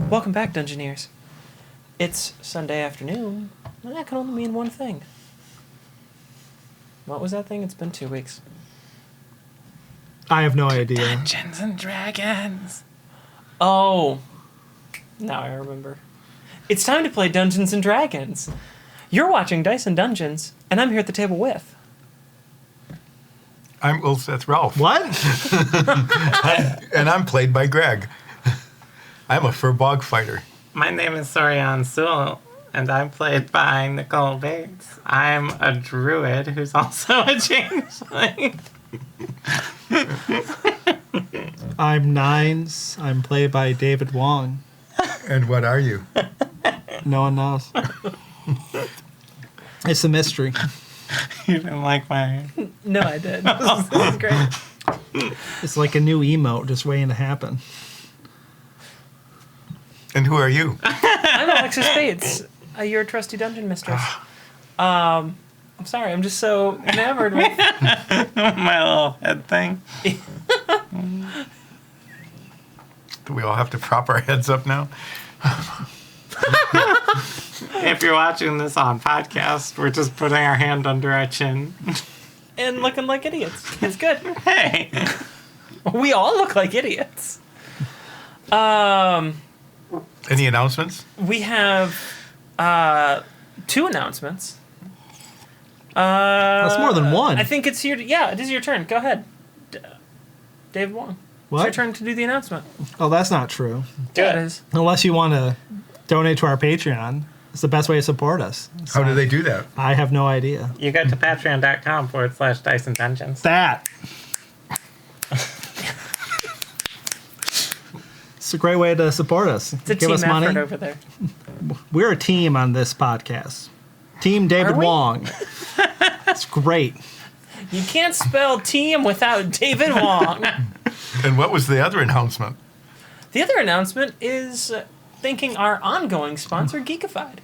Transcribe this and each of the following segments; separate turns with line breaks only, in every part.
Welcome back, Dungeoneers. It's Sunday afternoon, and that can only mean one thing. What was that thing? It's been 2 weeks.
I have no idea.
Dungeons and Dragons.
Oh, now I remember. It's time to play Dungeons and Dragons. You're watching Dice and Dungeons, and I'm here at the table with...
I'm Ulseth Ralph.
What?
And I'm played by Greg. I'm a furbog fighter.
My name is Sorian Sewell, and I'm played by Nicole Bates. I'm a druid who's also a changeling.
I'm Nines. I'm played by David Wong.
And what are you?
No one knows. It's a mystery.
You didn't like my...
No, I did. This is great.
It's like a new emote just waiting to happen.
And who are you?
I'm Alexis Bates, your trusty dungeon mistress. I'm sorry, I'm just so enamored with...
my little head thing.
Do we all have to prop our heads up now?
If you're watching this on podcast, we're just putting our hand under our chin.
And looking like idiots. It's good.
Hey!
We all look like idiots.
Any announcements?
We have 2 announcements.
That's more than one.
I think it's your... Yeah, it is your turn. Go ahead. Dave Wong.
What?
It's your turn to do the announcement.
Oh, that's not true.
Yeah, it is.
Unless you want to donate to our Patreon. It's the best way to support us.
How do they do that?
I have no idea.
You go to patreon.com/Dice and Dungeons.
That. It's a great way to support us.
It's a
Give
team
us money.
effort over there.
We're a team on this podcast. Team David
Are we?
Wong. It's great.
You can't spell team without David Wong.
And what was the other announcement?
The other announcement is thanking our ongoing sponsor, Geekified.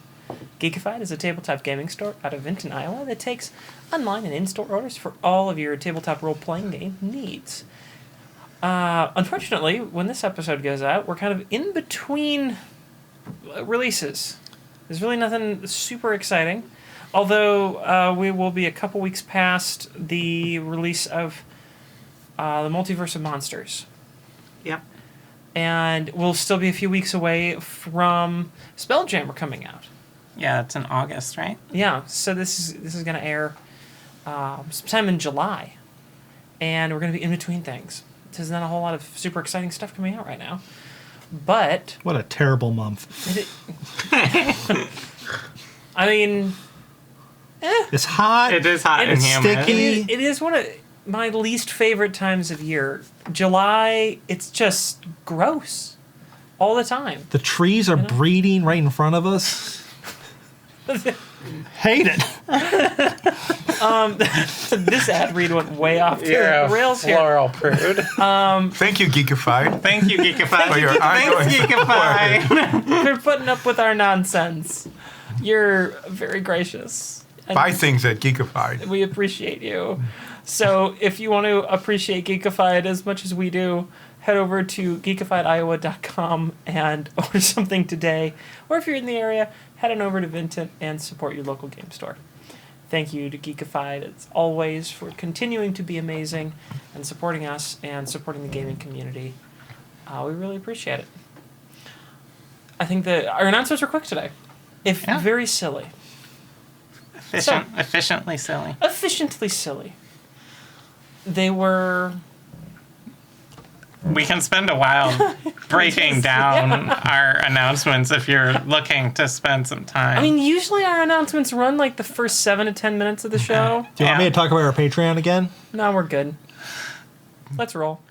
Geekified is a tabletop gaming store out of Vinton, Iowa that takes online and in-store orders for all of your tabletop role-playing game needs. Unfortunately, when this episode goes out, we're kind of in between releases. There's really nothing super exciting, although we will be a couple weeks past the release of the Multiverse of Monsters.
Yep.
And we'll still be a few weeks away from Spelljammer coming out.
Yeah, it's in August, right?
Yeah, so this is going to air sometime in July, and we're going to be in between things. There's not a whole lot of super exciting stuff coming out right now, but
What a terrible month.
I mean,
It's hot.
It is hot and
It's
humid.
sticky.
it is one of my least favorite times of year. July, it's just gross all the time.
The trees are breeding right in front of us. Hate it.
This ad read went way off the
You're a
rails here.
floral prude.
Thank you, Geekified.
Thank you, Geekified.
For your ongoing
Thanks, Geekified.
For putting up with our nonsense. You're very gracious. And
Buy things at Geekified.
we appreciate you. So if you want to appreciate Geekified as much as we do, head over to geekifiediowa.com and order something today. Or if you're in the area, head on over to Vinton and support your local game store. Thank you to Geekified, as always, for continuing to be amazing and supporting us and supporting the gaming community. We really appreciate it. I think that our announcements were quick today. If
Yeah.
very silly.
Efficiently silly.
Efficiently silly. They were...
We can spend a while breaking down our announcements if you're looking to spend some time.
I mean, usually our announcements run like the first 7 to 10 minutes of the show.
Do you want me to talk about our Patreon again?
No, we're good. Let's roll.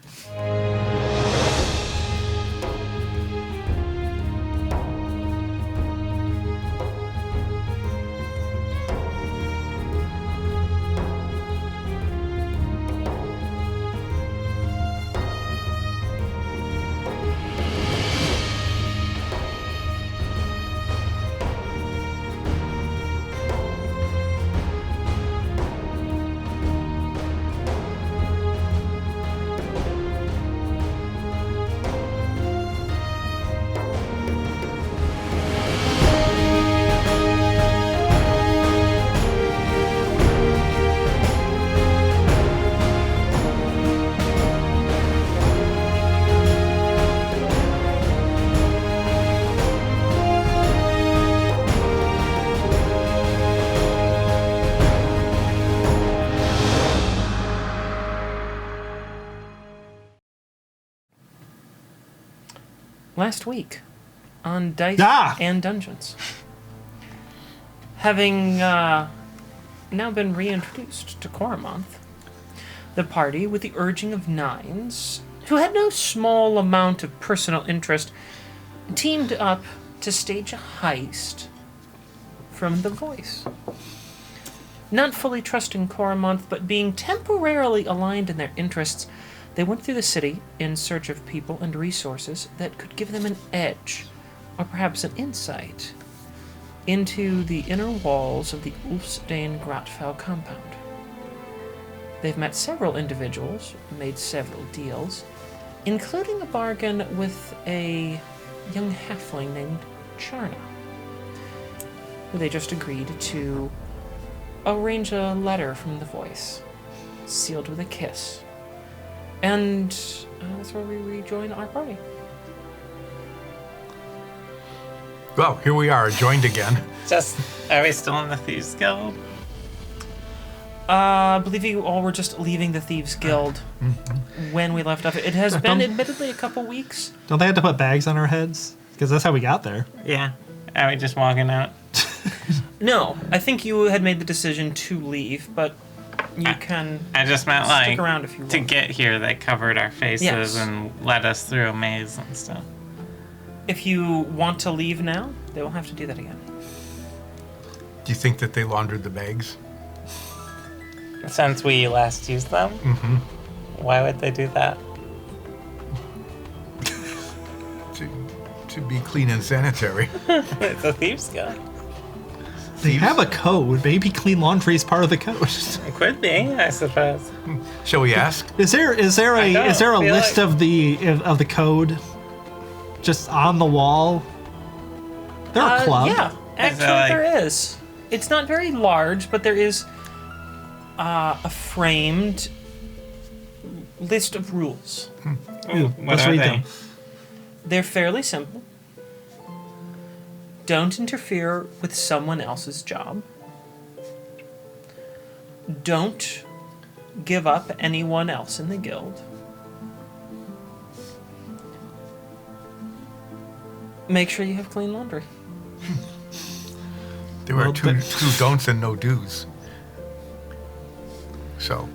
last week on Dice
Ah!
and Dungeons. Having now been reintroduced to Coromonth, the party, with the urging of Nines, who had no small amount of personal interest, teamed up to stage a heist from the Voice. Not fully trusting Coromonth, but being temporarily aligned in their interests, they went through the city in search of people and resources that could give them an edge, or perhaps an insight, into the inner walls of the Ulfsdane Grotfell compound. They've met several individuals, made several deals, including a bargain with a young halfling named Charna, who they just agreed to arrange a letter from the Voice, sealed with a kiss. And that's where we rejoin our party.
Well, here we are, joined again.
Are we still in the Thieves Guild?
I believe you all were just leaving the Thieves Guild when we left off. It has been admittedly a couple weeks.
Don't they have to put bags on our heads? Because that's how we got there.
Yeah. Are we just walking out?
No, I think you had made the decision to leave, but you can
I just meant
stick around if you
to
want.
get here, they covered our faces
Yes.
and led us through a maze and stuff.
If you want to leave now, they will have to do that again.
Do you think that they laundered the bags?
Since we last used them? Mm-hmm. Why would they do that?
To be clean and sanitary.
It's a Thieves Guild.
They have a code. Maybe clean laundry is part of the code.
It could be, I suppose.
Shall we ask?
Is there
I don't
a
feel
list
like-
of the code just on the wall? They're a club.
Yeah, actually
like-
there is. It's not very large, but there is a framed list of rules.
Ooh,
What
let's
are
read
they?
them.
They're fairly simple. Don't interfere with someone else's job. Don't give up anyone else in the guild. Make sure you have clean laundry.
There are
Well,
two don'ts and no do's. So,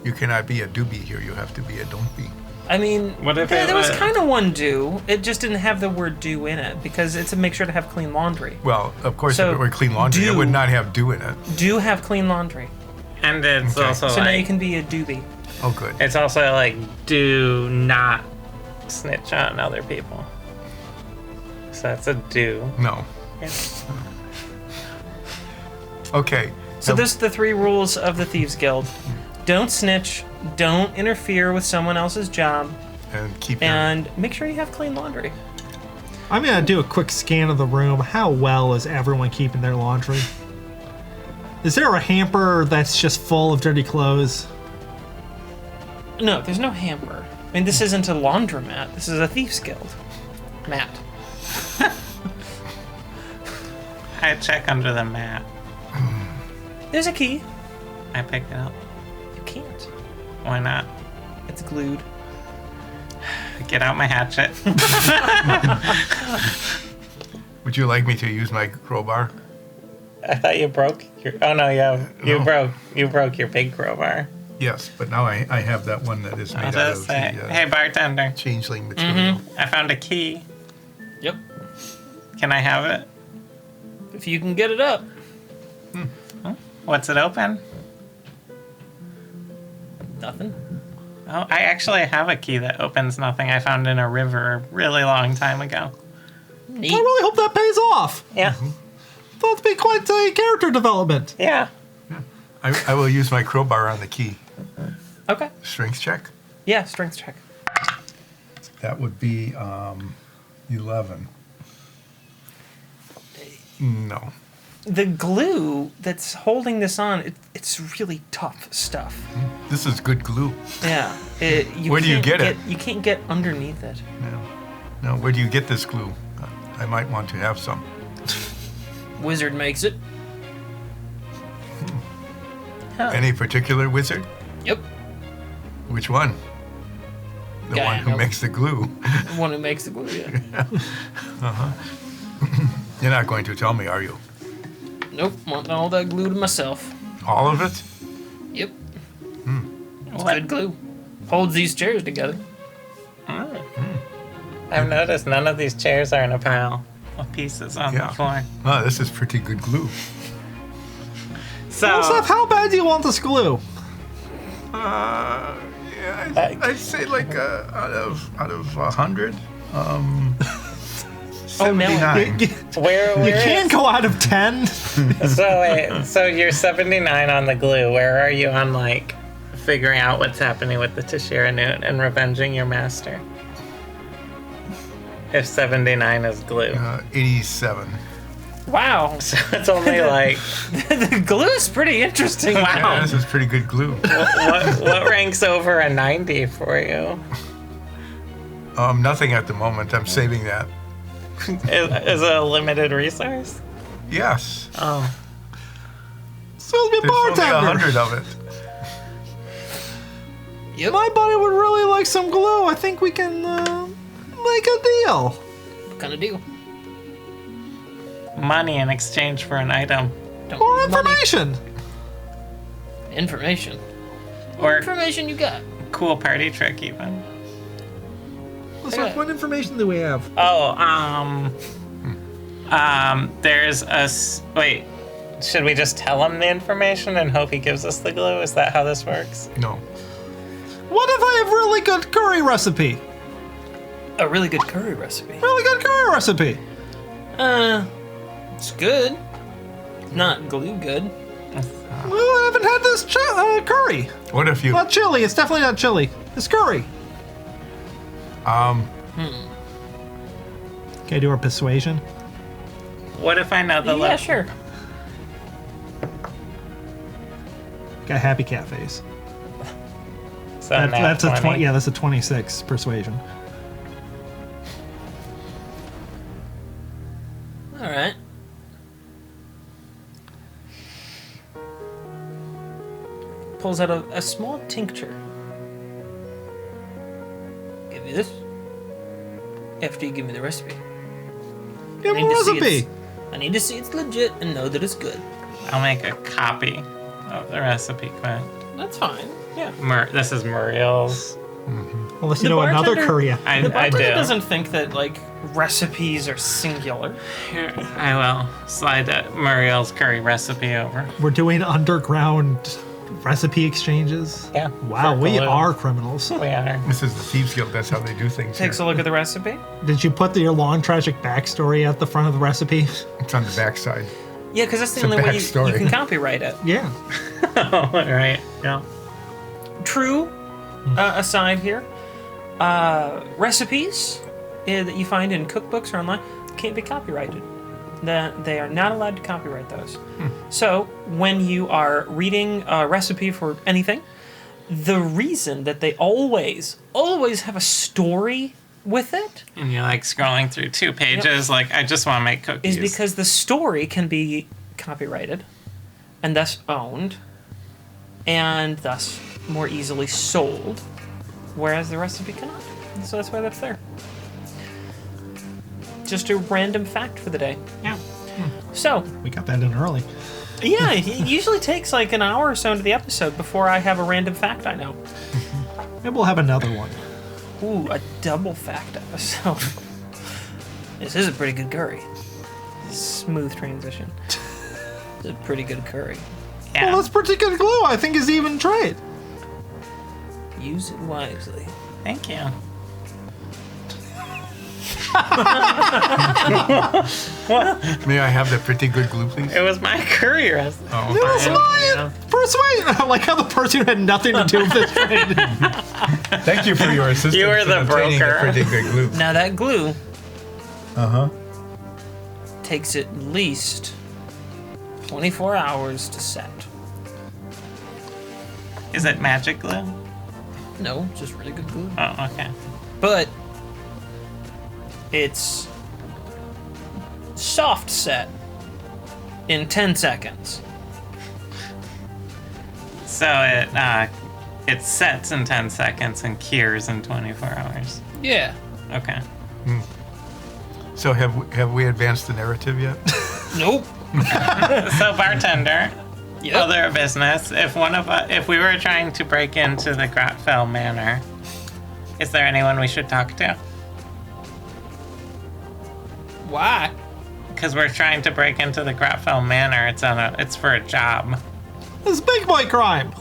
you cannot be a doobie here. You have to be a don't be.
I mean,
What if
there
it
was
was-
kind of one do. It just didn't have the word do in it because it's a make sure to have clean laundry.
Well, of course,
So,
if it were clean laundry, it
do-
would not have do in it.
Do have clean laundry.
And it's
Okay.
also
So now you
like,
can be a doobie.
Oh, good.
it's also like, do not snitch on other people. So that's a do.
No.
Yeah.
Okay.
So
Now,
there's the three rules of the Thieves Guild. Don't snitch, don't interfere with someone else's job,
and keep your...
and make sure you have clean laundry.
I'm gonna do a quick scan of the room. How well is everyone keeping their laundry? Is there a hamper that's just full of dirty clothes?
No, there's no hamper. I mean, this isn't a laundromat. This is a Thieves Guild. Matt.
I check under the mat.
There's a key.
I pick it up.
You can't.
Why not?
It's glued.
Get out my hatchet.
Would you like me to use my crowbar?
I thought you broke your. Oh no, you
No.
broke your big crowbar.
Yes, but now I have that one that is
I'll
made out
just
of
say,
the
hey bartender,
changeling material.
I found a key.
Yep.
Can I have it?
If you can get it up.
What's it open?
Nothing.
Oh, I actually have a key that opens nothing. I found in a river a really long time ago.
Neat.
I really hope that pays off.
Yeah,
That'd be quite a character development.
yeah.
I will use my crowbar on the key.
Okay.
Strength check.
Yeah, strength check.
That would be 11. No.
The glue that's holding this on, it's really tough stuff.
This is good glue.
Yeah.
Where do you
can't
get it?
You can't get underneath it.
No, where do you get this glue? I might want to have some.
Wizard makes it.
Huh.
Any particular wizard?
Yep.
Which one? The
Guy
one
I
who
know.
makes the glue.
The one who makes the glue, yeah.
You're not going to tell me, are you?
Nope, want all that glue to myself.
All of it?
Yep. It's
What?
good glue. Holds these chairs together.
I've noticed none of these chairs are in a pile of pieces on
Yeah.
the floor.
Oh, this is pretty good glue.
So,
Well, Seth, how bad do you want this glue?
Yeah, I'd say like out of 100,
Oh, man.
79.
where
You
is-
can't go out of 10.
So wait, so you're 79 on the glue. Where are you on like figuring out what's happening with the Tashira Newt and revenging your master? If 79 is glue.
87.
Wow.
So it's only like
The glue is pretty interesting.
Wow.
Yeah, this is pretty good glue.
what ranks over a 90 for you?
Nothing at the moment. I'm saving that.
Is it a limited resource?
Yes.
Oh.
Supposed to be a
There's only
bartender.
100 of it.
Yep.
My buddy would really like some glue. I think we can make a deal.
What kind of deal?
Money in exchange for an item.
Don't
Or
need money.
information.
Information. What
Or
information you got?
cool party trick even.
Seth, what information do we have?
Oh, there's wait, should we just tell him the information and hope he gives us the glue? Is that how this works?
No.
What if I have really good curry recipe?
A really good curry recipe.
Really good curry recipe.
It's good. Not glue good.
Well, I haven't had this curry.
What if you?
Not chili. It's definitely not chili. It's curry. Can I do our persuasion?
What if I know the
Yeah, sure.
Got happy cat face.
So
That's a
20.
20. Yeah, that's a 26 persuasion.
All right. Pulls out a small tincture. Give you this. After you give me the recipe.
Give
I
me a
need to see
recipe.
it's- I need to see it's legit and know that it's good.
I'll make a copy of the recipe quick.
That's fine. Yeah.
This is Muriel's.
Unless you
The
know another
bartender-
curry.
The
I
bartender
do.
doesn't think that like recipes are singular.
Here, I will slide Muriel's curry recipe over.
We're doing underground recipe exchanges.
Yeah.
Wow,
for
we
glue.
are criminals.
We are.
This is the Thieves Guild. That's how they do things.
Takes a
here.
look at the recipe.
Did you put your long tragic backstory at the front of the recipe?
It's on the backside.
Yeah, because that's the
It's a
only way you
backstory.
can copyright it.
Yeah.
Oh, right. Yeah.
True. Aside here, recipes that you find in cookbooks or online can't be copyrighted. They are not allowed to copyright those. So when you are reading a recipe for anything, the reason that they always have a story with it
And you're like scrolling through 2 pages, like, I just want to make cookies.
is because the story can be copyrighted and thus owned and thus more easily sold, whereas the recipe cannot. So that's why that's there. Just a random fact for the day.
Yeah.
So,
We got that in early.
yeah, it usually takes like an hour or so into the episode before I have a random fact I know.
Maybe we'll have another one.
Ooh, a double fact episode. This is a pretty good curry. Smooth transition. It's a pretty good curry.
Yeah.
Well, that's pretty good glue. I think is even trade.
Use it wisely.
Thank you.
May I have that pretty good glue, please?
It was my curry recipe.
Oh,
It was
Yeah.
mine. Persuade. I like how the person who had nothing to do with this trade.
thank you for your assistance.
You were
in
the
obtaining
broker.
A pretty good glue.
Now that glue
Uh huh.
takes at least 24 hours to set.
Is it magic glue?
No, just really good glue.
Oh, okay.
But it's soft set in 10 seconds.
So it it sets in 10 seconds and cures in 24 hours.
Yeah.
Okay.
So have we advanced the narrative yet?
Nope.
So bartender,
Yep.
other business. If we were trying to break into the Grotfell Manor, is there anyone we should talk to?
Why?
Because we're trying to break into the Grotfell Manor. It's for a job.
This is big boy crime.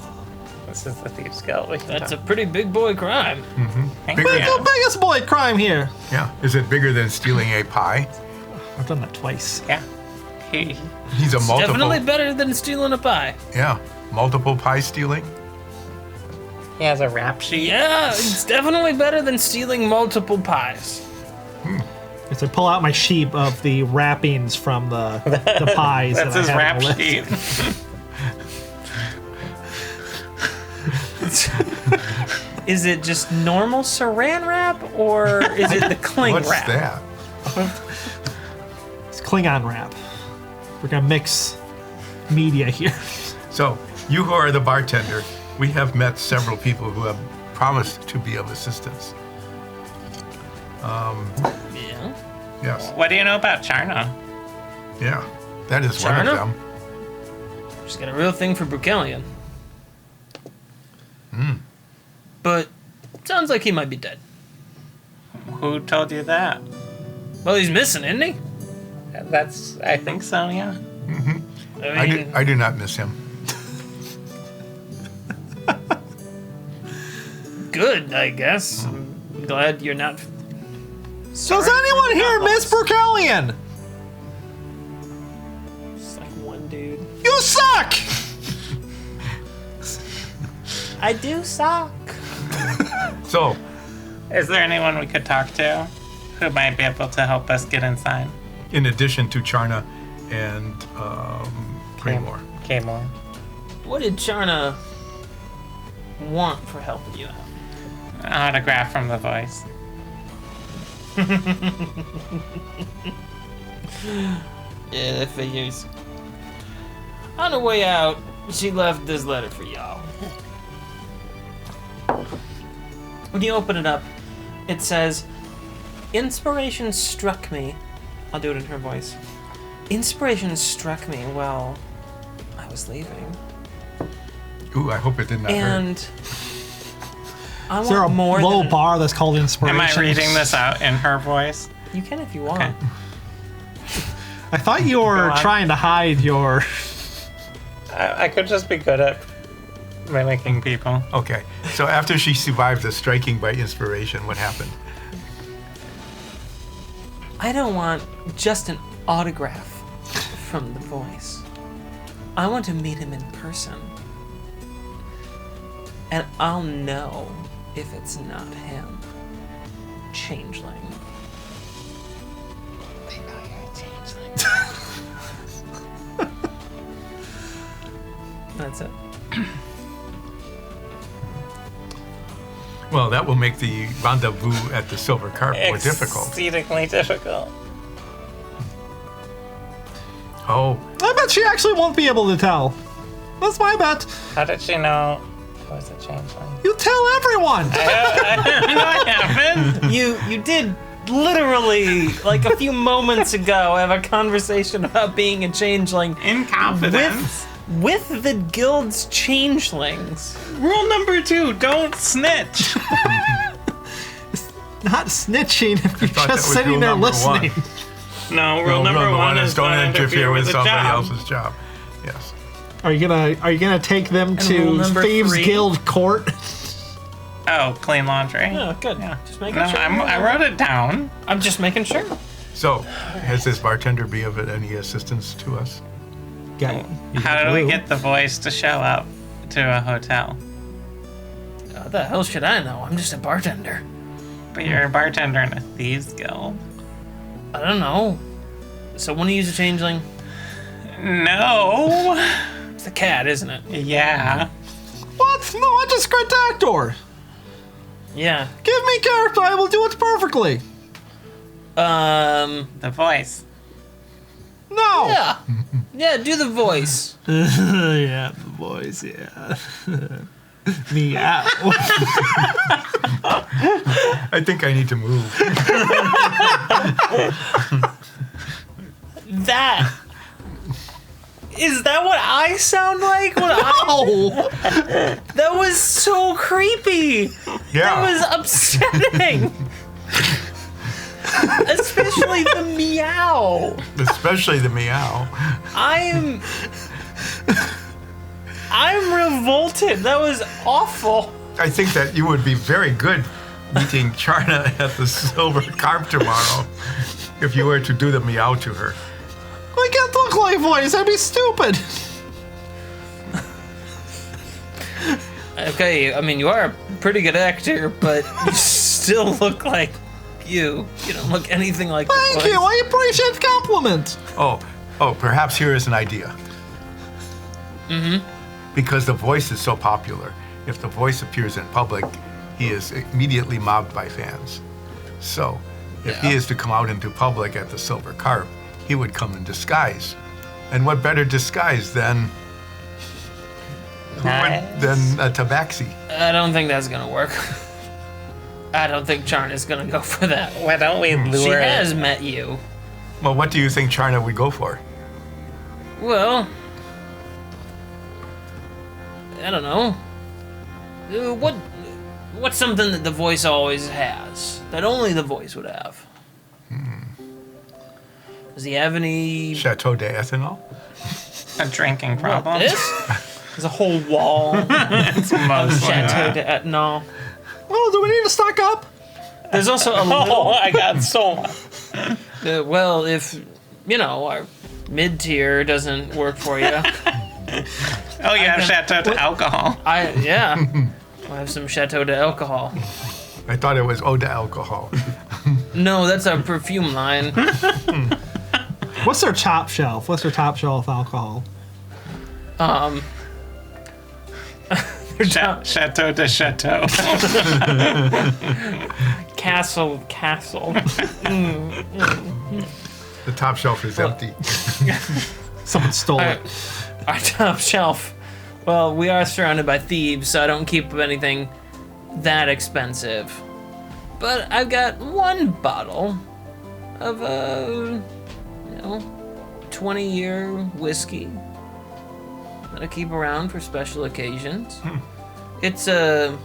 This is the Thieves Guild.
That's a pretty big boy crime.
Bigger,
The biggest boy crime here.
yeah. Is it bigger than stealing a pie?
I've done that twice.
Yeah.
He's a multiple.
Definitely better than stealing a pie.
Yeah. Multiple pie stealing.
He has a rap sheet.
Yeah, it's definitely better than stealing multiple pies.
As I pull out my sheet of the wrappings from the pies.
That's
that
his
I have
rap
on the list.
sheet.
Is it just normal saran wrap, or is it the cling
What's
wrap?
that?
It's Klingon wrap. We're gonna mix media here.
So, you who are the bartender, we have met several people who have promised to be of assistance.
Yeah.
Yes.
What do you know about Charna?
Yeah. That is one
Charna?
of them.
She's got a real thing for Brukelion. But sounds like he might be dead.
Who told you that?
Well, he's missing, isn't he?
I think so, yeah.
I do not miss him.
Good, I guess. I'm glad you're not.
Does anyone here miss Brukelion?
Just like one dude.
You suck!
I do suck.
So,
Is there anyone we could talk to who might be able to help us get inside?
in addition to Charna and Kraymore.
K-More.
What did Charna want for helping you out?
An autograph from the voice.
Yeah, that figures. On her way out, she left this letter for y'all. When you open it up, it says, "Inspiration struck me." I'll do it in her voice. "Inspiration struck me while I was leaving.
Ooh, I hope it did not hurt.
And I
Is there a
want more
low
than...
bar that's called inspiration?
Am I reading this out in her voice?
You can if you want.
Okay.
I thought you were
Go on.
trying to hide your...
I could just be good at mimicking people.
Okay, so after she survived the striking by inspiration, what happened?
I don't want just an autograph from the voice. I want to meet him in person. And I'll know if it's not him. Changeling. They know you're a changeling. That's it.
Well, that will make the rendezvous at the Silver Carp more difficult.
Exceedingly difficult.
Oh,
I bet she actually won't be able to tell. That's my bet.
How did she know it was a changeling?
You tell everyone.
I haven't.
You did literally, like a few moments ago, have a conversation about being a changeling
In confidence.
with the guild's changelings.
Rule number 2, don't snitch.
Not snitching if you're
thought that
just
was
sitting
rule
there
number
listening.
No, rule number one is
don't interfere with
the
somebody
job.
else's job. Yes.
Are you gonna take them
rule
to
number
Thieves
3.
Guild Court?
Oh, clean laundry.
Oh, good.
Yeah.
Just making
No,
sure.
I wrote it down.
I'm just making sure.
So, has this bartender be of any assistance to us?
Got
How do we get the voice to show up to a hotel?
How the hell should I know? I'm just a bartender.
But you're a bartender in a thieves guild.
I don't know. So when you use a changeling,
No.
it's the cat, isn't it?
Yeah.
What? No, I'm just a great actor.
Yeah.
Give me character, I will do it perfectly.
The voice.
No.
Yeah. Yeah, do the voice.
Yeah, the voice, yeah. Meow.
I think I need to move.
Is that what I sound like?
Oh!
That was so creepy.
Yeah.
That was upsetting. Especially the meow.
Especially the meow.
I'm revolted. That was awful.
I think that you would be very good meeting Charna at the Silver Carp tomorrow if you were to do the meow to her.
I can't look like voice. That'd be stupid.
Okay, I mean, you are a pretty good actor, but you still look like you. You don't look anything like the
Thank
voice.
you. I appreciate the compliment.
Oh, perhaps here is an idea. Because the voice is so popular, if the voice appears in public, he is immediately mobbed by fans. So, if he
Yeah.
is to come out into public at the Silver Carp, he would come in disguise. And what better disguise than a tabaxi?
I don't think that's gonna work. I don't think Charna's gonna go for that.
Why don't we lure
She has met you.
Well, what do you think Charna would go for?
Well, I don't know. What's something that the voice always has that only the voice would have? Does he have any?
Chateau d'Ethanol?
a drinking problem?
This? There's a whole wall of
It's mostly
Chateau
that.
d'Ethanol.
Oh, do we need to stock up?
There's also a
Oh,
little.
I got so much.
Well, if our mid tier doesn't work for you,
Oh, you have Chateau to alcohol.
I'll have some Chateau d'Alcohol.
I thought it was eau de alcohol.
No, that's our perfume line.
What's their top shelf? What's their top shelf alcohol?
Chateau de Chateau.
Castle.
The top shelf is empty.
Someone stole
Our,
it.
our top shelf. Well, we are surrounded by thieves, so I don't keep anything that expensive. But I've got one bottle of 20-year whiskey that I keep around for special occasions. It's a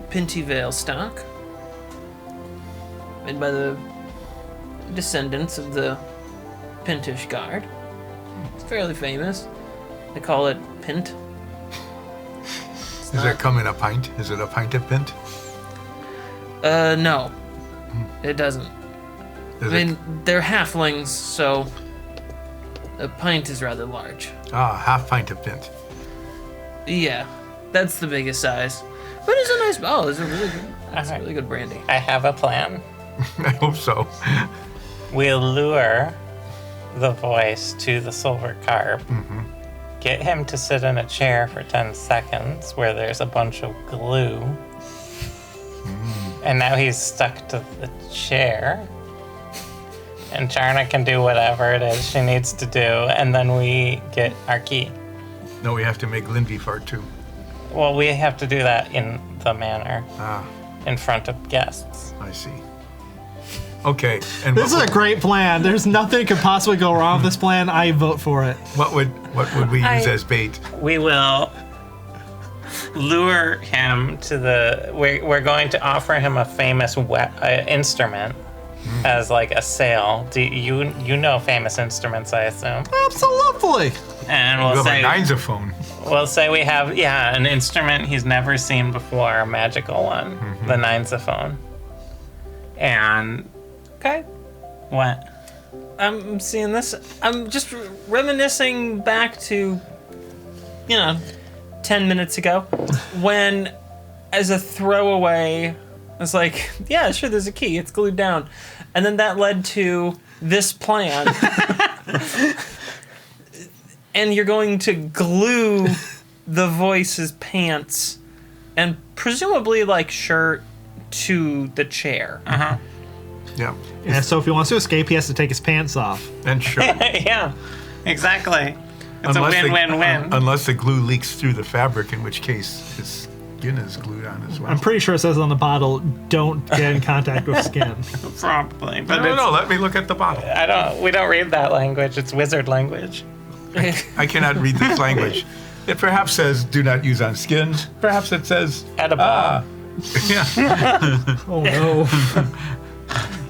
Pinty Vale stock, made by the descendants of the Pintish Guard. It's fairly famous. They call it Pint.
Does it come in a pint? Is it a pint of pint?
No. It doesn't.
Is
I mean, they're halflings, so a pint is rather large.
half pint of pint.
Yeah, that's the biggest size. But it's a nice bottle. It's a really good brandy.
I have a plan.
I hope so.
We'll lure the voice to the Silver Carp, get him to sit in a chair for 10 seconds where there's a bunch of glue, and now he's stuck to the chair. And Charna can do whatever it is she needs to do, and then we get our key.
No, we have to make Lindy fart too.
Well, we have to do that in the manor, in front of guests.
I see. Okay, and
This is a great plan. There's nothing could possibly go wrong with this plan. I vote for it.
what would we use as bait?
We will lure him to the. We're going to offer him a famous instrument as like a sale. Do you know famous instruments? I assume.
Absolutely.
And
You
we'll
have a
say
ninesophone.
we'll say we have an instrument he's never seen before, a magical one, the ninesophone. And
Okay.
what?
I'm seeing this. I'm just reminiscing back to, 10 minutes ago when, as a throwaway, I was like, yeah, sure, there's a key. It's glued down. And then that led to this plan. And you're going to glue the voice's pants and presumably, like, shirt to the chair.
Yeah,
And so if he wants to escape, he has to take his pants off.
and sure.
Yeah, exactly. It's a win-win-win.
Unless the glue leaks through the fabric, in which case his skin is glued on as well.
I'm pretty sure it says on the bottle, don't get in contact with skin.
Probably, but
No, let me look at the bottle.
we don't read that language. It's wizard language.
I cannot read this language. It perhaps says, do not use on skin. Perhaps it says,
Edible.
yeah.
Oh no.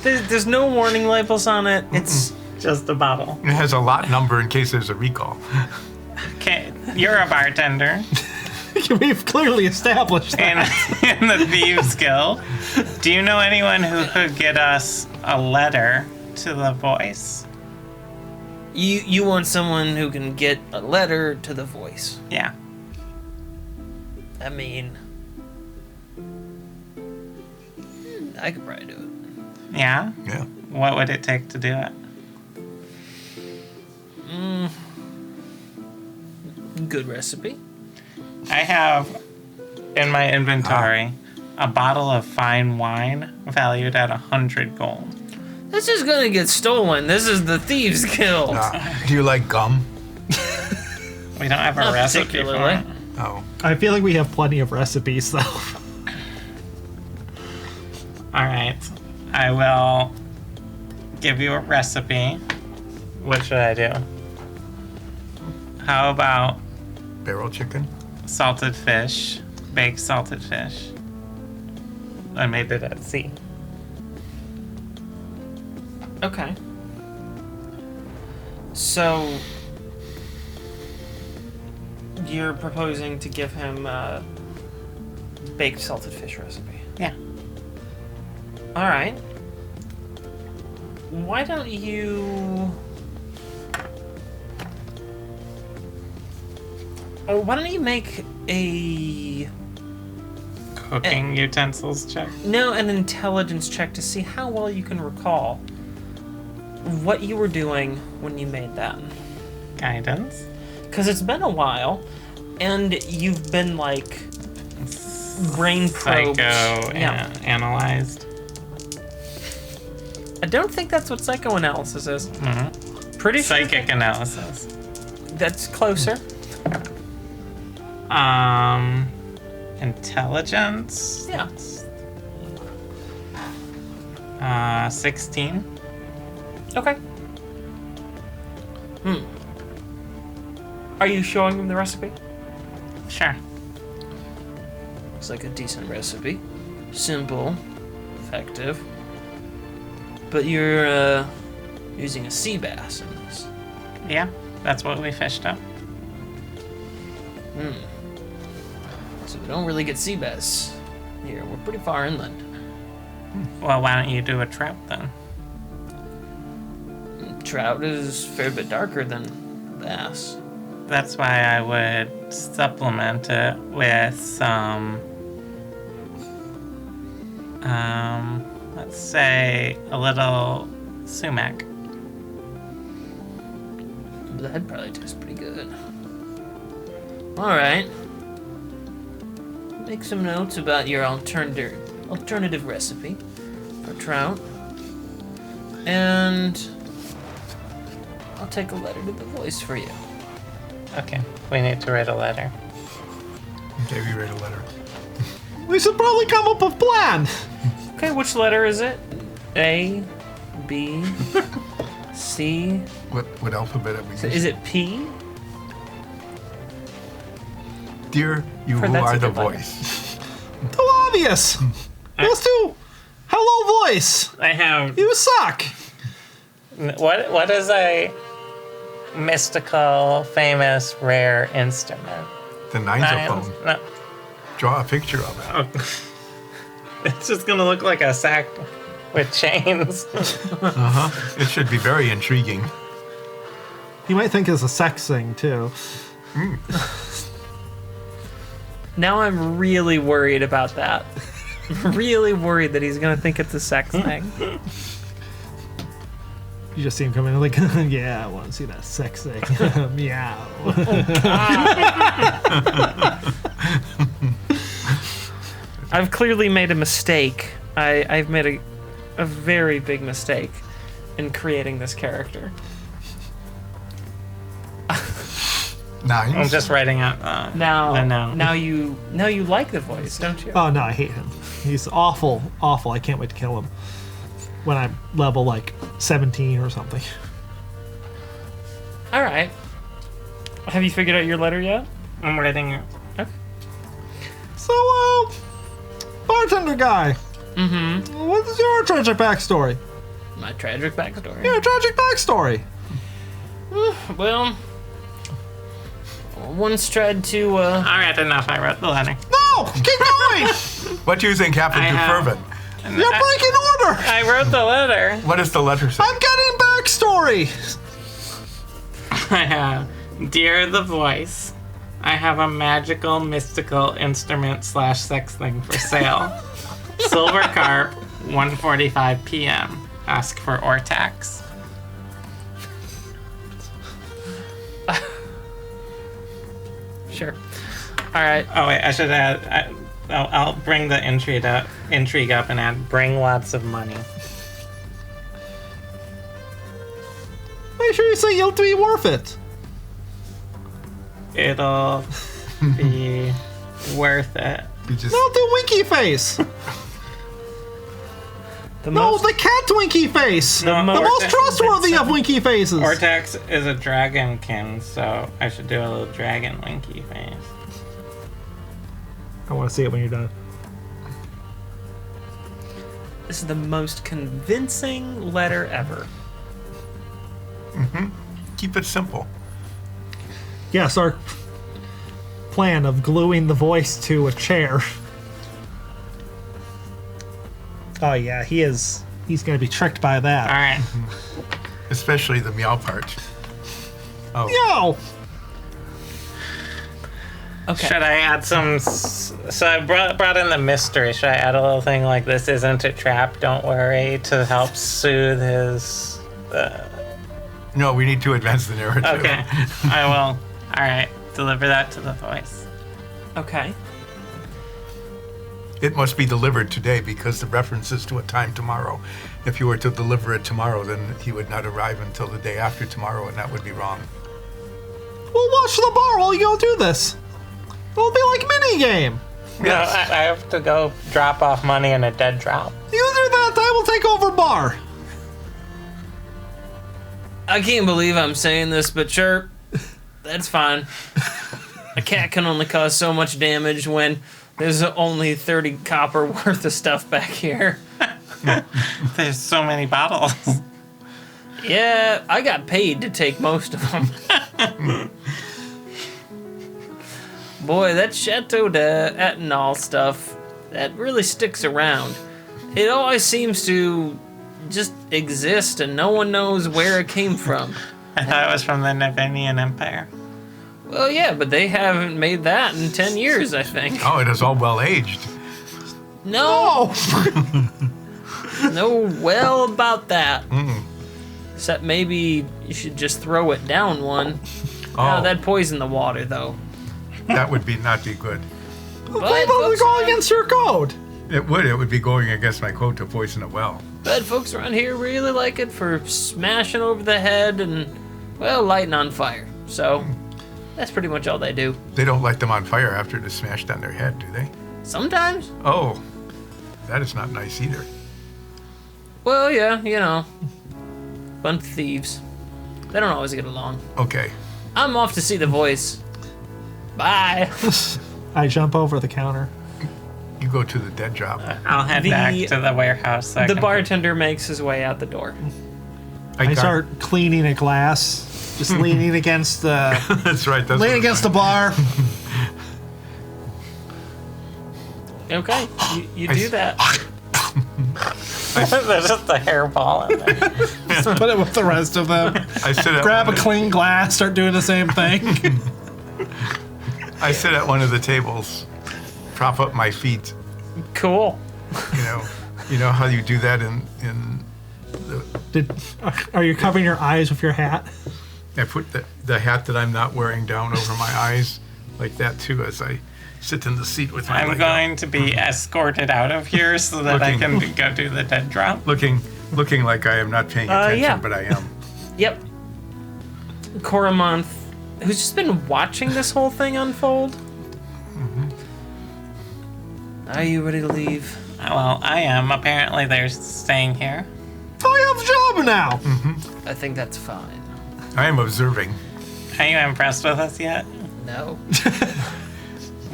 There's no warning labels on it. It's
Just a bottle.
It has a lot number in case there's a recall.
Okay, you're a bartender
We've clearly established that.
in the Thieves Guild. Do you know anyone who could get us a letter to the voice?
you want someone who can get a letter to the voice.
Yeah.
I mean, I could probably do it.
Yeah?
Yeah.
What would it take to do it?
Good recipe.
I have in my inventory a bottle of fine wine valued at 100 gold.
This is gonna get stolen. This is the Thieves Guild.
Do you like gum?
We don't have a
Not
recipe for
particularly.
it.
Oh.
I feel like we have plenty of recipes, though.
All right. I will give you a recipe. What should I do? How about
Barrel chicken?
salted fish, baked salted fish? I made it at sea.
Okay. So you're proposing to give him a baked salted fish recipe.
Yeah.
All right. Why don't you? Oh, why don't you make a
Cooking utensils check.
an intelligence check to see how well you can recall what you were doing when you made that?
Guidance.
Because it's been a while, and you've been like brain probed.
Analyzed.
I don't think that's what psychoanalysis is. Pretty sure
Psychic analysis.
that's closer.
Intelligence.
Yeah.
16.
Okay. Are you showing him the recipe?
Sure.
Looks like a decent recipe. Simple, effective. But you're using a sea bass in this.
Yeah, that's what we fished up.
So we don't really get sea bass here. We're pretty far inland.
Well, why don't you do a trout then?
Trout is a fair bit darker than bass.
That's why I would supplement it with some, let's say a little sumac.
That'd probably taste pretty good. Alright. Make some notes about your alternative recipe for trout. And I'll take a letter to the voice for you.
Okay, we need to write a letter.
Okay, we read a letter.
We should probably come up with a plan.
Okay, which letter is it? A, B, C.
What alphabet have we used?
Is it P?
Dear you
For
who
that's
are
a
the
good letter.
voice.
Too obvious. Let's do hello voice.
I have
You suck.
what is a mystical, famous, rare instrument?
The ninesophone.
No,
Draw a picture of it.
it's just gonna look like a sack with chains.
It should be very intriguing.
You might think it's a sex thing too.
Now I'm really worried about that. Really worried that he's gonna think it's a sex thing.
You just see him come in like, yeah, I want to see that sex thing. Meow.
I've clearly made a mistake. I've made a very big mistake in creating this character.
9.
I'm just writing out the noun.
Now you like the voice, don't you?
Oh no, I hate him. He's awful, awful. I can't wait to kill him when I'm level like 17 or something.
All right. Have you figured out your letter yet?
I'm writing it.
Okay.
So, bartender guy. Mm-hmm. What is your tragic backstory?
My tragic backstory.
Your tragic backstory.
Well, once tried to.
All right, enough. I wrote the letter.
No, keep going.
What do you think happened
I
to
have-
Fervent?
You're breaking order.
I wrote the letter.
What does the letter say?
I'm getting backstory.
I have, dear the voice, I have a magical, mystical instrument / sex thing for sale. Silver Carp, 1:45 p.m. Ask for Ortax.
Sure. All right.
Oh wait, I should add. I'll bring the intrigue up and add. Bring lots of money.
Make sure you say you'll be worth it.
It'll be worth it.
You just
No, the winky face.
The
No,
most.
the cat winky face.
No,
The most trustworthy of winky faces.
Ortax is a dragonkin, so I should do a little dragon winky face.
I want to see it when you're done.
This is the most convincing letter ever.
keep it simple.
Yes, our plan of gluing the voice to a chair. Oh yeah, he's gonna be tricked by that.
All right.
Especially the meow part. Oh,
Yo!
Okay.
Should I add some? So I brought in the mystery. Should I add a little thing like "This isn't a trap, don't worry" to help soothe his?
no, we need to advance the narrative.
Okay, I will. All right, deliver that to the voice.
Okay.
It must be delivered today because the reference is to a time tomorrow. If you were to deliver it tomorrow, then he would not arrive until the day after tomorrow, and that would be wrong.
We'll watch the bar while you go do this. It'll be like mini game.
No, I have to go drop off money in a dead drop.
You do that, I will take over bar.
I can't believe I'm saying this, but sure, that's fine. A cat can only cause so much damage when there's only 30 copper worth of stuff back here.
There's so many bottles.
Yeah, I got paid to take most of them. Boy, that Chateau d'Ethanol stuff, that really sticks around. It always seems to just exist and no one knows where it came from.
I thought it was from the Navanian Empire.
Well, yeah, but they haven't made that in 10 years, I think.
Oh, it is all well aged.
No! No well about that. Except maybe you should just throw it down one.
Oh,
Oh, that'd poison the water, though.
that would not be good.
They will go against your code.
It would be going against my code to poison a well.
But folks around here really like it for smashing over the head and, well, lighting on fire. So, that's pretty much all they do.
They don't light them on fire after it is smashed on their head, do they?
Sometimes.
Oh, that is not nice either.
Well, yeah, you know. Bunch of thieves. They don't always get along.
Okay.
I'm off to see the voice. Bye.
I jump over the counter.
You go to the dead job.
I'll head back to the warehouse. So I
The
can-
bartender makes his way out the door.
I start cleaning a glass, just leaning against the
That's right. That's
leaning against the bar.
Okay, you do that.
There's just a hairball in there.
Put it with the rest of them.
I sit at
Grab a
one of
clean glass, start doing the same thing.
I sit at one of the tables, prop up my feet.
Cool.
You know how you do that in
Are you covering your eyes with your hat?
I put the hat that I'm not wearing down over my eyes like that too as I sit in the seat with my
I'm
leg
going to be escorted out of here so that I can
Looking-
go do the dead drop.
up, looking like I am not paying attention,
yeah.
but I am.
Yep. Coramonth who's just been watching this whole thing unfold.
Mm-hmm.
Are you ready to leave?
Well, I am. Apparently, they're staying here.
I have a job now.
I think that's fine.
I am observing.
Are you impressed with us yet?
No.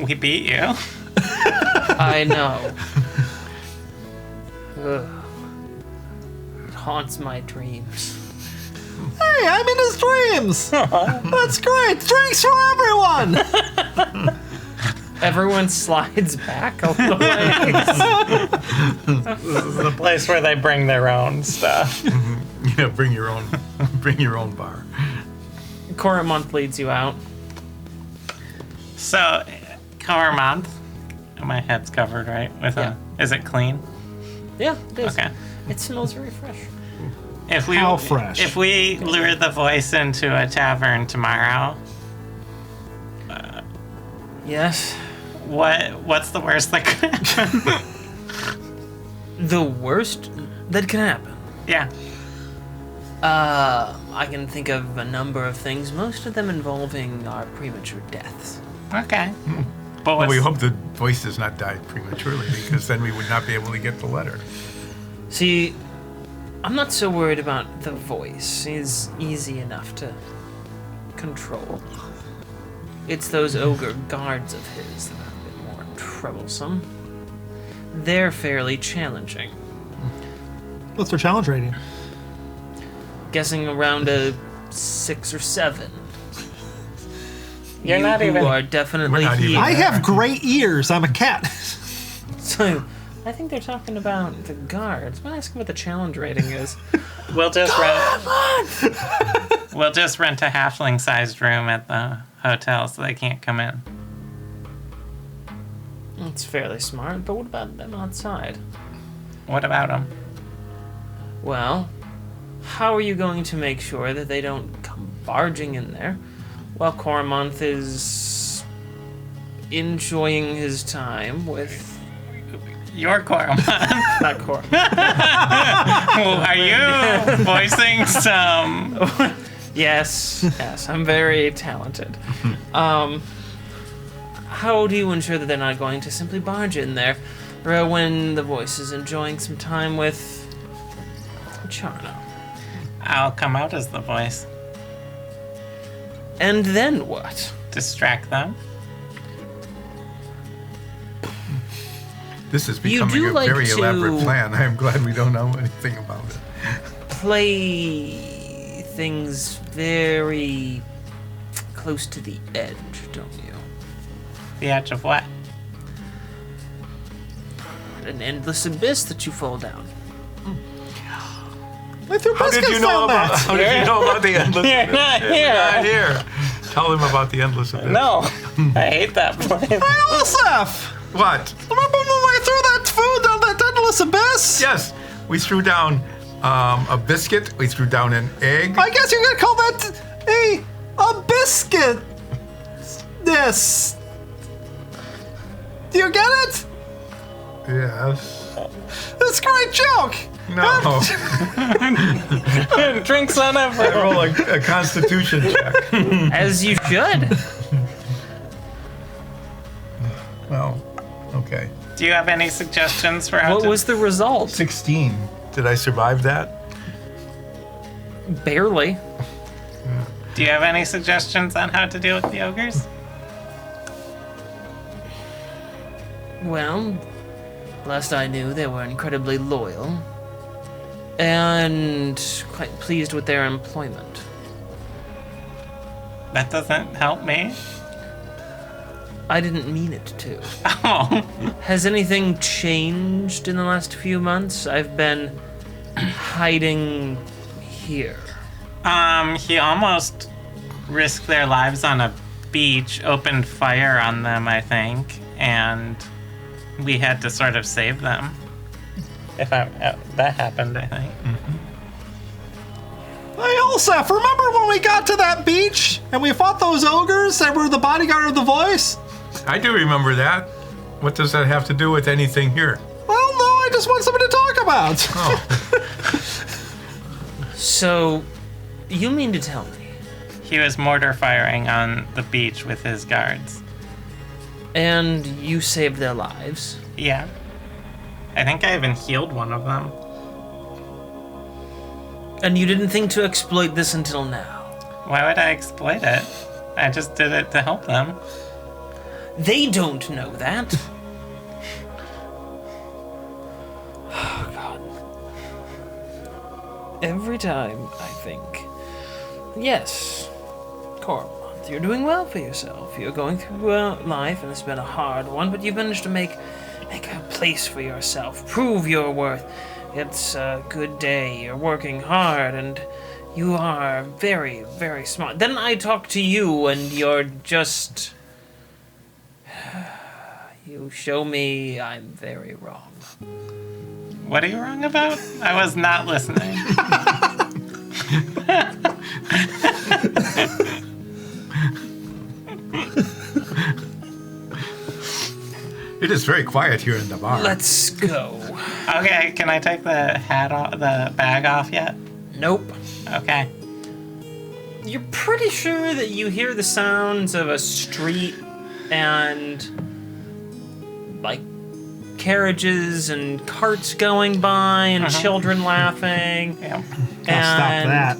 We beat you.
I know. Ugh. It haunts my dreams.
Hey, I'm in his dreams. That's great. Drinks for everyone.
Everyone slides back a little ways.
This is the place where they bring their own stuff.
Yeah, bring your own bar.
Coromont leads you out.
So, Coromont. My head's covered, right? Is it clean?
Yeah, it is.
Okay.
It smells very fresh.
How fresh?
If we lure the voice into a tavern tomorrow,
Yes.
what's the worst that could happen?
The worst that can happen.
Yeah.
I can think of a number of things, most of them involving our premature deaths.
Okay. But
Well, we
what's-
hope the voice does not die prematurely, because then we would not be able to get the letter.
See, I'm not so worried about the voice. He's easy enough to control. It's those ogre guards of his that are a bit more troublesome. They're fairly challenging.
What's their challenge rating?
Guessing around a 6 or 7.
You're
You
not
who
even-
are definitely
We're not even-
here.
I have great ears. I'm a cat.
So, I think they're talking about the guards. I'm asking what the challenge rating is.
We'll just rent a halfling-sized room at the hotel so they can't come in.
That's fairly smart, but what about them outside?
What about them?
Well, how are you going to make sure that they don't come barging in there while Coromont is enjoying his time with...
Your Coromont.
Not Coromont.
Are you voicing some?
Yes, I'm very talented. How do you ensure that they're not going to simply barge in there when the voice is enjoying some time with Charno?
I'll come out as the voice.
And then what?
Distract them.
This is
You
becoming
do
a
like
very
to-
elaborate plan. I am glad we don't know anything about it.
Play things very close to the edge, don't you?
The edge of what?
An endless abyss that you fall down.
I threw biscuits down that.
How did you know about the endless
You're
abyss?
not
We're
here.
not here. Tell them about the endless abyss.
No. I hate that place.
Hey, Olsef!
What?
Remember when I threw that food down that endless abyss?
Yes, we threw down a biscuit. We threw down an egg.
I guess you're gonna call that a biscuit. This. Do you get it?
Yes.
That's a great joke.
No.
Drinks on everyone.
Roll a constitution check.
As you should.
Well, okay.
Do you have any suggestions for how
What
to...
was the result?
16. Did I survive that?
Barely.
Do you have any suggestions on how to deal with the ogres?
Well, last I knew, they were incredibly loyal and quite pleased with their employment.
That doesn't help me.
I didn't mean it to.
Oh.
Has anything changed in the last few months? I've been hiding here.
He almost risked their lives on a beach, opened fire on them, I think, and we had to sort of save them. That happened, I think.
Hey, Olsef, remember when we got to that beach and we fought those ogres that were the bodyguard of the voice?
I do remember that. What does that have to do with anything here?
Well, no, I just want something to talk about.
Oh,
So, you mean to tell me
He was mortar firing on the beach with his guards.
And you saved their lives.
Yeah. I think I even healed one of them.
And you didn't think to exploit this until now.
Why would I exploit it? I just did it to help them.
They don't know that. Oh, God. Every time I think, yes, Cormont, you're doing well for yourself. You're going through life, and it's been a hard one, but you've managed to make a place for yourself. Prove your worth. It's a good day. You're working hard, and you are very, very smart. Then I talk to you, and you're just... You show me I'm very wrong.
What are you wrong about? I was not listening.
It is very quiet here in the bar.
Let's go.
Okay, can I take the hat off, the bag off yet?
Nope.
Okay.
You're pretty sure that you hear the sounds of a street and like carriages and carts going by and children laughing.
Yeah.
Gotta stop that.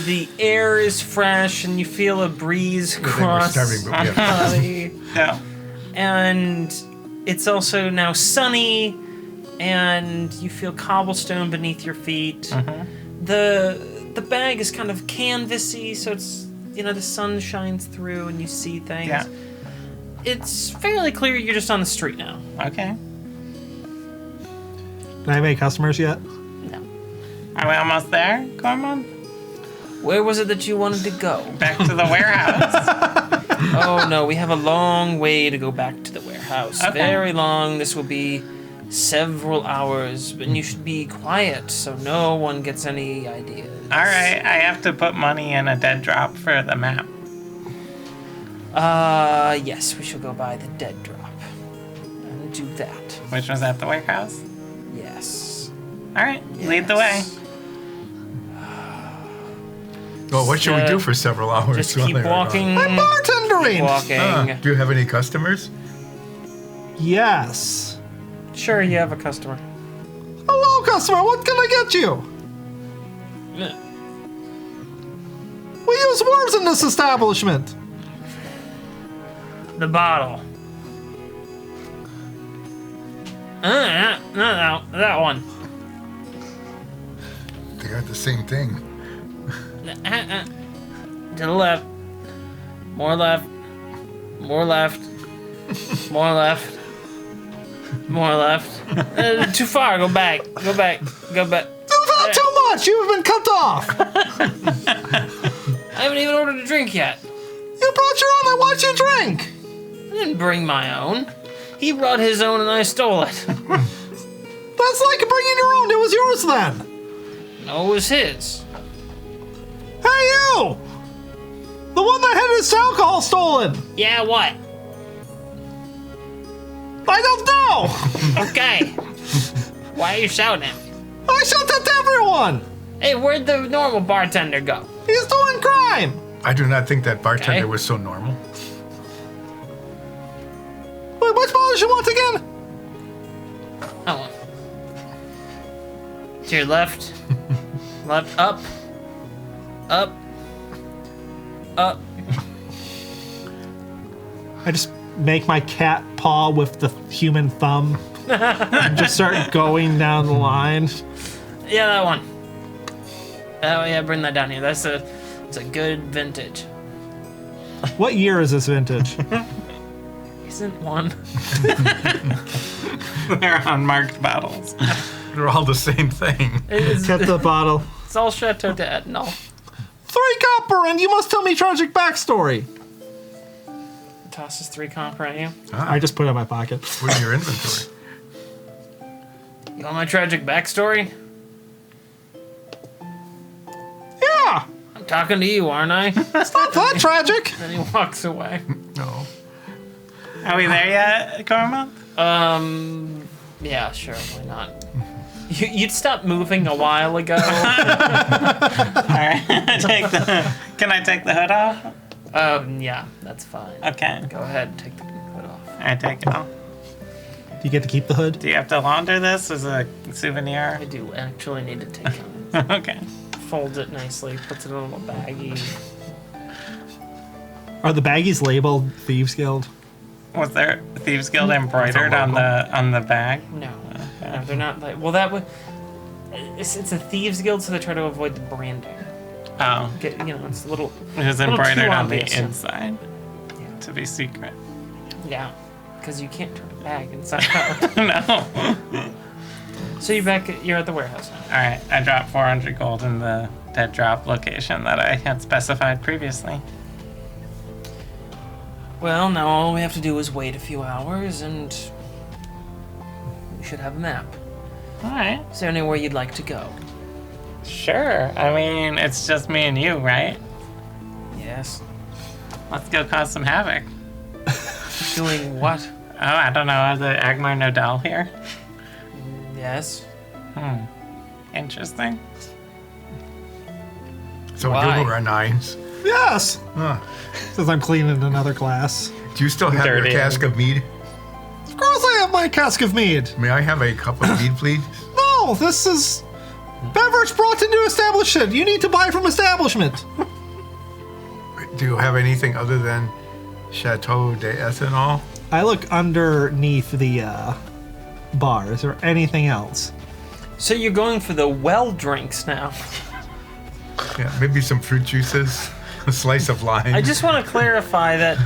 The air is fresh and you feel a breeze
They were
cross
starving, but we
your
have
body.
Yeah.
And it's also now sunny and you feel cobblestone beneath your feet. The bag is kind of canvasy, so it's, the sun shines through and you see things.
Yeah.
It's fairly clear you're just on the street now.
Okay.
Do I have any customers yet?
No.
Are we almost there, Cormon?
Where was it that you wanted to go?
Back to the warehouse.
Oh no, we have a long way to go back to the warehouse.
Okay.
Very long. This will be several hours, but you should be quiet so no one gets any ideas.
All right, I have to put money in a dead drop for the map.
Yes, we shall go by the dead drop and do that.
Which was at the warehouse?
Yes.
All right, lead the way.
Well, what should we do for several hours?
Just
while
keep
they're gone?
walking.
I'm bartendering!
Walking.
Do you have any customers?
Yes.
Sure, you have a customer.
Hello, customer. What can I get you? We use words in this establishment.
The bottle. No, that one.
They got the same thing.
To the left. More left. More left. More left. More left. Too far. Go back. Go back. Go back.
You've had too much. You've been cut off.
I haven't even ordered a drink yet.
You brought your own. I watched you drink.
I didn't bring my own. He brought his own and I stole it.
That's like bringing your own. It was yours then.
No, it was his.
Hey, you! The one that had his alcohol stolen.
Yeah, what?
I don't know.
Okay. Why are you shouting at me?
I shot at everyone.
Hey, where'd the normal bartender go?
He's doing crime.
I do not think that bartender
Okay.
was so normal.
Wait, which bottle you want again?
That one. To your left. Left. Up. Up. Up.
I just make my cat paw with the human thumb and just start going down the line.
Yeah, that one. Oh yeah, bring that down here. It's a good vintage.
What year is this vintage?
Isn't one?
They're unmarked bottles.
They're all the same thing.
It's,
Get the bottle.
it's all Chateau d'Ethanol.
3 copper, and you must tell me tragic backstory.
Tosses 3 copper at you.
I just put it in my pocket.
Put in your inventory.
You want my tragic backstory?
Yeah,
I'm talking to you, aren't I?
it's not that tragic.
Then he walks away.
No.
Are we there yet, Cormon?
Yeah, sure, why not? You'd stopped moving a while ago.
All right. Can I take the hood off?
Yeah, that's fine.
Okay.
Go ahead and take the hood off.
I take it off.
Do you get to keep the hood?
Do you have to launder this as a souvenir?
I do actually need to take it.
Okay.
Folds it nicely, puts it in a little baggie.
Are the baggies labeled Thieves Guild?
Was there Thieves Guild embroidered on the bag?
No, no, they're not like. Well, that would. It's a thieves guild, so they try to avoid the branding.
Oh,
It's a little.
it was
little too
embroidered on the
obvious.
inside
Yeah.
to be secret.
Yeah, because you can't turn a bag inside out.
No.
So you're at the warehouse now.
All right, I dropped 400 gold in the dead drop location that I had specified previously.
Well, now all we have to do is wait a few hours, and we should have a map.
All right.
Is there anywhere you'd like to go?
Sure. I mean, it's just me and you, right?
Yes.
Let's go cause some havoc.
Doing what?
Oh, I don't know. Are the Agmar Nodal here?
Yes.
Interesting.
So
Why?
you were 9s.
Yes!
Huh.
Since I'm cleaning another glass.
Do you still have your
Dirty.
cask of mead?
Of course I have my cask of mead.
May I have a cup of mead, please?
No, this is beverage brought into establishment. You need to buy from establishment.
Do you have anything other than Chateau de Ethanol?
I look underneath the bar. Is there anything else?
So you're going for the well drinks now.
Yeah, maybe some fruit juices, a slice of lime.
I just want to clarify that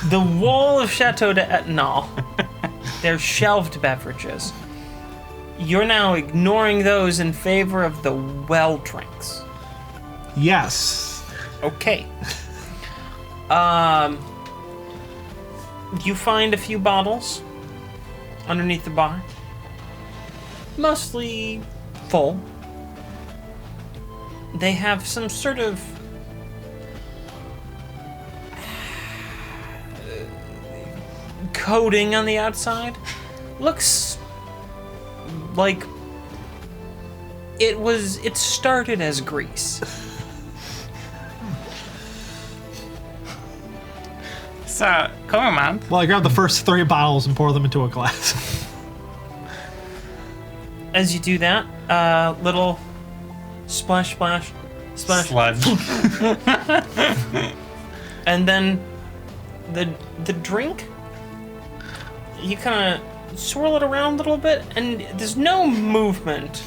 the wall of Chateau de Ethanol, they're shelved beverages. You're now ignoring those in favor of the well drinks.
Yes.
Okay. You find a few bottles underneath the bar. Mostly full. They have some sort of coating on the outside. Looks like it started as grease.
So, come on.
Well, I grab the first 3 bottles and pour them into a glass.
As you do that, little splash, splash, splash,
Sludge.
and then the drink. You kind of swirl it around a little bit, and there's no movement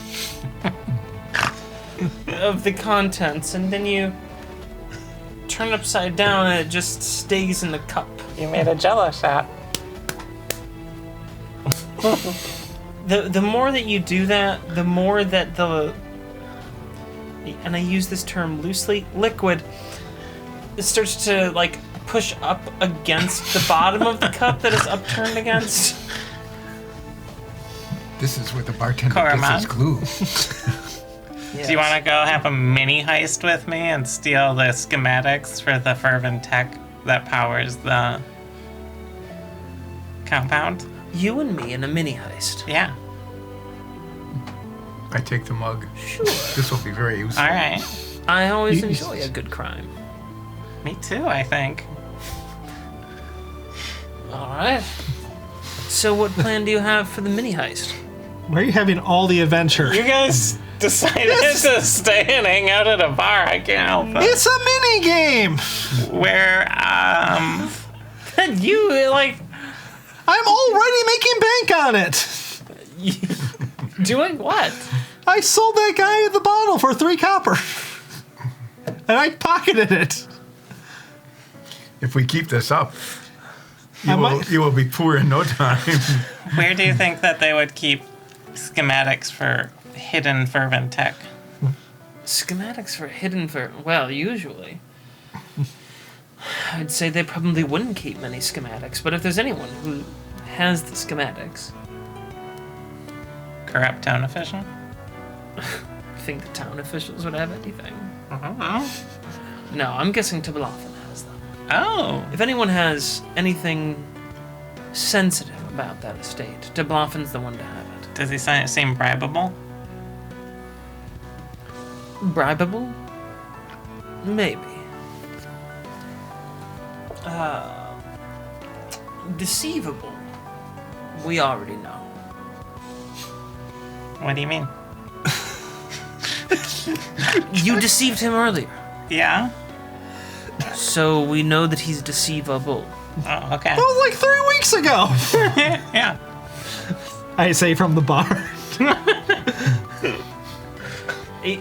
of the contents, and then you turn it upside down, and it just stays in the cup.
You made a jello shot.
The more that you do that, the more that and I use this term loosely, liquid, it starts to like push up against the bottom of the cup that it's upturned against.
This is where the bartender
Korma.
gets his glue.
Yes.
Do you want to go have a mini heist with me and steal the schematics for the fervent tech that powers the compound?
You and me in a mini heist.
Yeah.
I take the mug.
Sure.
This will be very useful.
All right.
I always
You-
enjoy a good crime.
Me too, I think.
All right. So what plan do you have for the mini heist?
Where are you having all the adventure?
You guys decided to stay and hang out at a bar. I can't help it.
It's a mini game.
Where,
You like
I'm already making bank on it.
doing what?
I sold that guy the bottle for 3 copper. And I pocketed it.
If we keep this up,
I might-
you will be poor in no time.
where do you think that they would keep schematics for hidden fervent tech?
Schematics for hidden well, usually. I'd say they probably wouldn't keep many schematics, but if there's anyone who has the schematics,
Corrupt town official?
I think the town officials would have anything.
I don't know.
No, I'm guessing Tobelafin has them.
Oh.
If anyone has anything sensitive about that estate, Tobelafin's the one to have it.
Does he seem bribable?
Bribable? Maybe. Deceivable? We already know.
What do you mean?
You deceived him earlier,
Yeah?
so we know that he's deceivable.
Oh, okay.
That was like 3 weeks ago.
Yeah.
I say from the bar.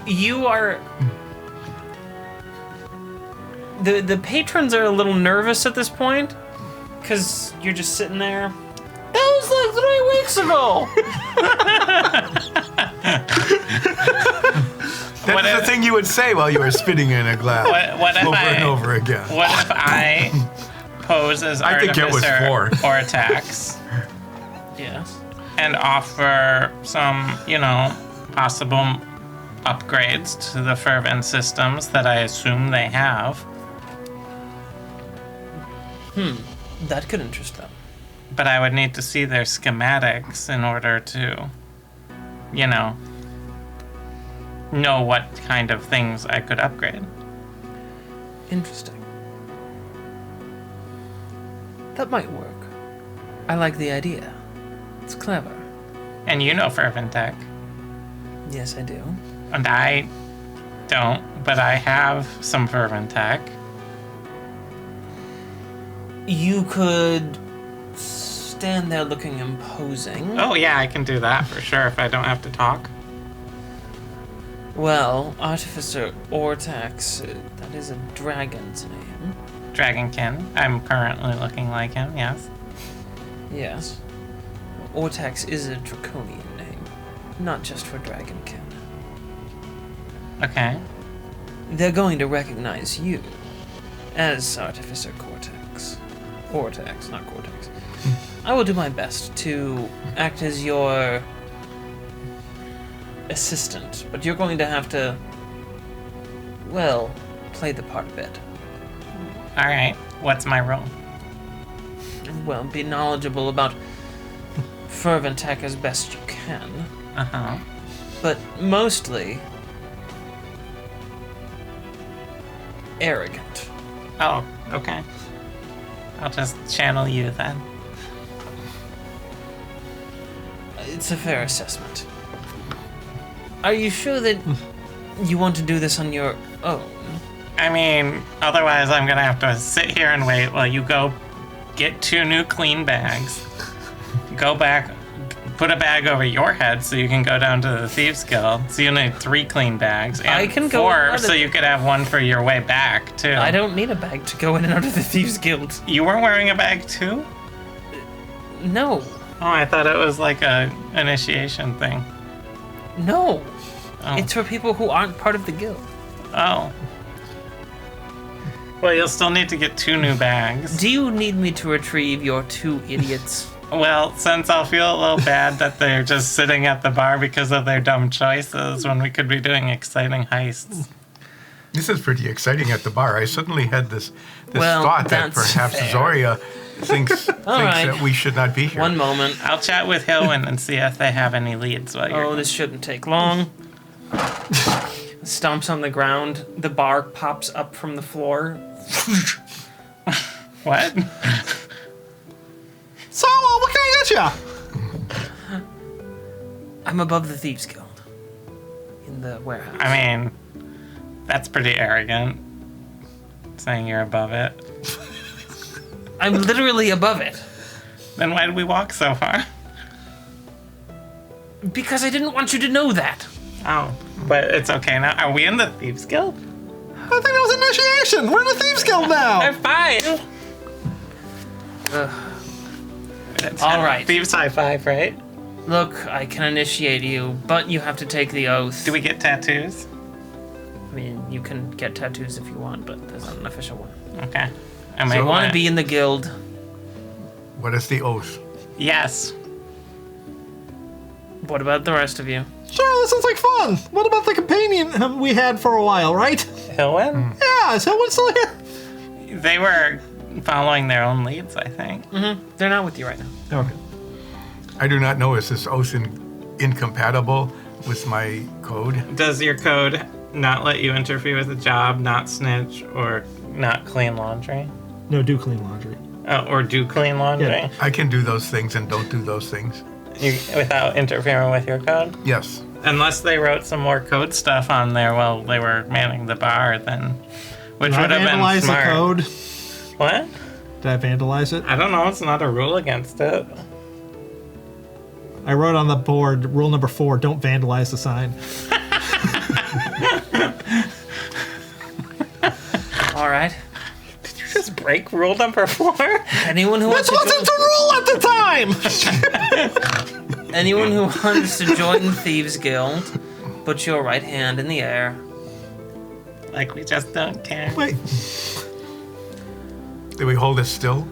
You are... The patrons are a little nervous at this point, because you're just sitting there. That was like 3 weeks ago!
That's the thing you would say while you were spitting in a glass
What if
over
I...
and over again.
What if I pose as
I think it was
Artificer
4.
or attacks
Yes.
and offer some, possible upgrades to the fervent systems that I assume they have,
That could interest them.
but I would need to see their schematics in order to, know what kind of things I could upgrade.
Interesting. That might work. I like the idea. It's clever.
And you know fervent tech,
Yes, I do.
and I don't, but I have some fervent tech.
You could stand there looking imposing.
Oh yeah, I can do that for sure if I don't have to talk.
Well, Artificer Ortax, that is a dragon's name.
Dragonkin. I'm currently looking like him, yes.
Yes. Ortax is a draconian name, not just for dragonkin.
Okay.
They're going to recognize you as Artificer Cortex. Ortax, not Cortex. I will do my best to act as your assistant, but you're going to have to, well, play the part a bit.
Alright. What's my role?
Well, be knowledgeable about fervent tech as best you can,
Uh-huh.
but mostly arrogant.
Oh, okay. I'll just channel you then.
It's a fair assessment. Are you sure that you want to do this on your own?
I mean, otherwise I'm gonna have to sit here and wait while you go get 2 new clean bags, go back, put a bag over your head so you can go down to the Thieves Guild. So you need 3 clean bags, and
I can go
4
out of
so you could have 1 for your way back too.
I don't need a bag to go in and out of the Thieves Guild.
You were wearing a bag too?
No.
Oh, I thought it was like a initiation thing.
No.
Oh.
It's for people who aren't part of the guild.
Oh. Well, you'll still need to get 2 new bags.
Do you need me to retrieve your 2 idiots?
Well, since I'll feel a little bad that they're just sitting at the bar because of their dumb choices when we could be doing exciting heists.
This is pretty exciting at the bar. I suddenly had this
Well,
thought that
that's
perhaps
fair.
Zoria thinks
right.
that we should not be here.
One moment.
I'll chat with Hilwin and see if they have any leads while you're
Oh, this shouldn't take long. Stomps on the ground. The bar pops up from the floor.
What?
So, what can I get you?
I'm above the Thieves Guild. In the warehouse.
I mean, that's pretty arrogant. Saying you're above it.
I'm literally above it.
Then why did we walk so far?
Because I didn't want you to know that.
Oh, but it's okay now. Are we in the Thieves Guild?
I think that was initiation. We're in the Thieves Guild
High
now.
five! It's
All right.
Thieves high five, right?
Look, I can initiate you, but you have to take the oath.
Do we get tattoos?
I mean, you can get tattoos if you want, but there's not an official one.
Okay. I
So
may
you want to
want
be in the guild.
What is the oath?
Yes.
What about the rest of you?
Sure, that sounds like fun. What about the companion we had for a while, right?
Hilwin?
Yeah, is Hillwood still here?
They were following their own leads, I think.
They're not with you right now.
Okay.
I do not know. Is this oath incompatible with my code?
Does your code not let you interfere with the job, not snitch, or not clean laundry?
No, do clean laundry.
Oh, or do clean laundry?
Yeah.
I can do those things and don't do those things.
Without interfering with your code?
Yes.
Unless they wrote some more code stuff on there while they were manning the bar, then... Which would have been
vandalize
smart.
the code?
What?
Did I vandalize it?
I don't know. It's not a rule against it.
I wrote on the board, rule number 4, don't vandalize the sign.
All right.
Did you just break rule number 4?
Anyone who wants
This
to
wasn't the rule at the time!
anyone who wants to join the Thieves Guild, put your right hand in the air.
Like we just don't care.
Wait.
Did we hold it still?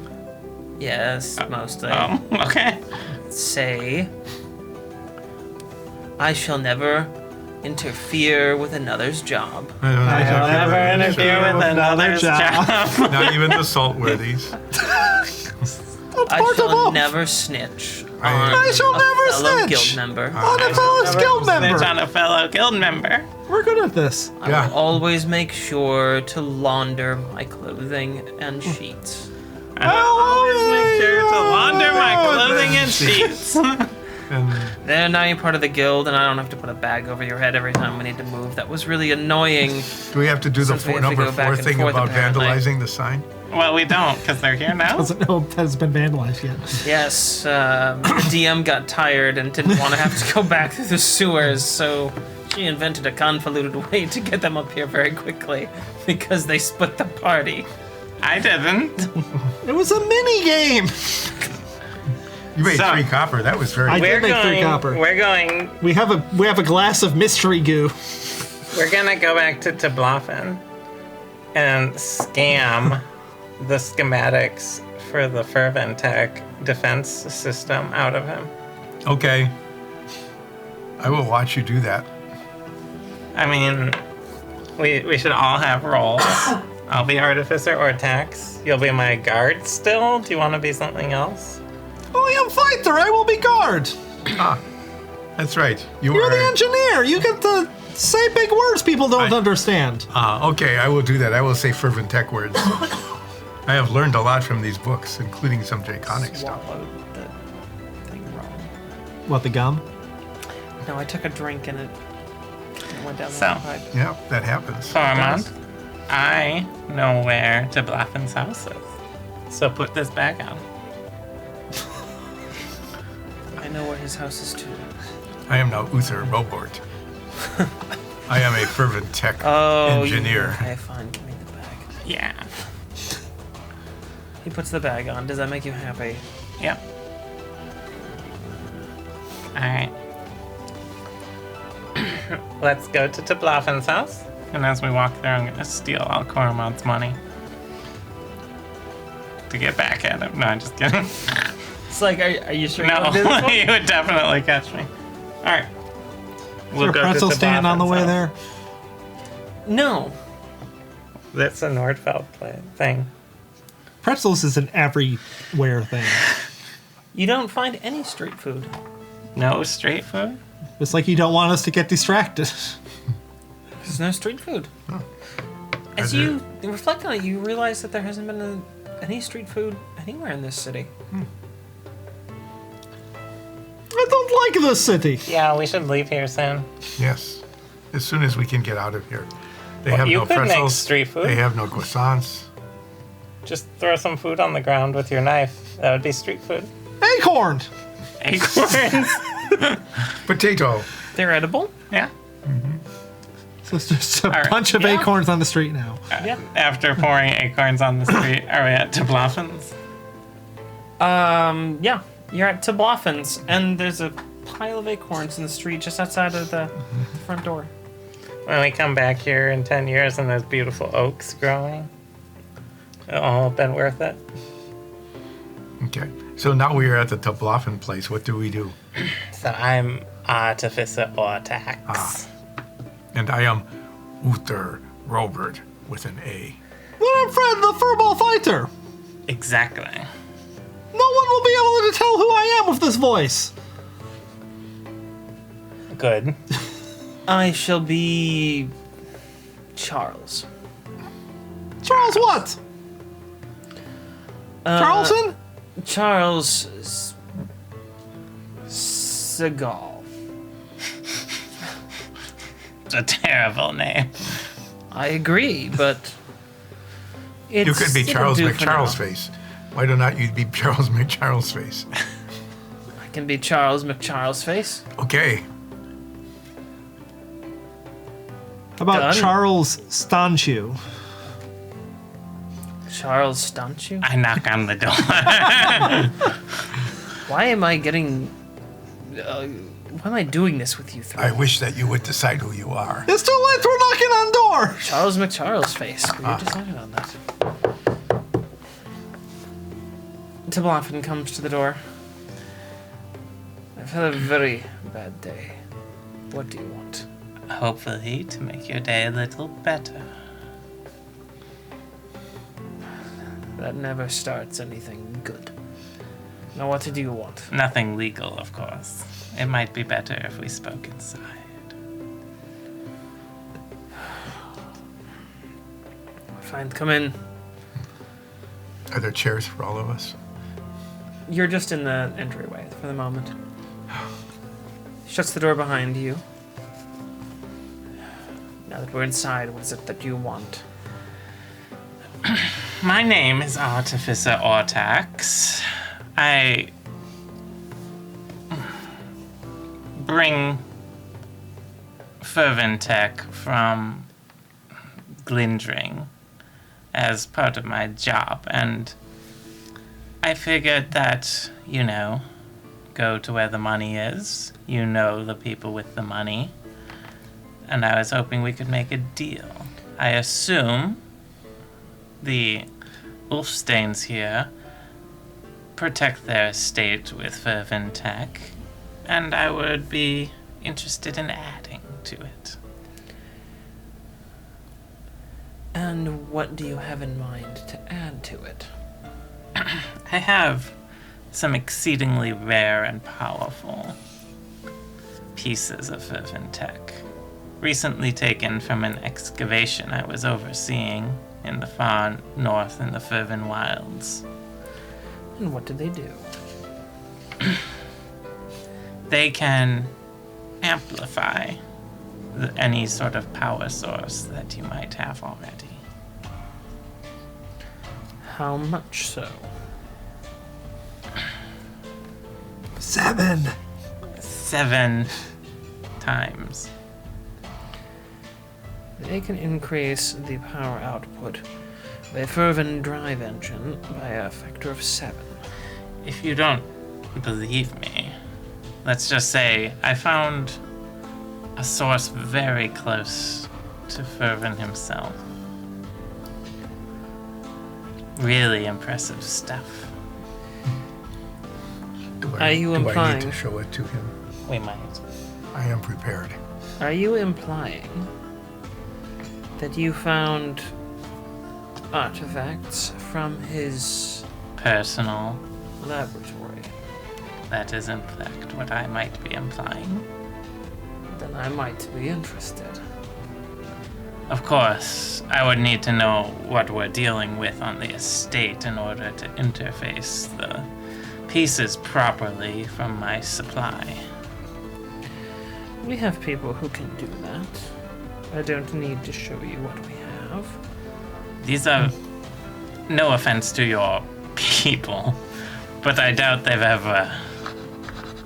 Yes, mostly.
Oh, okay.
Say, I shall never interfere with another's job.
I shall
Never interfere with another's job.
Not even the saltworthies.
I shall never snitch on
I shall
a
never
fellow
snitch.
guild member.
On a fellow guild
Snitch
member.
on a fellow guild member.
We're good at this.
I
Yeah.
will always make sure to launder my clothing and sheets.
I will always make sure to launder my clothing and sheets.
And
There, now you're part of the guild, and I don't have to put a bag over your head every time we need to move. That was really annoying.
do we have to do the
Since we have to
number
go back
4
and
thing
forth,
about
apparently.
vandalizing the sign?
Well, we don't, because they're here now.
Doesn't know if that's been vandalized yet.
Yes, the DM got tired and didn't want to have to go back through the sewers, so she invented a convoluted way to get them up here very quickly because they split the party.
I didn't.
It was a mini game.
You made
So-
3 copper. That was very
I
good.
did make 3 copper.
We're going.
We have a glass of mystery goo.
We're gonna go back to Tablafen and scam the schematics for the Ferventech defense system out of him.
Okay. I will watch you do that.
I mean, we should all have roles. I'll be artificer or tax. You'll be my guard still. Do you want to be something else?
I am fighter. I will be guard.
That's right.
You're the engineer. You get to say big words people don't understand.
Okay, I will do that. I will say fervent tech words. I have learned a lot from these books, including some draconic stuff.
Swallowed the thing wrong.
What, the gum?
No, I took a drink and it went down the
So.
pipe.
Yeah, that happens.
Armand, I know where Tablafen's house is. So put this bag on.
I know where his house is too.
I am now Uther Robort. I am a fervent tech
Oh,
engineer.
Okay, fine. Give me the bag.
Yeah.
He puts the bag on. Does that make you happy?
Yep. Alright. Let's go to Tablafen's house. And as we walk there, I'm going to steal all Coromant's money. To get back at him. No, I'm just kidding.
It's like, are you sure you
No,
want to do this one?
he would definitely catch me. Alright.
Is there a pretzel stand on the way there?
No.
That's a Nordfeld thing.
Pretzels is an everywhere thing.
You don't find any street food.
No street food?
It's like you don't want us to get distracted.
There's no street food. As
Are there-
you reflect on it, you realize that there hasn't been any street food anywhere in this city.
I don't like this city.
Yeah, we should leave here soon.
Yes. As soon as we can get out of here. They
Well,
have
you
no
could make
pretzels.
street food.
They have no croissants.
Just throw some food on the ground with your knife. That would be street food.
Acorn.
Acorns.
Potato.
They're edible.
Yeah.
So it's just a
All right.
bunch of
Yeah.
acorns on the street now.
Yeah.
After pouring acorns on the street, are we at Tablafen's?
Yeah. You're at Tablafen's, and there's a pile of acorns in the street just outside of the front door.
When we come back here in 10 years and there's beautiful oaks growing, it'll all been worth it.
Okay. So now we are at the Tablafen place. What do we do?
So I'm artificer or tax.
And I am Uther Robert with an A.
Then I'm Fred, the furball fighter.
Exactly.
No one will be able to tell who I am with this voice.
Good.
I shall be Charles.
Charles what? Charleston?
Charles Seagal.
It's a terrible name.
I agree, but it's,
You could be
it'll
Charles
do for now.
McCharlesface. Why do not you be Charles McCharlesface?
I can be Charles McCharlesface.
Okay.
How about
Done.
Charles Stanchu?
Charles Stanchu?
I knock on the door.
Why am I getting... why am I doing this with you three?
I wish that you would decide who you are.
It's too late. We're knocking on door.
Charles McCharlesface. We decided on that. Tibblofin comes to the door. I've had a very bad day. What do you want?
Hopefully to make your day a little better.
That never starts anything good. Now, what do you want?
Nothing legal, of course. It might be better if we spoke inside.
Fine, come in.
Are there chairs for all of us?
You're just in the entryway for the moment. Shuts the door behind you. Now that we're inside, what is it that you want?
My name is Artificer Ortax. I bring fervent tech from Glindring as part of my job, and I figured that, go to where the money is. You know the people with the money. And I was hoping we could make a deal. I assume the Ulfsteins here protect their estate with fervent tech, and I would be interested in adding to it.
And what do you have in mind to add to it?
I have some exceedingly rare and powerful pieces of fervent tech, recently taken from an excavation I was overseeing in the far north in the Fervent Wilds.
And what do they do?
They can amplify any sort of power source that you might have already.
How much so?
7.
7 times.
They can increase the power output of a fervent drive engine by a factor of 7.
If you don't believe me, let's just say I found a source very close to Fervent himself. Really impressive stuff.
Are you
do I need
implying-
to show it to him?
We might.
I am prepared.
Are you implying that you found artifacts from his
Personal.
laboratory?
That is in fact what I might be implying.
Then I might be interested.
Of course, I would need to know what we're dealing with on the estate in order to interface the pieces properly from my supply.
We have people who can do that. I don't need to show you what we have.
These are no offense to your people, but I doubt they've ever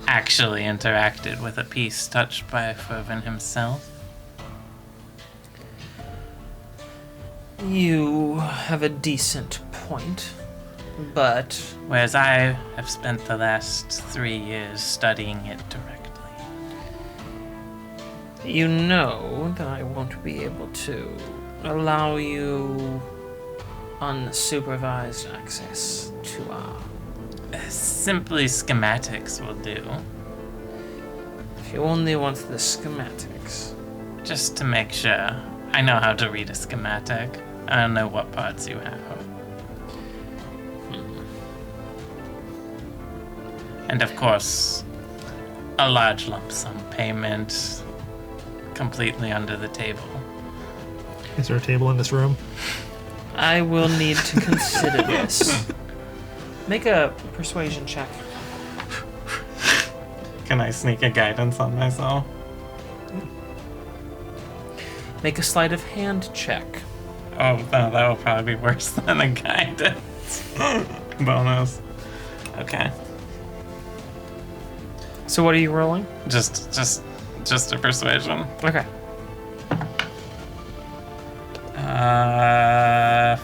actually interacted with a piece touched by Fervent himself.
You have a decent point, but
Whereas I have spent the last 3 years studying it directly.
you know that I won't be able to allow you unsupervised access to our...
Simply schematics will do,
If you only want the schematics.
just to make sure. I know how to read a schematic. I don't know what parts you have. And of course, a large lump sum payment completely under the table.
Is there a table in this room?
I will need to consider this. Make a persuasion check.
Can I sneak a guidance on myself?
Make a sleight of hand check.
Oh, no, that will probably be worse than a guidance. Bonus. Okay.
So what are you rolling?
Just a persuasion.
Okay.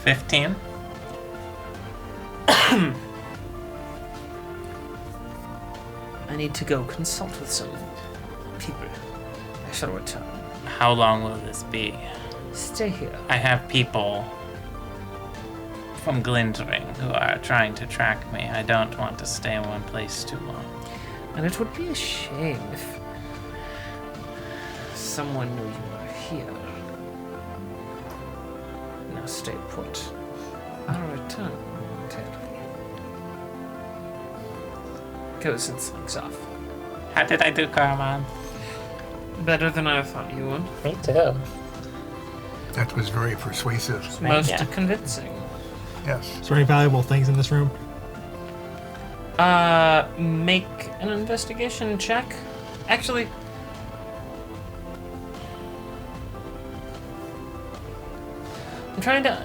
15.
I need to go consult with some people. I shall return.
How long will this be?
Stay here.
I have people from Glintering who are trying to track me. I don't want to stay in one place too long.
And it would be a shame if someone knew you were here. Now stay put. I'll return momentarily. Goes and slinks off.
How did I do, Karaman?
Better than I thought you would.
Me too.
That was very persuasive.
Most
you.
convincing.
Yes.
Is there any valuable things in this room?
Make an investigation check. Actually, I'm trying to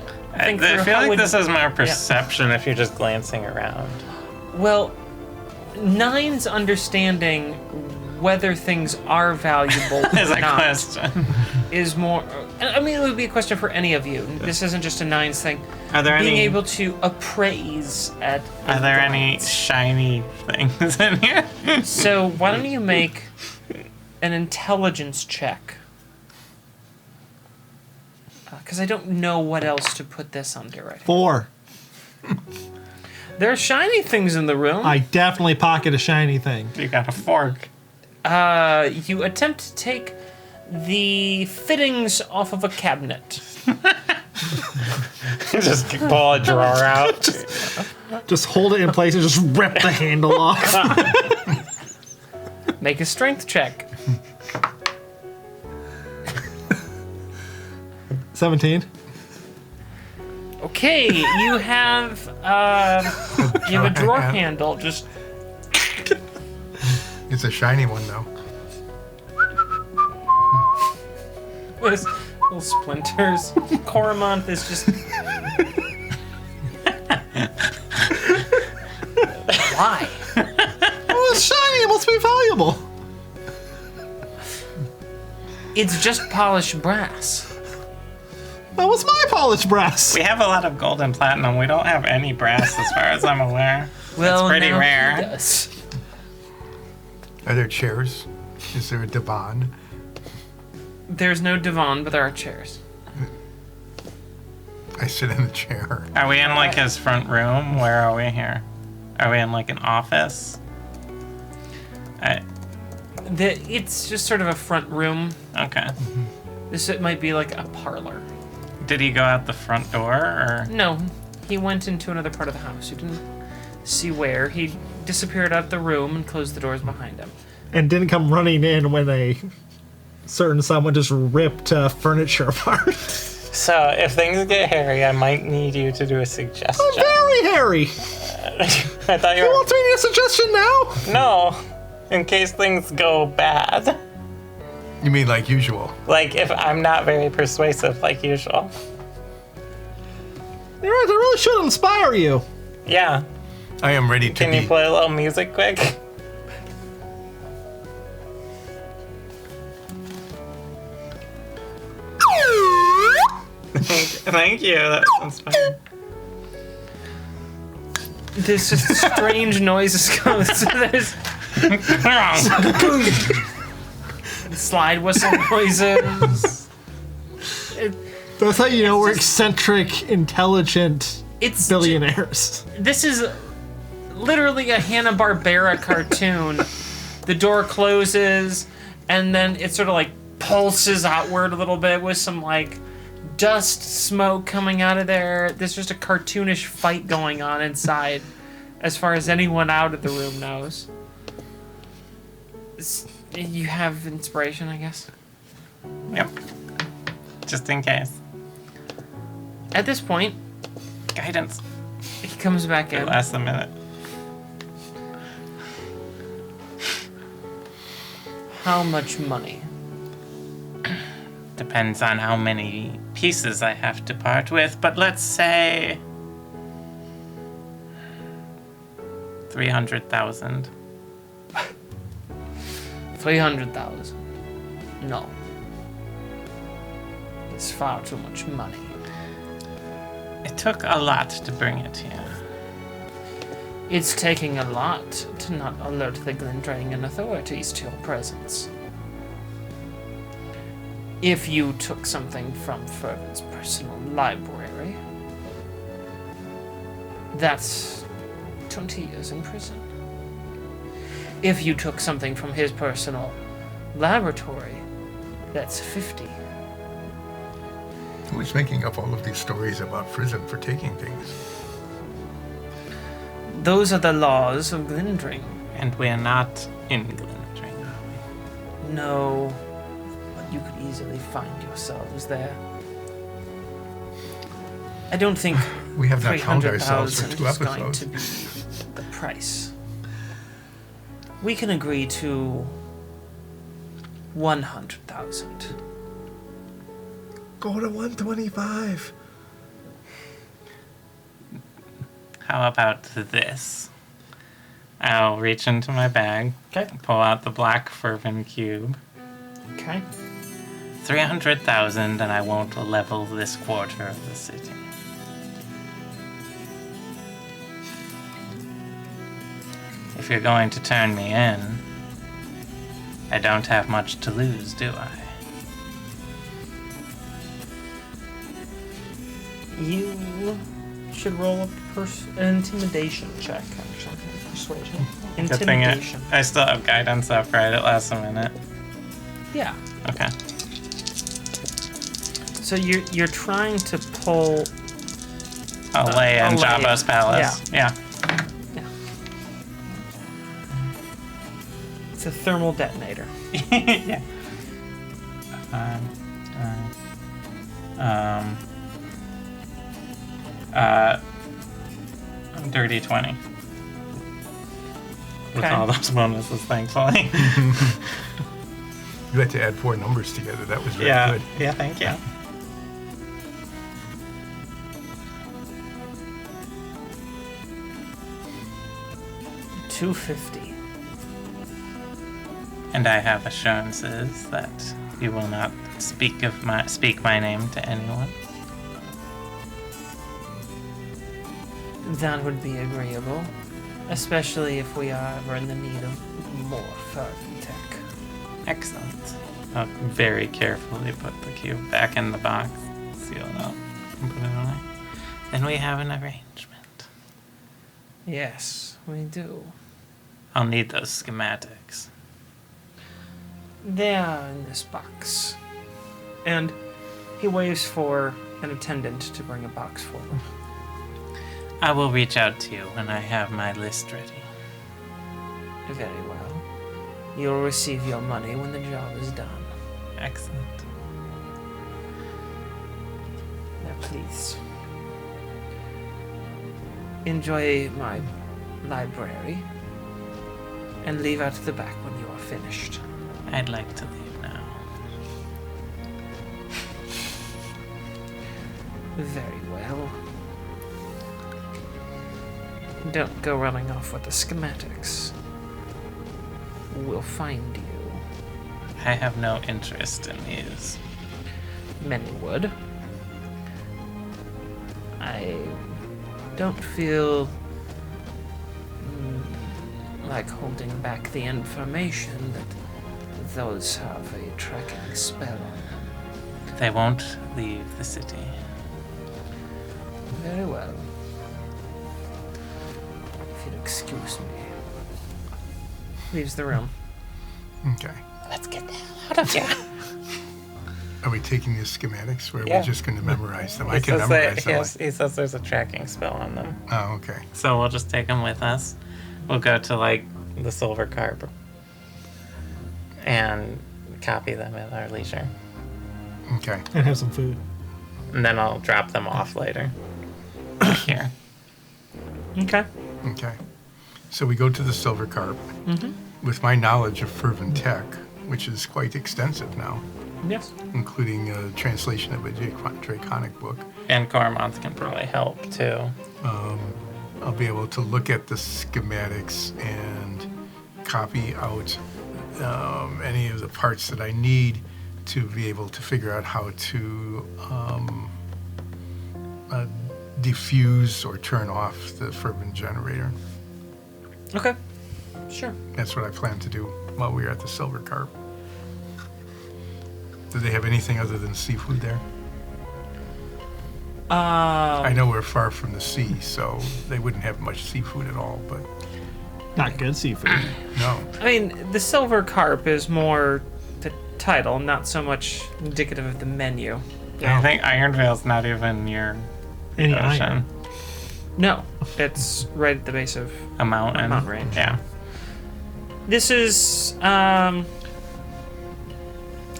think
I
through
feel
how
like
would...
this is more perception if you're just glancing around.
Well, Nine's understanding whether things are valuable
Is
or
a
not
question.
is more... I mean, it would be a question for any of you. This isn't just a Nine's thing.
Are there
Being
any?
able to appraise at...
Are there any
glance.
shiny things in here?
So why don't you make an intelligence check? Because I don't know what else to put this under right now.
4.
There are shiny things in the room.
I definitely pocket a shiny thing.
You got a fork.
You attempt to take the fittings off of a cabinet.
Just pull a drawer out.
Just hold it in place and just rip the handle off.
Make a strength check.
17.
Okay, you have a drawer handle. Just
It's a shiny one, though.
with little splinters. Coromant is just. Why?
Oh, it's shiny. It must be valuable.
It's just polished brass.
That was my polished brass.
We have a lot of gold and platinum. We don't have any brass as far as I'm aware.
Well,
pretty
now
rare.
he does.
Are there chairs? Is there a divan?
There's no divan, but there are chairs.
I sit in the chair.
Are we in like his front room? Where are we here? Are we in like an office?
It's just sort of a front room.
Okay.
It might be like a parlor.
Did he go out the front door or?
No, he went into another part of the house. You didn't see where. He disappeared out the room and closed the doors behind him.
And didn't come running in when a certain someone just ripped furniture apart.
So if things get hairy, I might need you to do a suggestion.
Very hairy.
I thought you
You
were.
want to make a suggestion now?
No, in case things go bad.
You mean like usual?
Like if I'm not very persuasive like usual.
You're right, I really should inspire you.
Yeah.
I am ready to
Can
be.
you play a little music quick? Thank you. That was inspiring.
There's just strange noises coming. So there's slide whistle noises.
That's how you know we're eccentric, intelligent
It's
billionaires.
This is literally a Hanna-Barbera cartoon. The door closes, and then it sort of like pulses outward a little bit with some like dust, smoke coming out of there. There's just a cartoonish fight going on inside, as far as anyone out of the room knows. You have inspiration, I guess.
Yep. Just in case.
At this point,
Guidance.
he comes back
It
in.
lasts a minute.
How much money?
Depends on how many pieces I have to part with, but let's say 300,000.
300,000. No. It's far too much money.
It took a lot to bring it here.
It's taking a lot to not alert the Glendrangan authorities to your presence. If you took something from Fervin's personal library, that's 20 years in prison. If you took something from his personal laboratory, that's 50.
Who's making up all of these stories about prison for taking things?
Those are the laws of Glendring.
And we're not in Glendring, are we?
No, but you could easily find yourselves there. I don't think
We have not found ourselves for
300,000
2
is going
episodes.
to be the price. We can agree to 100,000.
Go to 125.
How about this? I'll reach into my bag,
Okay.
pull out the black Fervin cube.
Okay.
300,000, and I won't level this quarter of the city. If you're going to turn me in, I don't have much to lose, do I?
You should roll a an intimidation check, actually. Persuasion.
Good thing
Intimidation.
I still have guidance up, right? It lasts a minute.
Yeah.
Okay.
So you're trying to pull.
Alea and
Alea.
Jabba's palace. Yeah.
It's a thermal detonator.
Yeah. Dirty 20. With
Okay.
all those bonuses, thankfully.
You had to add 4 numbers together. That was very
Yeah.
good.
Yeah, thank you.
$250.
And I have assurances that you will not speak my name to anyone.
That would be agreeable, especially if we are ever in the need of more Fervin tech.
Excellent. I'll very carefully put the cube back in the box, seal it up, and put it away. Then we have an arrangement.
Yes, we do.
I'll need those schematics.
They are in this box. And he waves for an attendant to bring a box forward.
I will reach out to you when I have my list ready.
Very well. You'll receive your money when the job is done.
Excellent.
Now, please. Enjoy my library. And leave out the back when you are finished.
I'd like to leave now.
Very well. Don't go running off with the schematics. We'll find you.
I have no interest in these.
Many would. I don't feel like holding back the information that those have a tracking spell on them.
They won't leave the city.
Very well. If you'll excuse me. Leaves the room.
Okay.
Let's get the hell out of here.
Are we taking these schematics, or are
Yeah.
we just going to memorize them? I
He
can
says
memorize them.
yes, he says there's a tracking spell on them.
Oh, okay.
So we'll just take them with us. We'll go to, like, the Silver Carp and copy them at our leisure.
Okay.
And have some food.
And then I'll drop them off later. Back here.
Okay.
Okay. So we go to the Silver Carp. With my knowledge of Fervent Tech, which is quite extensive now,
Yes.
including a translation of a Draconic book,
And Cormont can probably help too.
I'll be able to look at the schematics and copy out any of the parts that I need to be able to figure out how to diffuse or turn off the fervent generator.
Okay. Sure.
That's what I plan to do while we are at the Silver Carp. Do they have anything other than seafood there? I know we're far from the sea, so they wouldn't have much seafood at all, but
Not good seafood.
no.
I mean, the Silver Carp is more the title, not so much indicative of the menu.
I think Ironvale's not even near
Any
the ocean.
iron.
No, it's right at the base of.
A mountain.
Mountain range.
Yeah.
This is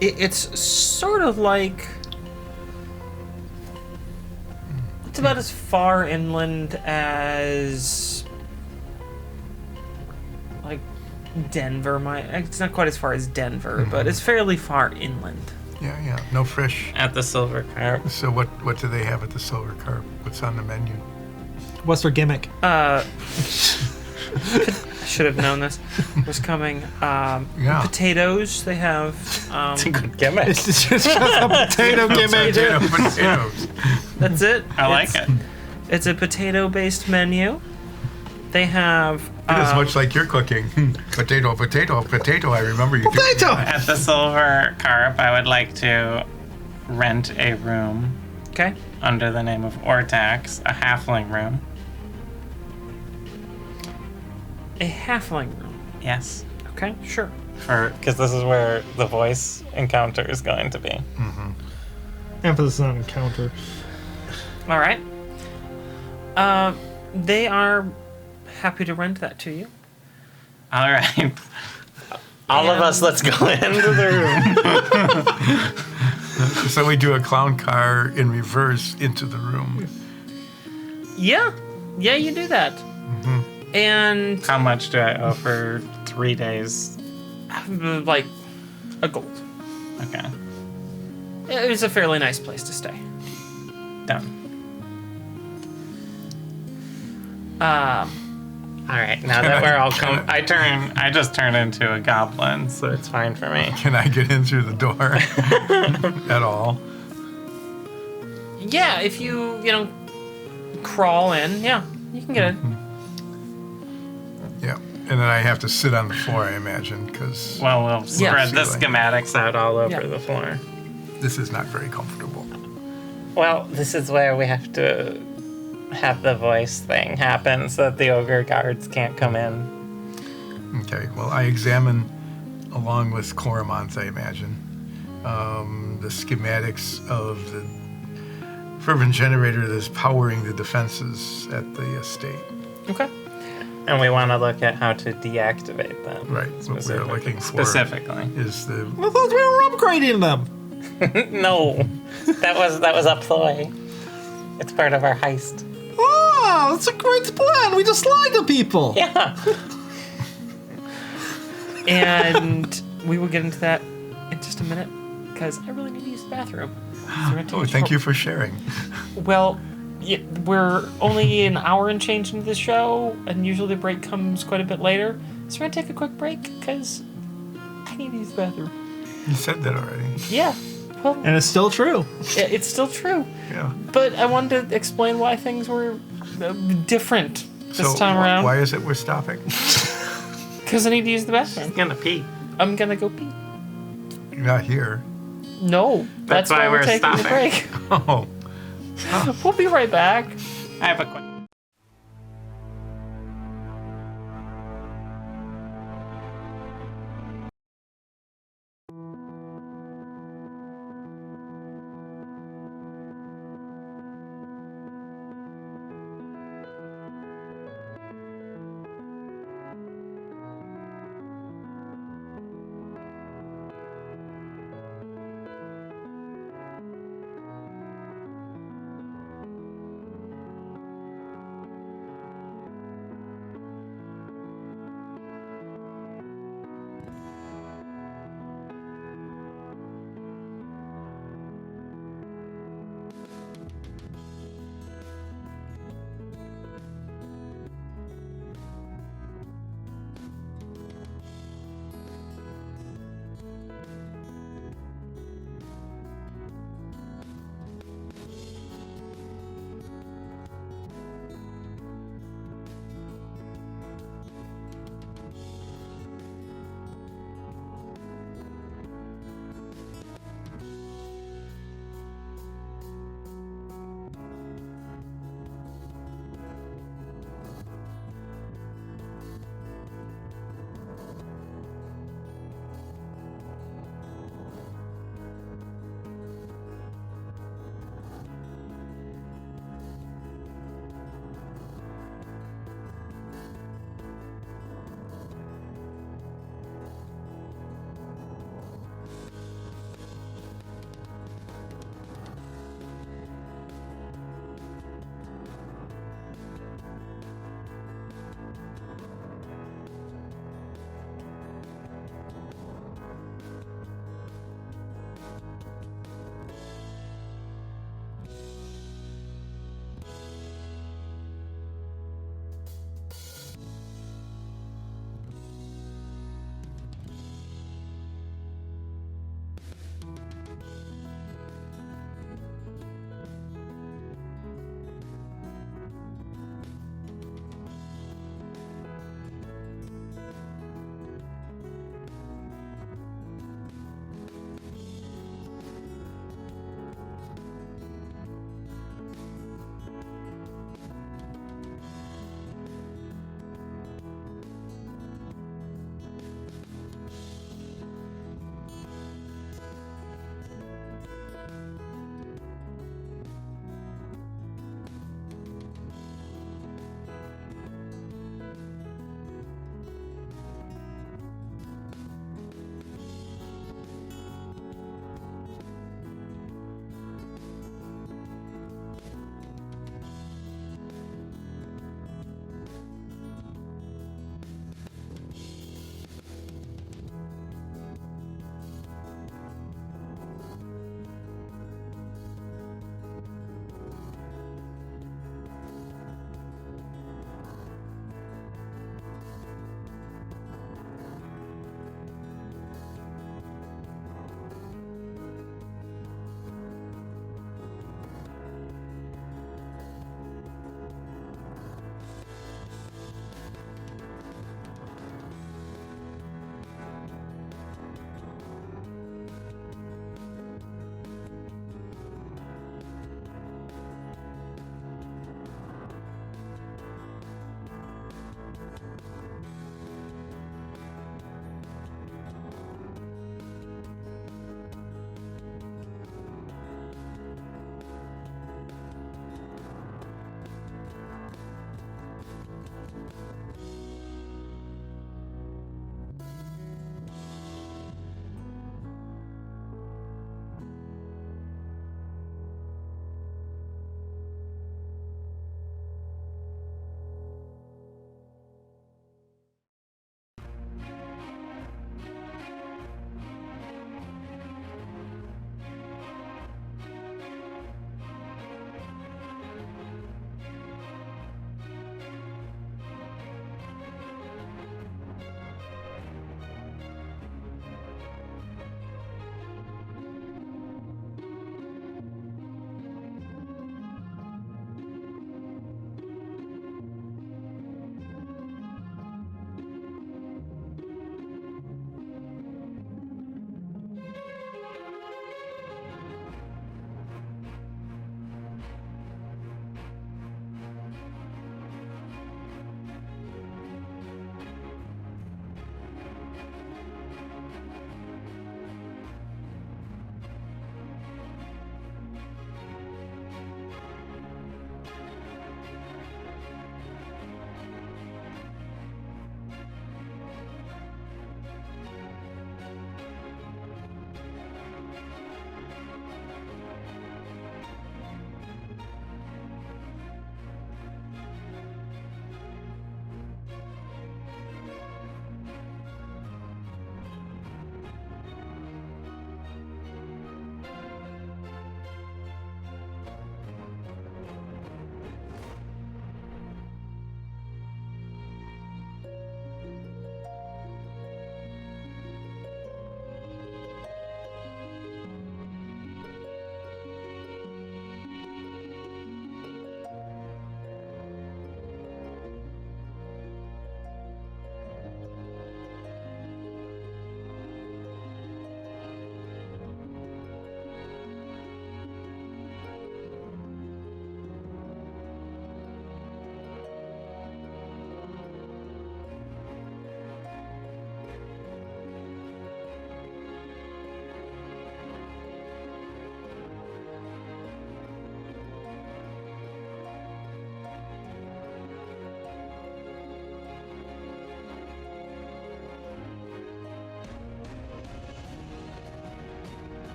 it's sort of like it's about as far inland as like Denver might. It's not quite as far as Denver, but it's fairly far inland.
Yeah. No fish.
At the Silver Carp.
So what do they have at the Silver Carp? What's on the menu?
What's their gimmick?
I should have known this was coming.
Yeah.
Potatoes. They have.
It's a good gimmick.
It's just a potato gimmick.
Potatoes.
That's it.
I like it.
It's a potato-based menu. They have.
It is much like your cooking. Potato. I remember you doing
Potato!
that.
At the Silver Carp, I would like to rent a room
Okay.
under the name of Ortax, a halfling room.
A halfling room.
Yes.
Okay, sure.
Because this is where the voice encounter is going to be.
Emphasis on encounter.
All right. They are happy to rent that to you.
All right. All of us, let's go into the room.
So we do a clown car in reverse into the room.
Yeah, you do that. And
How much do I owe for 3 days?
like a gold.
Okay.
It was a fairly nice place to stay.
Done. All right. Now that we're all I just turned into a goblin, so it's fine for me.
Can I get in through the door at all?
Yeah, if you crawl in, yeah, you can get in.
Yeah. And then I have to sit on the floor, I imagine, because
Well, we'll spread the
Ceiling.
schematics out all over
Yeah.
the floor.
this is not very comfortable.
Well, this is where we have to have the voice thing happen so that the ogre guards can't come in.
Okay. Well, I examine, along with Coromont, I imagine, the schematics of the fervent generator that's powering the defenses at the estate.
Okay.
And we want to look at how to deactivate them.
Right. What we're looking for
Specifically.
is the
I thought we were upgrading them.
No, that was a ploy. It's part of our heist.
Oh, that's a great plan. We just lied to people.
Yeah.
And we will get into that in just a minute because I really need to use the bathroom. So we're gonna take
Oh,
a
thank
short-
you for sharing.
Well, we're only an hour and change into the show, and usually the break comes quite a bit later. So we're gonna take a quick break because I need to use the bathroom.
You said that already.
Yeah, well,
And it's still true.
it's still true.
Yeah.
But I wanted to explain why things were different this time around.
Why is it we're stopping?
Because I need to use the bathroom.
I'm gonna pee.
I'm gonna go pee.
You're not here.
No, that's why we're taking the
stopping.
break.
Oh.
We'll be right back.
I have a question.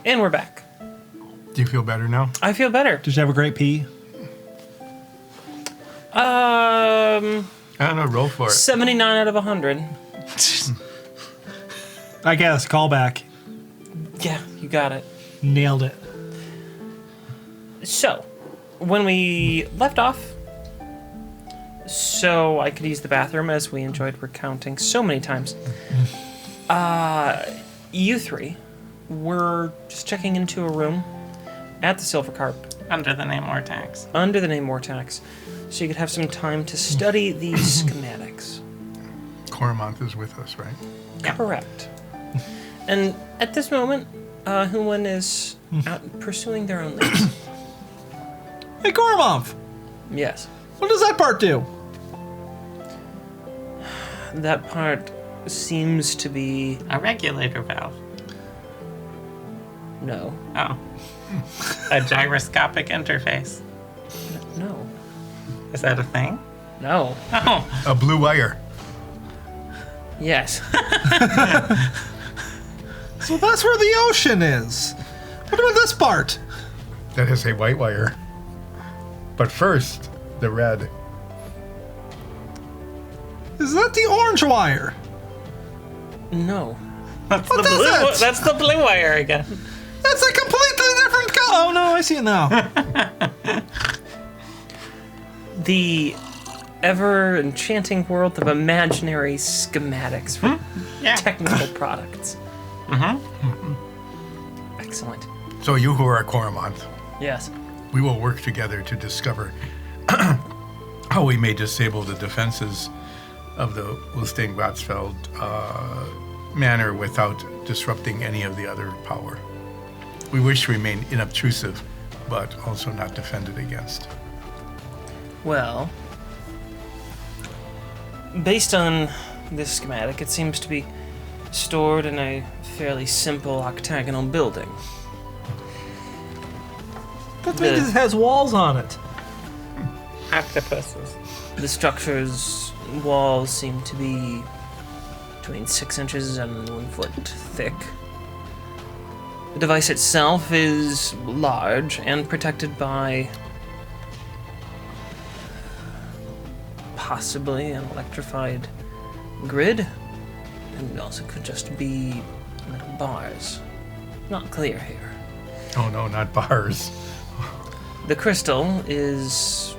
And we're back.
Do you feel better now?
I feel better.
Did you have a great pee?
I don't know. Roll for it.
79 out of 100.
I guess. Call back.
Yeah, you got it.
Nailed it.
So, when we left off, so I could use the bathroom as we enjoyed recounting so many times. You three were just checking into a room at the Silver Carp
Under the name Mortax.
under the name Mortax, so you could have some time to study these schematics.
Coromant is with us, right?
Yeah.
Correct. And at this moment, Human is out pursuing their own leads.
Hey, Gormov!
Yes.
What does that part do?
That part seems to be...
A regulator valve.
No.
Oh. A gyroscopic interface.
No.
Is that a thing?
No.
Oh.
A blue wire.
Yes.
So that's where the ocean is. What about this part?
That is a white wire. But first, the red.
Is that the orange wire?
No.
That's
What
the
is
blue.
it?
That's the blue wire again.
That's a completely different color. Oh no, I see it now.
The ever-enchanting world of imaginary schematics for
Yeah.
technical products. Excellent.
So you who are Coromant,
Yes.
we will work together to discover how we may disable the defenses of the Ulstein-Glatzfeld manor without disrupting any of the other power. We wish to remain inobtrusive, but also not defended against.
Well, based on this schematic, it seems to be stored in a fairly simple octagonal building.
That means it has walls on it.
Octopuses.
The structure's walls seem to be between 6 inches and 1 foot thick. The device itself is large and protected by possibly an electrified grid, and it also could just be metal bars. Not clear here.
Oh no, not bars.
The crystal is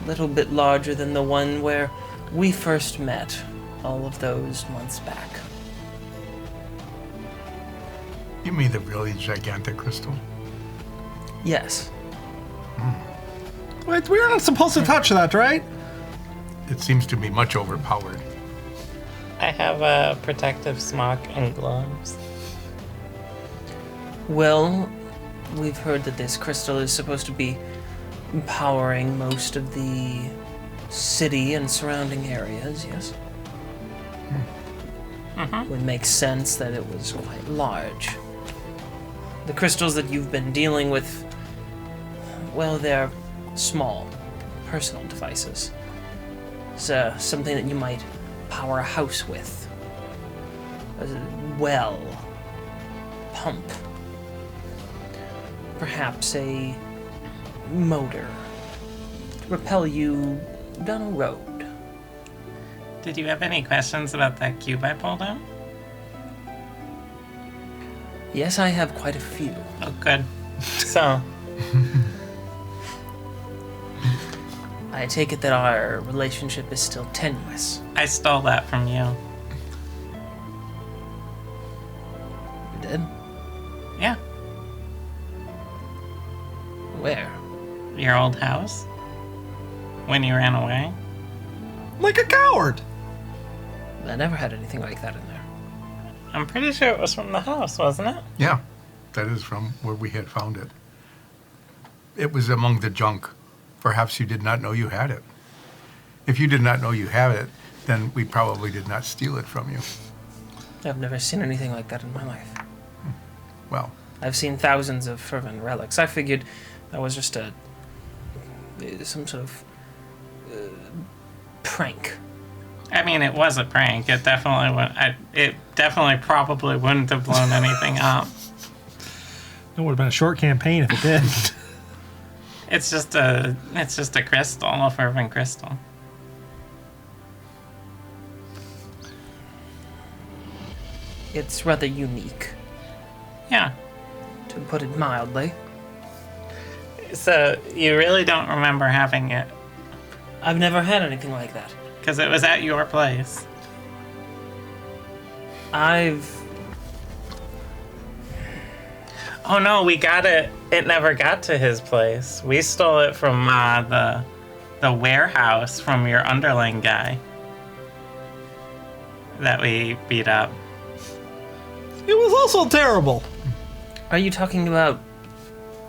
a little bit larger than the one where we first met all of those months back.
You mean the really gigantic crystal?
Yes.
Wait, we're not supposed to touch that, right?
It seems to be much overpowered.
I have a protective smock and gloves.
Well, we've heard that this crystal is supposed to be powering most of the city and surrounding areas, yes? It would make sense that it was quite large. The crystals that you've been dealing with, well, they're small, personal devices. It's something that you might power a house with. A well, pump. Perhaps a motor to propel you down a road.
Did you have any questions about that cube I pulled out?
Yes, I have quite a few.
Oh, good. So,
I take it that our relationship is still tenuous.
I stole that from you.
You did?
Yeah.
Where?
Your old house? When you ran away?
Like a coward.
I never had anything like that in there.
I'm pretty sure it was from the house, wasn't it?
Yeah, that is from where we had found it. It was among the junk. Perhaps you did not know you had it. If you did not know you had it, then we probably did not steal it from you.
I've never seen anything like that in my life.
Well,
I've seen thousands of fervent relics. I figured that was just some sort of prank
I mean, it was a prank. It definitely it definitely probably wouldn't have blown anything up.
It would have been a short campaign if it did.
It's just a crystal, a fervent crystal.
It's rather unique,
Yeah.
to put it mildly.
So you really don't remember having it
I've never had anything like that.
because it was at your place. Oh no, we got it. It never got to his place. We stole it from the warehouse from your underling guy that we beat up.
It was also terrible.
Are you talking about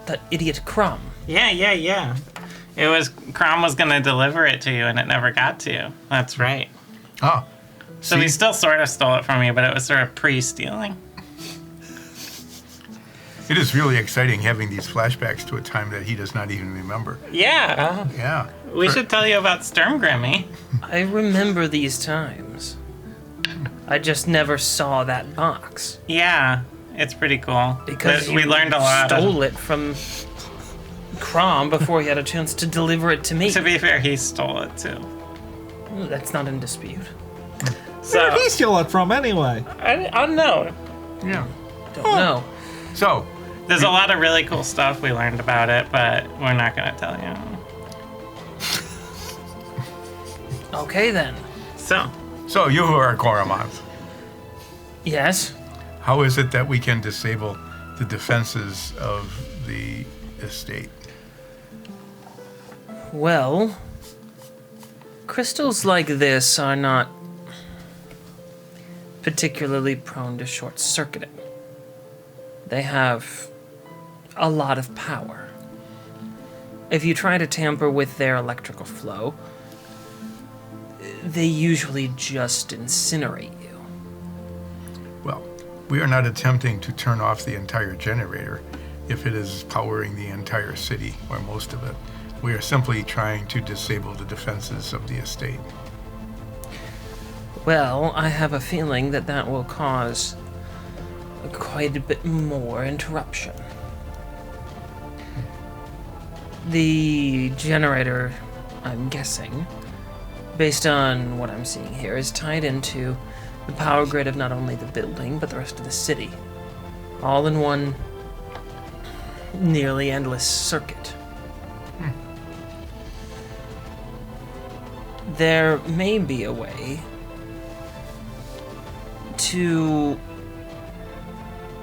that idiot Crumb?
Yeah. It was Crom was gonna deliver it to you, and it never got to you. That's right.
Ah,
So we still sort of stole it from you, but it was sort of pre-stealing.
it is really exciting having these flashbacks to a time that he does not even remember.
Yeah.
Yeah.
We should tell you about Sturmgrimmy.
I remember these times. I just never saw that box.
Yeah, it's pretty cool.
Because
we learned a lot.
Stole it from Crom before he had a chance to deliver it to me.
To be fair, he stole it too.
That's not in dispute.
Where
So
did he steal it from anyway?
unknown.
Yeah.
Don't know.
So,
There's a lot of really cool stuff we learned about it, but we're not gonna tell you.
Okay then.
So
you who are Koromons,
Yes.
how is it that we can disable the defenses of the estate?
Well, crystals like this are not particularly prone to short circuiting. They have a lot of power. If you try to tamper with their electrical flow, they usually just incinerate you.
Well, we are not attempting to turn off the entire generator if it is powering the entire city or most of it. We are simply trying to disable the defenses of the estate.
Well, I have a feeling that that will cause quite a bit more interruption. The generator, I'm guessing, based on what I'm seeing here, is tied into the power grid of not only the building, but the rest of the city. All in one nearly endless circuit. There may be a way to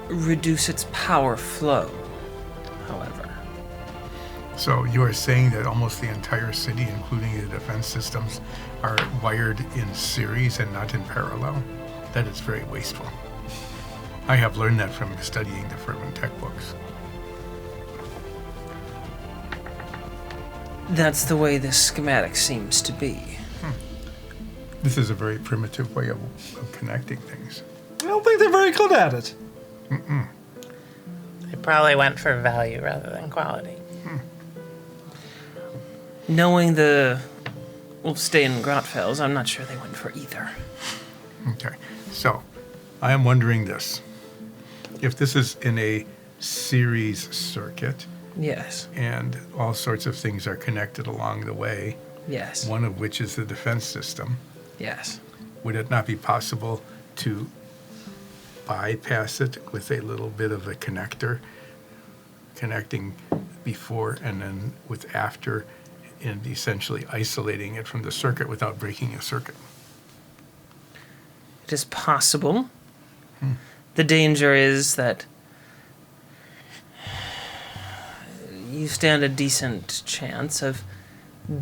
reduce its power flow, however.
So you are saying that almost the entire city, including the defense systems, are wired in series and not in parallel? That is very wasteful. I have learned that from studying the Fervent Tech books.
That's the way this schematic seems to be.
This is a very primitive way of connecting things.
I don't think they're very good at it.
they probably went for value rather than quality.
Knowing the Wolfstein Grotfels, I'm not sure they went for either.
Okay, so I am wondering this. If this is in a series circuit
Yes.
and all sorts of things are connected along the way,
Yes.
one of which is the defense system,
Yes.
would it not be possible to bypass it with a little bit of a connector, connecting before and then with after, and essentially isolating it from the circuit without breaking a circuit?
It is possible. The danger is that you stand a decent chance of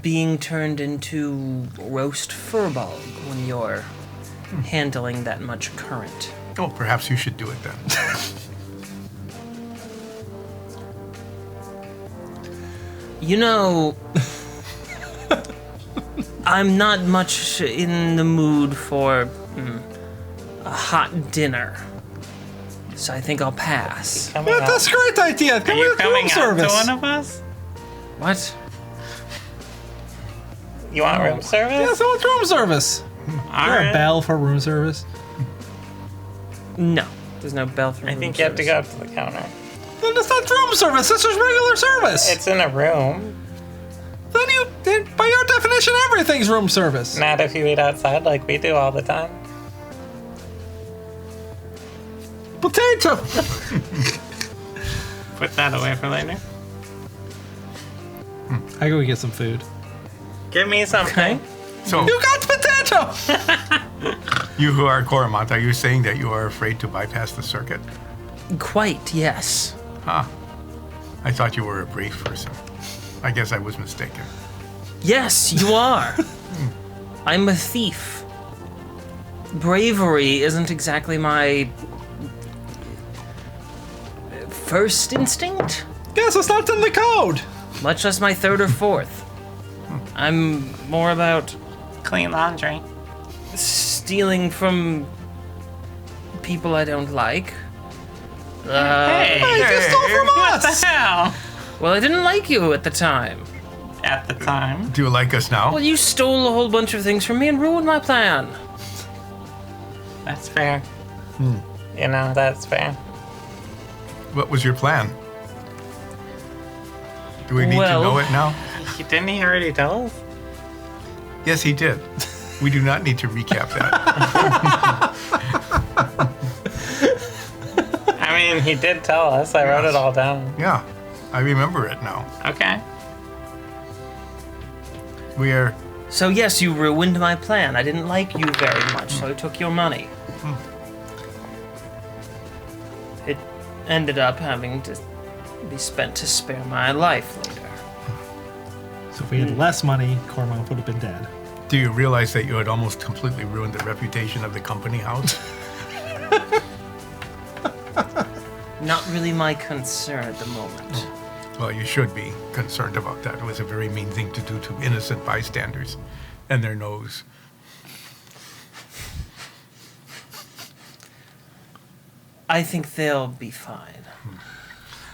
being turned into roast furball when you're handling that much current.
Oh, perhaps you should do it then.
You know, I'm not much in the mood for a hot dinner, so I think I'll pass.
Coming
Yeah,
up-
that's a great idea.
Are
Come
you
here, room
coming up to
service.
one of us?
What?
You want room service?
Yeah, so it's room service.
All
there a
right.
bell for room service?
No, there's no bell for
I
room
think you have to
service.
go up to the counter.
Then it's not room service. This is regular service.
It's in a room.
Then by your definition, everything's room service.
Not if you eat outside like we do all the time.
Potato.
Put that away for later.
I go get some food.
Give me something.
So,
You got potato.
you who are Coromant, are you saying that you are afraid to bypass the circuit?
Quite, yes.
Huh. I thought you were a brave person. I guess I was mistaken.
Yes, you are. I'm a thief. Bravery isn't exactly my first instinct,
Guess it's not in the code.
much less my third or fourth. I'm more about
Clean laundry.
stealing from people I don't like.
Hey,
you stole from
what
us.
the hell?
Well, I didn't like you at the time.
At the time.
Do you like us now?
Well, you stole a whole bunch of things from me and ruined my plan.
That's fair. You know, that's fair.
What was your plan? Do we need
Well-
to know it now?
Didn't he already tell us?
Yes, he did. We do not need to recap that.
I mean, he did tell us. I wrote it all down.
Yeah, I remember it now.
Okay.
We are.
So yes, you ruined my plan. I didn't like you very much, so I took your money. It ended up having to be spent to spare my life later.
So if we had less money, Cormont would have been dead.
Do you realize that you had almost completely ruined the reputation of the company house?
Not really my concern at the moment.
Well, you should be concerned about that. It was a very mean thing to do to innocent bystanders and their nose.
I think they'll be fine.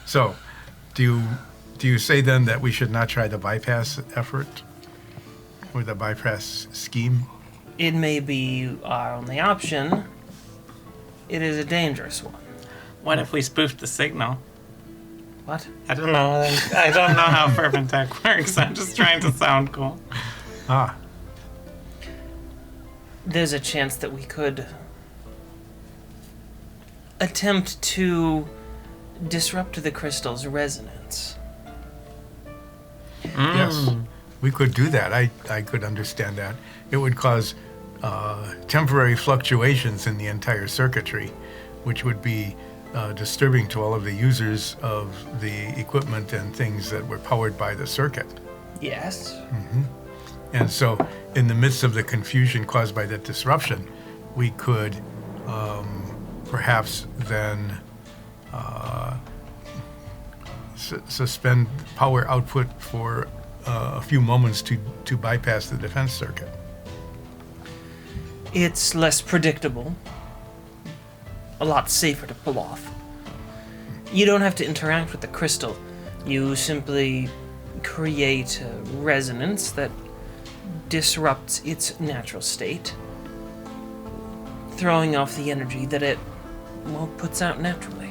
So, do you say then that we should not try the bypass effort or the bypass scheme?
It may be our only option. It is a dangerous one.
What if we spoofed the signal?
What?
I don't know. I don't know how fervent tech works. I'm just trying to sound cool.
Ah,
There's a chance that we could attempt to disrupt the crystal's resonance.
yes. We could do that. I could understand that. It would cause temporary fluctuations in the entire circuitry, which would be disturbing to all of the users of the equipment and things that were powered by the circuit.
Yes.
And so, in the midst of the confusion caused by that disruption, we could perhaps then suspend power output for a few moments to bypass the defense circuit.
It's less predictable. A lot safer to pull off. You don't have to interact with the crystal. You simply create a resonance that disrupts its natural state, throwing off the energy that it, well, puts out naturally.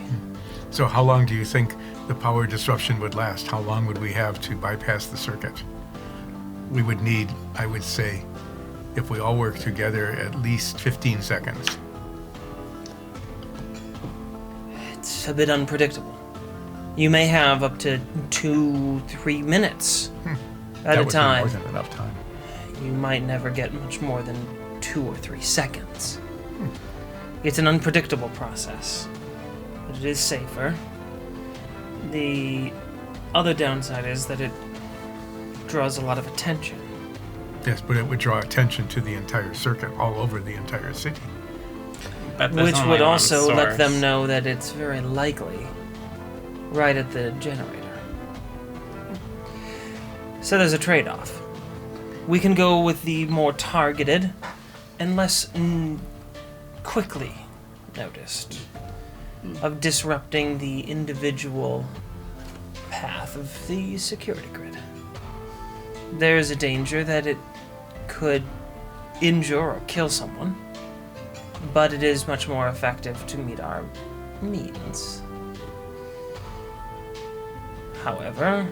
So, how long do you think the power disruption would last? How long would we have to bypass the circuit? We would need, I would say, if we all work together, at least 15 seconds.
It's a bit unpredictable. You may have up to 2-3 minutes at
That
a
would be
time.
more than enough time.
You might never get much more than 2 or 3 seconds. It's an unpredictable process, but it is safer. The other downside is that it draws a lot of attention.
Yes, but it would draw attention to the entire circuit all over the entire city.
But there's
Which
only
would
one
also let
source.
them know that it's very likely right at the generator. So there's a trade-off. We can go with the more targeted and less quickly noticed of disrupting the individual path of the security grid. There is a danger that it could injure or kill someone, but it is much more effective to meet our needs. However,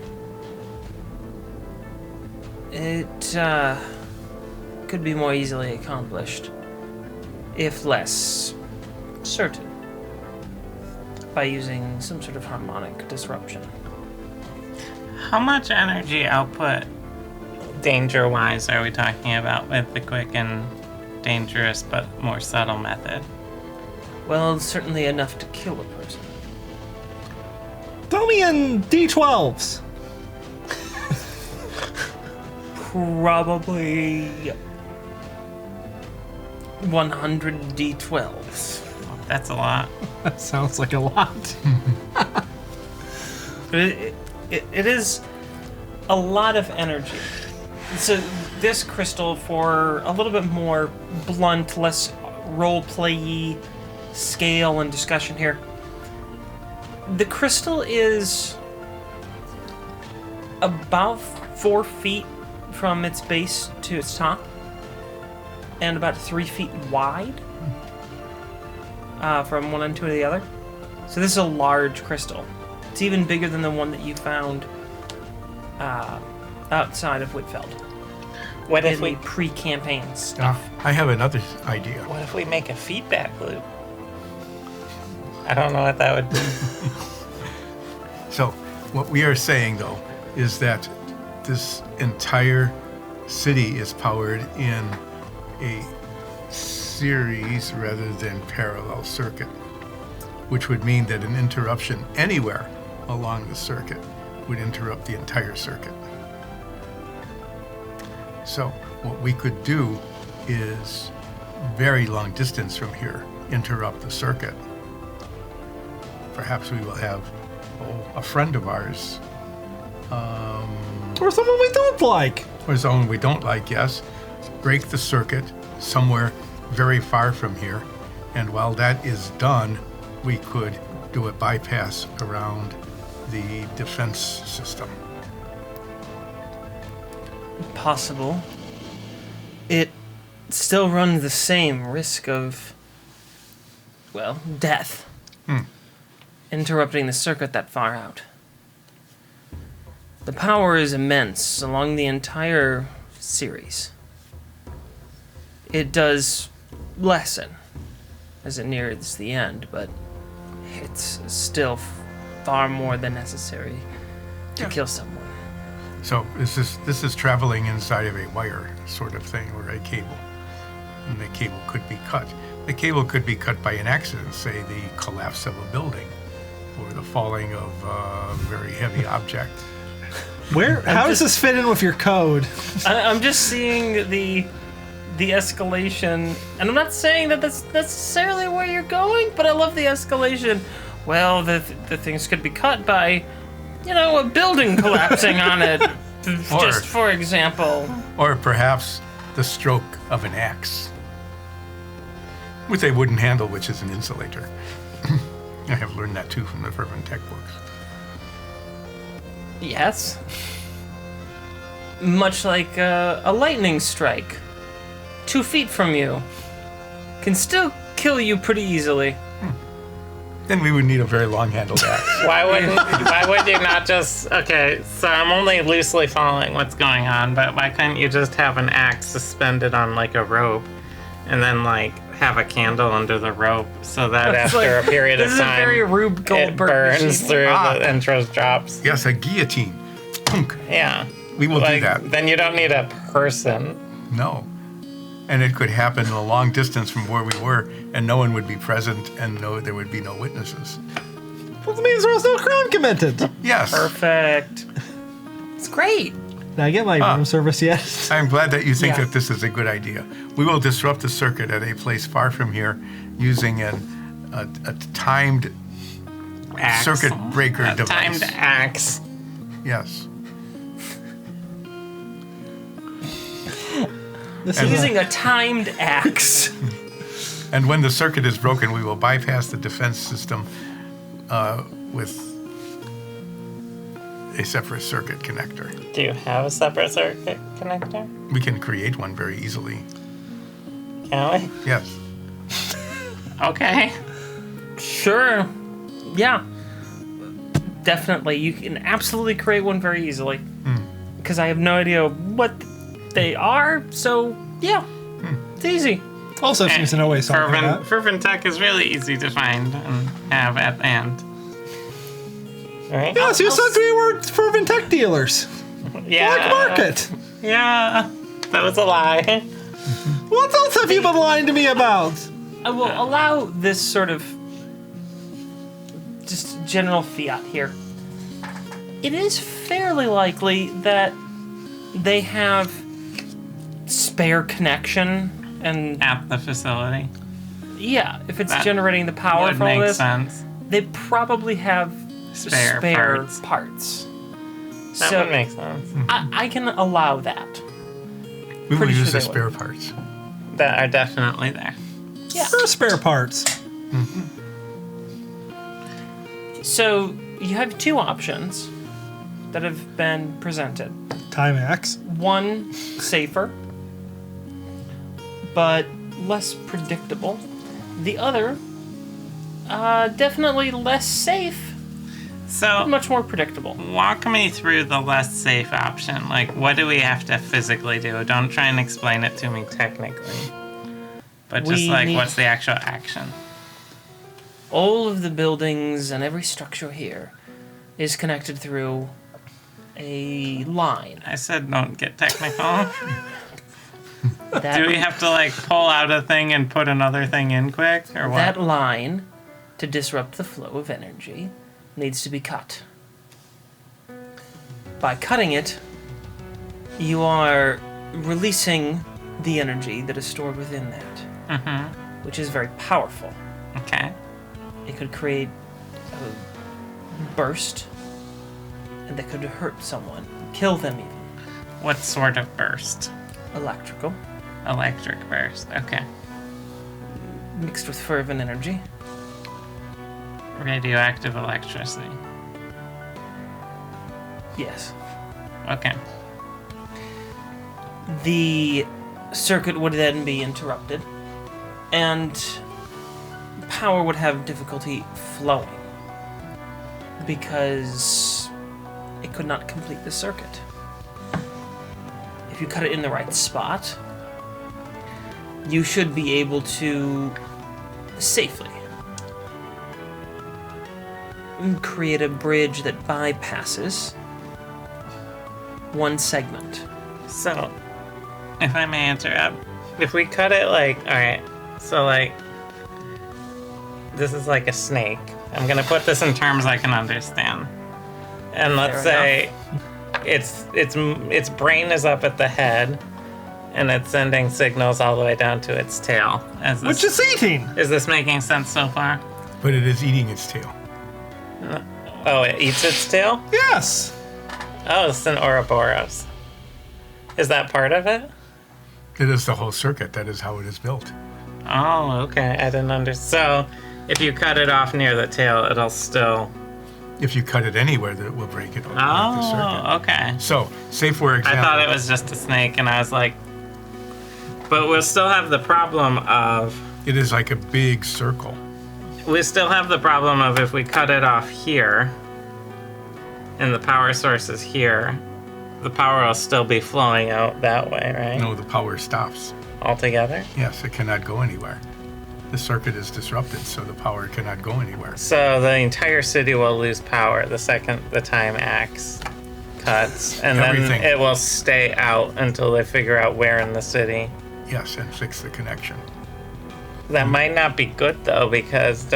it could be more easily accomplished, if less certain, by using some sort of harmonic disruption.
How much energy output, danger-wise, are we talking about with the quick and dangerous but more subtle method?
Well, certainly enough to kill a person.
Throw me in D12s.
Probably 100 D12s.
That's a lot.
That sounds like a lot.
It is a lot of energy. So this crystal, for a little bit more blunt, less role-play-y scale and discussion here, the crystal is about 4 feet from its base to its top, and about 3 feet wide from one end to the other. So this is a large crystal. It's even bigger than the one that you found outside of Whitfeld.
What if
In
we
the pre-campaign stuff.
I have another idea.
What if we make a feedback loop? I don't know what that would be.
So, what we are saying, though, is that this entire city is powered in a series rather than parallel circuit, which would mean that an interruption anywhere along the circuit would interrupt the entire circuit. So, what we could do is very long distance from here interrupt the circuit. Perhaps we will have a friend of ours,
Or someone we don't like.
or someone we don't like, yes, break the circuit somewhere very far from here. And while that is done, we could do a bypass around the defense system.
Possible. It still runs the same risk of, well, death. Interrupting the circuit that far out. The power is immense along the entire series. It does lessen as it nears the end, but it's still far more than necessary to kill someone.
So this is traveling inside of a wire sort of thing, or a cable. And the cable could be cut. The cable could be cut by an accident, say the collapse of a building, or the falling of a very heavy object.
How does this fit in with your code?
I'm just seeing the escalation, and I'm not saying that that's necessarily where you're going, but I love the escalation. Well, the things could be cut by, a building collapsing on it, just for example.
Or perhaps the stroke of an axe with a wooden handle, which is an insulator. I have learned that too from the Fervent Tech books.
Yes. Much like a lightning strike, 2 feet from you, can still kill you pretty easily.
Then we would need a very long-handled axe.
Why would you not just... Okay, so I'm only loosely following what's going on, but why couldn't you just have an axe suspended on, a rope, and then, have a candle under the rope, so that after a period of
This is a
time,
very Rube
it
Goldberg
burns
machine.
through the intros drops.
Yes, a guillotine. Punk.
Yeah.
We will do that.
Then you don't need a person.
No. And it could happen a long distance from where we were, and no one would be present, and there would be no witnesses.
Well, that means there was no crime committed.
Yes.
Perfect. It's great.
Did I get my room service yet?
I'm glad that you think
Yeah.
that this is a good idea. We will disrupt the circuit at a place far from here using a timed
Axe.
circuit breaker
A
device.
timed axe.
Yes.
Using a timed axe.
And when the circuit is broken, we will bypass the defense system with a separate circuit connector.
Do you have a separate circuit connector?
We can create one very easily.
Can we?
Yes.
Okay.
Sure. Yeah. Definitely. You can absolutely create one very easily. Because I have no idea what they are, so yeah. It's easy.
Also seems to know what he's talking about.
Fervent tech is really easy to find and have at hand. Right?
Yeah, so you said we were fervent tech dealers.
Yeah.
Black market.
Yeah. That was a lie.
What else have you been lying to me about?
I will allow this sort of just general fiat here. It is fairly likely that they have spare connection and
At the facility.
yeah, if it's
That
generating the power
Would
for all
make
this,
sense.
they probably have
Spare
parts.
That
So
would make sense.
I can allow that.
We will
Pretty
use
sure
the
they
spare parts.
That are definitely there.
Yeah.
There are spare parts.
So you have two options that have been presented.
Timex.
One safer, but less predictable. The other, definitely less safe,
So,
much more predictable.
walk me through the less safe option. Like, what do we have to physically do? Don't try and explain it to me technically. But just
We
like,
need-
what's the actual action?
All of the buildings and every structure here is connected through a line.
I said don't get technical.
That,
Do we have to, like, pull out a thing and put another thing in quick? Or what?
that line, to disrupt the flow of energy, needs to be cut. By cutting it, you are releasing the energy that is stored within that, which is very powerful.
Okay.
It could create a burst, and that could hurt someone, kill them even.
What sort of burst?
Electrical,
Electric burst. Okay.
mixed with fervent energy.
Radioactive electricity.
Yes.
Okay.
The circuit would then be interrupted, and power would have difficulty flowing because it could not complete the circuit. If you cut it in the right spot, you should be able to safely create a bridge that bypasses one segment.
So, if I may interrupt, if we cut it like, alright, so like, this is like a snake. I'm gonna put this in terms I can understand. And let's
Fair
say its brain is up at the head, and it's sending signals all the way down to its tail.
Which is eating.
Is this making sense so far?
But it is eating its tail.
Oh, it eats its tail?
Yes.
Oh, it's an Ouroboros. Is that part of it?
It is the whole circuit. That is how it is built.
Oh, okay. I didn't understand. So, if you cut it off near the tail, it'll still...
If you cut it anywhere, that will break it. Break the circuit.
Oh, okay.
So, say for
I
example.
thought it was just a snake, and I was like... But we'll still have the problem of...
It is like a big circle.
We still have the problem of if we cut it off here, and the power source is here, the power will still be flowing out that way, right?
No, the power stops.
Altogether?
Yes, it cannot go anywhere. The circuit is disrupted, so the power cannot go anywhere.
So the entire city will lose power the second the time axe cuts, and
Everything.
then it will stay out until they figure out where in the city.
Yes, and fix the connection.
That might not be good though, because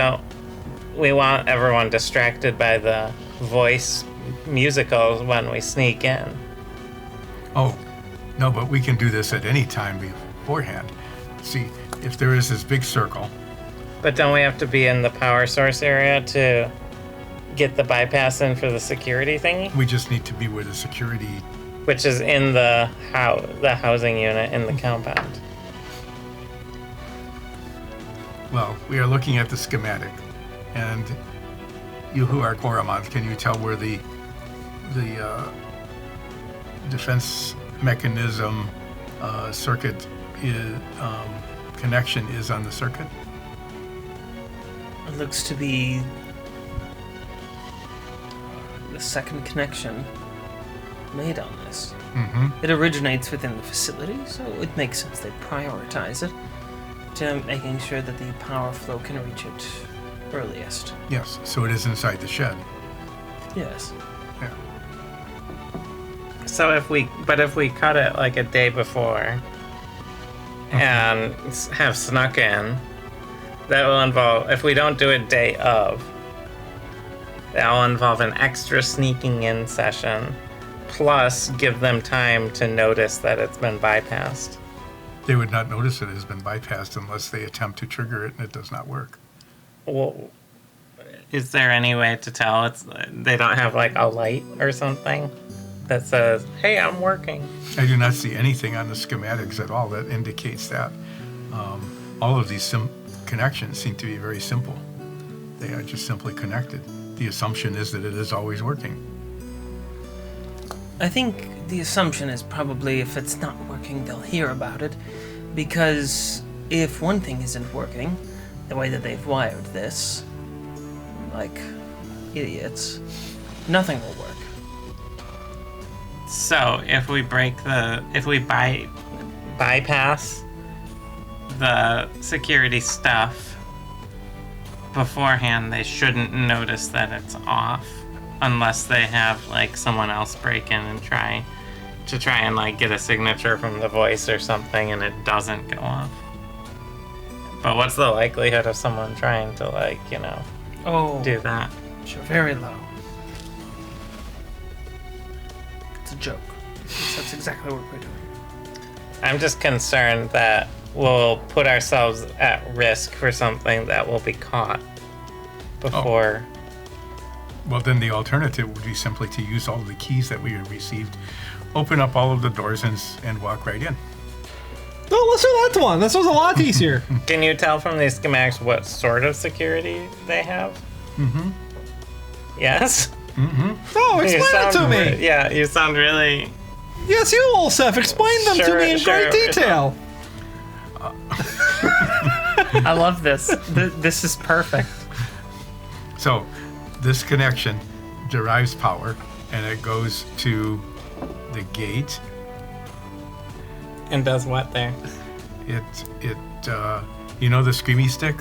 we want everyone distracted by the voice musicals when we sneak in.
Oh, no, but we can do this at any time beforehand. See, if there is this big circle,
But don't we have to be in the power source area to get the bypass in for the security thingy?
we just need to be where the security.
Which is in the housing unit in the compound.
Well, we are looking at the schematic, and you who are Koromons, can you tell where the defense mechanism circuit is connection is on the circuit?
It looks to be the second connection made on this.
Mm-hmm.
It originates within the facility, so it makes sense they prioritize it to making sure that the power flow can reach it earliest.
Yes, so it is inside the shed.
Yes.
Yeah.
So if we cut it like a day before and have snuck in, that will involve, if we don't do it day of, that will involve an extra sneaking in session, plus give them time to notice that it's been bypassed.
They would not notice it has been bypassed unless they attempt to trigger it and it does not work.
Well, is there any way to tell they don't have like a light or something that says, hey, I'm working?
I do not see anything on the schematics at all that indicates that. All of these connections seem to be very simple. They are just simply connected. The assumption is that it is always working.
I think the assumption is probably if it's not working, they'll hear about it. Because if one thing isn't working, the way that they've wired this, like idiots, nothing will work.
So if we bypass the security stuff beforehand, they shouldn't notice that it's off unless they have like someone else break in and try and like get a signature from the voice or something and it doesn't go off. But what's the likelihood of someone trying to like, do that?
Sure, very low. It's a joke. That's exactly what we're doing.
I'm just concerned that we'll put ourselves at risk for something that will be caught before.
Well, then the alternative would be simply to use all of the keys that we have received, open up all of the doors and walk right in.
Oh, let's do that one. This was a lot easier.
Can you tell from these schematics what sort of security they have?
Mm-hmm.
Yes?
Mm-hmm.
Oh, explain it to me.
Yeah, you sound really...
Yes, you, Olsef. Explain them to me in great detail.
I love this. This is perfect.
So, this connection derives power, and it goes to the gate.
And does what there?
It you know the screamy stick?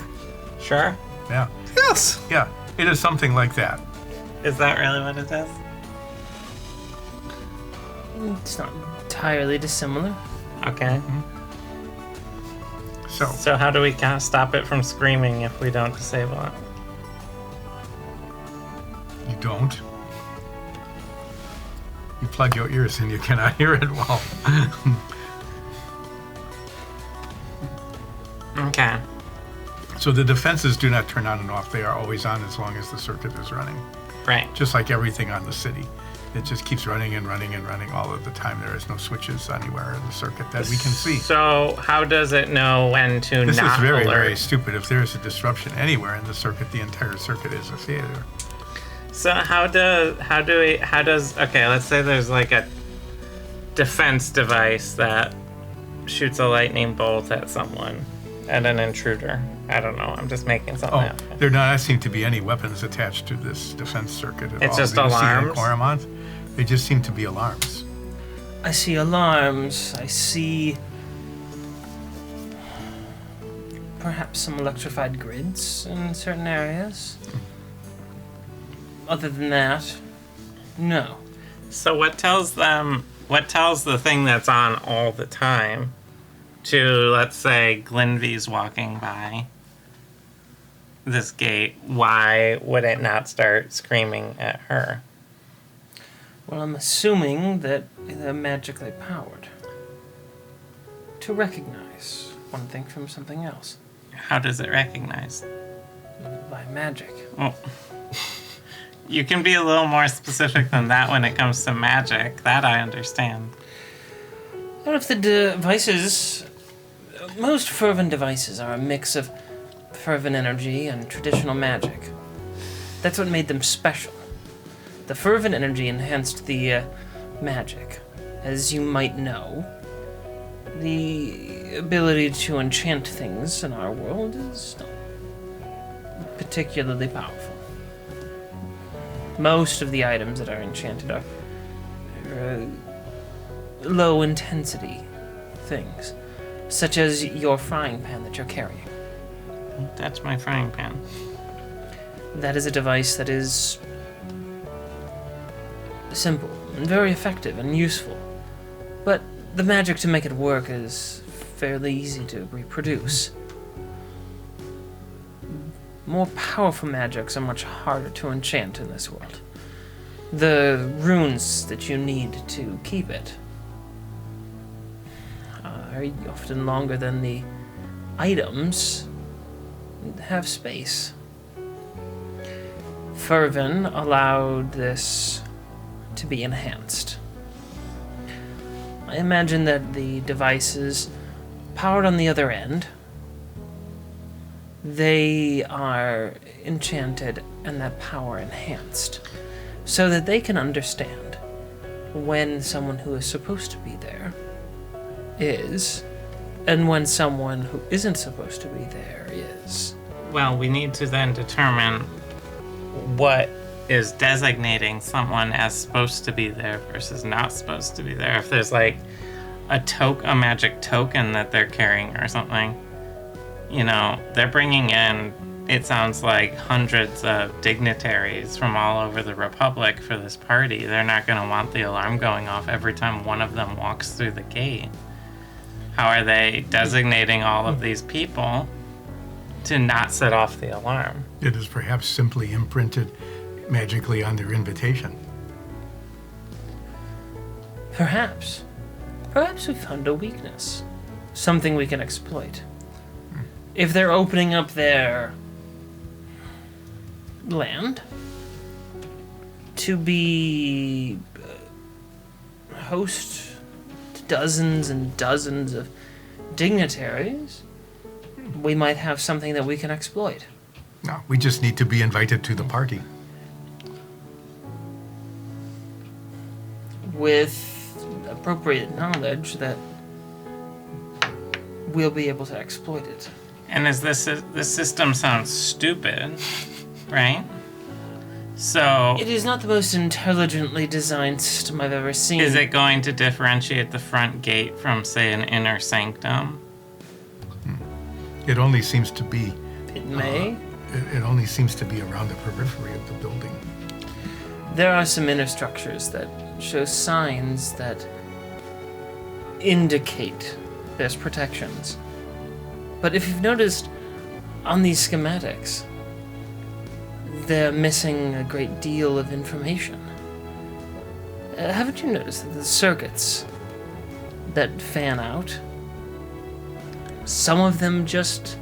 Sure.
Yeah.
Yes.
Yeah, it is something like that.
Is that really what it is?
It's not entirely dissimilar.
Okay.
So,
how do we stop it from screaming if we don't disable it?
you don't. You plug your ears and you cannot hear it well.
Okay.
So the defenses do not turn on and off. They are always on as long as the circuit is running.
Right.
Just like everything on the city. It just keeps running and running and running all of the time. There is no switches anywhere in the circuit that we can see.
So how does it know when to
This
not
is very,
alert?
very stupid. If there is a disruption anywhere in the circuit, the entire circuit is a failure.
So okay, let's say there's like a defense device that shoots a lightning bolt at someone, at an intruder. I don't know, I'm just making something
Oh,
up.
there do not seem to be any weapons attached to this defense circuit at all.
It's just
Do you see any
alarms?
Coromons? They just seem to be alarms.
I see alarms. I see perhaps some electrified grids in certain areas. Other than that, no.
So what tells the thing that's on all the time to, let's say, Glenvy's walking by this gate, why would it not start screaming at her?
Well, I'm assuming that they're magically powered to recognize one thing from something else
How does it recognize?
by magic.
Well, you can be a little more specific than that when it comes to magic. That I understand.
What if the devices, most fervent devices are a mix of fervent energy and traditional magic. That's what made them special. The fervent energy enhanced the magic. As you might know, The ability to enchant things in our world is not particularly powerful. Most of the items that are enchanted are low intensity things, such as your frying pan that you're carrying.
That's my frying pan.
That is a device that is simple and very effective and useful, but the magic to make it work is fairly easy to reproduce. More powerful magics are much harder to enchant in this world. The runes that you need to keep it are often longer than the items have space. Fervin allowed this to be enhanced. I imagine that the devices powered on the other end, they are enchanted and that power enhanced, so that they can understand when someone who is supposed to be there is, and when someone who isn't supposed to be there is.
Well, we need to then determine what is designating someone as supposed to be there versus not supposed to be there. If there's like a magic token that they're carrying or something, you know, they're bringing in, it sounds like, hundreds of dignitaries from all over the Republic for this party. They're not going to want the alarm going off every time one of them walks through the gate. How are they designating all of these people to not set off the alarm?
It is perhaps simply imprinted magically on their invitation.
Perhaps. Perhaps we found a weakness. Something we can exploit. If they're opening up their land to be host to dozens and dozens of dignitaries, we might have something that we can exploit.
No, we just need to be invited to the party.
With appropriate knowledge that we'll be able to exploit it.
And this system sounds stupid, right? So
It is not the most intelligently designed system I've ever seen.
is it going to differentiate the front gate from, say, an inner sanctum?
It only seems to be.
It may.
It only seems to be around the periphery of the building.
There are some inner structures that show signs that indicate there's protections. But if you've noticed on these schematics, they're missing a great deal of information. Haven't you noticed that the circuits that fan out, some of them just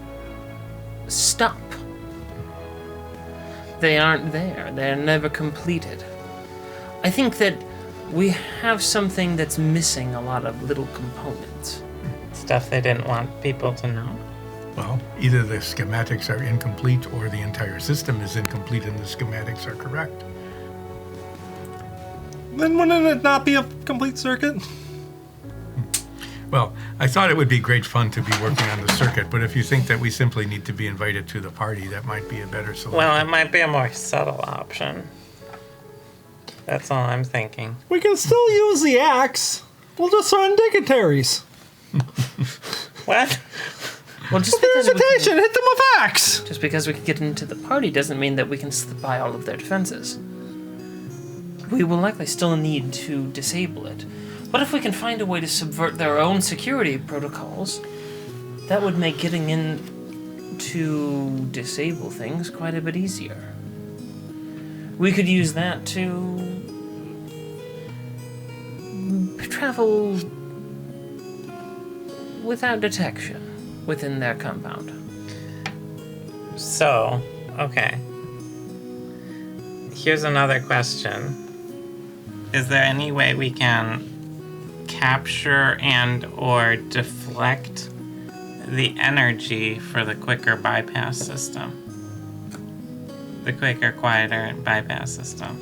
stop? They aren't there. They're never completed. I think that we have something that's missing a lot of little components.
Stuff they didn't want people to know.
Well, either the schematics are incomplete or the entire system is incomplete and the schematics are correct.
Then wouldn't it not be a complete circuit?
Well, I thought it would be great fun to be working on the circuit, but if you think that we simply need to be invited to the party, that might be a better solution.
Well, it might be a more subtle option. That's all I'm thinking.
We can still use the axe. We'll just throw in dignitaries.
What?
Well, just
Their
because, we
invitation,
can,
hit them with axe.
just because we can get into the party doesn't mean that we can slip by all of their defenses. We will likely still need to disable it. But if we can find a way to subvert their own security protocols, that would make getting in to disable things quite a bit easier. We could use that to travel without detection within their compound.
So, okay. Here's another question. Is there any way we can capture and or deflect the energy for the quicker bypass system? The quicker, quieter bypass system.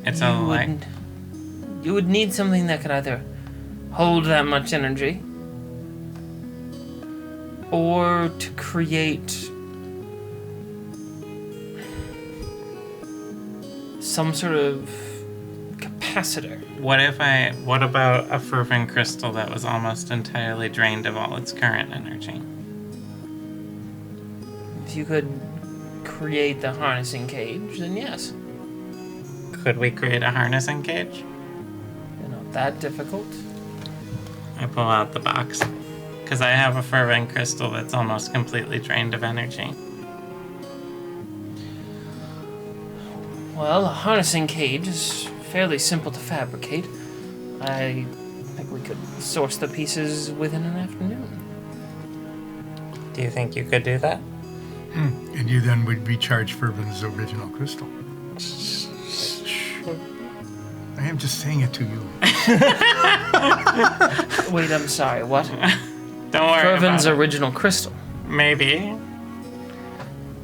It's a like...
You would need something that could either hold that much energy, or to create some sort of capacitor.
What about a fervent crystal that was almost entirely drained of all its current energy?
If you could create the harnessing cage, then yes.
Could we create a harnessing cage?
They're not that difficult.
I pull out the box. Because I have a fervent crystal that's almost completely drained of energy.
Well, a harnessing cage is fairly simple to fabricate. I think we could source the pieces within an afternoon.
Do you think you could do that?
And you then would recharge Fervin's original crystal. I am just saying it to you.
Wait, I'm sorry, what?
Don't worry
Fervin's
about it.
original crystal.
Maybe.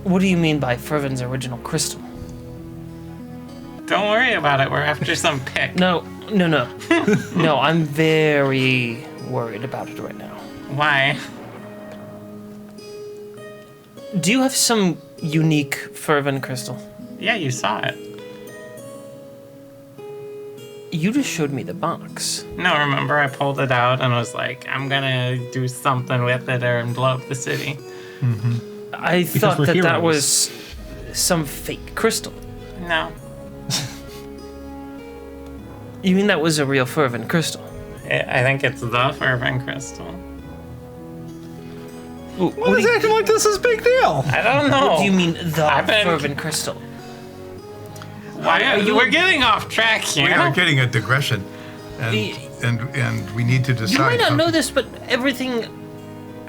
What do you mean by Fervin's original crystal?
Don't worry about it. We're after some pick.
No. No, I'm very worried about it right now.
Why?
Do you have some unique Fervin crystal?
Yeah, you saw it.
You just showed me the box.
No, remember I pulled it out and was like, I'm gonna do something with it or blow up the city.
I thought
we're
that
heroes.
was some fake crystal.
No.
You mean that was a real Fervin crystal?
I think it's the fervent crystal.
What is acting like this is a big deal?
I don't know.
What do you mean the
I've been-
Fervin crystal?
Why are you? We're getting off track here.
We are getting a digression, and we need to decide.
You might not
how
know
to-
this, but everything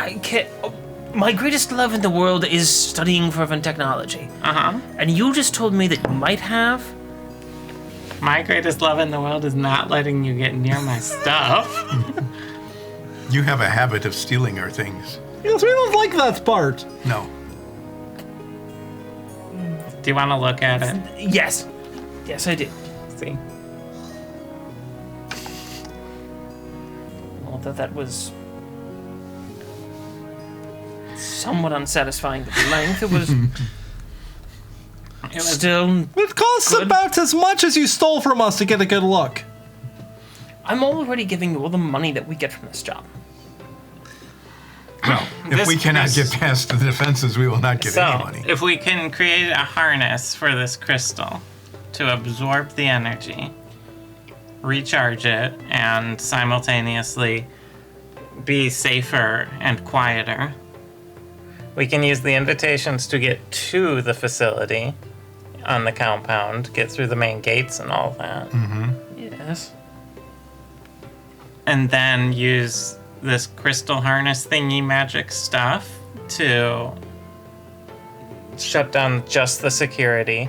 I can't. My greatest love in the world is studying Fervin technology.
Uh-huh.
And you just told me that you might have.
My greatest love in the world is not letting you get near my stuff.
You have a habit of stealing our things.
Yes, we don't like that part.
No.
Do you want to look at it?
Yes. Yes, I do.
See?
Although that was somewhat unsatisfying at length, it was
It was
still.
It costs
Good.
about as much as you stole from us to get a good look.
I'm already giving you all the money that we get from this job.
Well, if
This
we cannot
crys-
get past the defenses, we will not get any
So,
money.
if we can create a harness for this crystal to absorb the energy, recharge it, and simultaneously be safer and quieter, we can use the invitations to get to the facility on the compound, get through the main gates and all that,
Yes.
and then use this crystal harness thingy magic stuff to shut down just the security.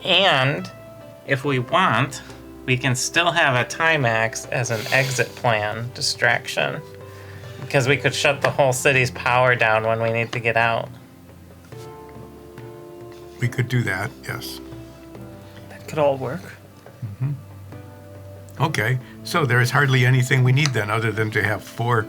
And if we want, we can still have a Timax as an exit plan distraction. Because we could shut the whole city's power down when we need to get out.
We could do that, yes.
That could all work.
Okay, so there is hardly anything we need then, other than to have 4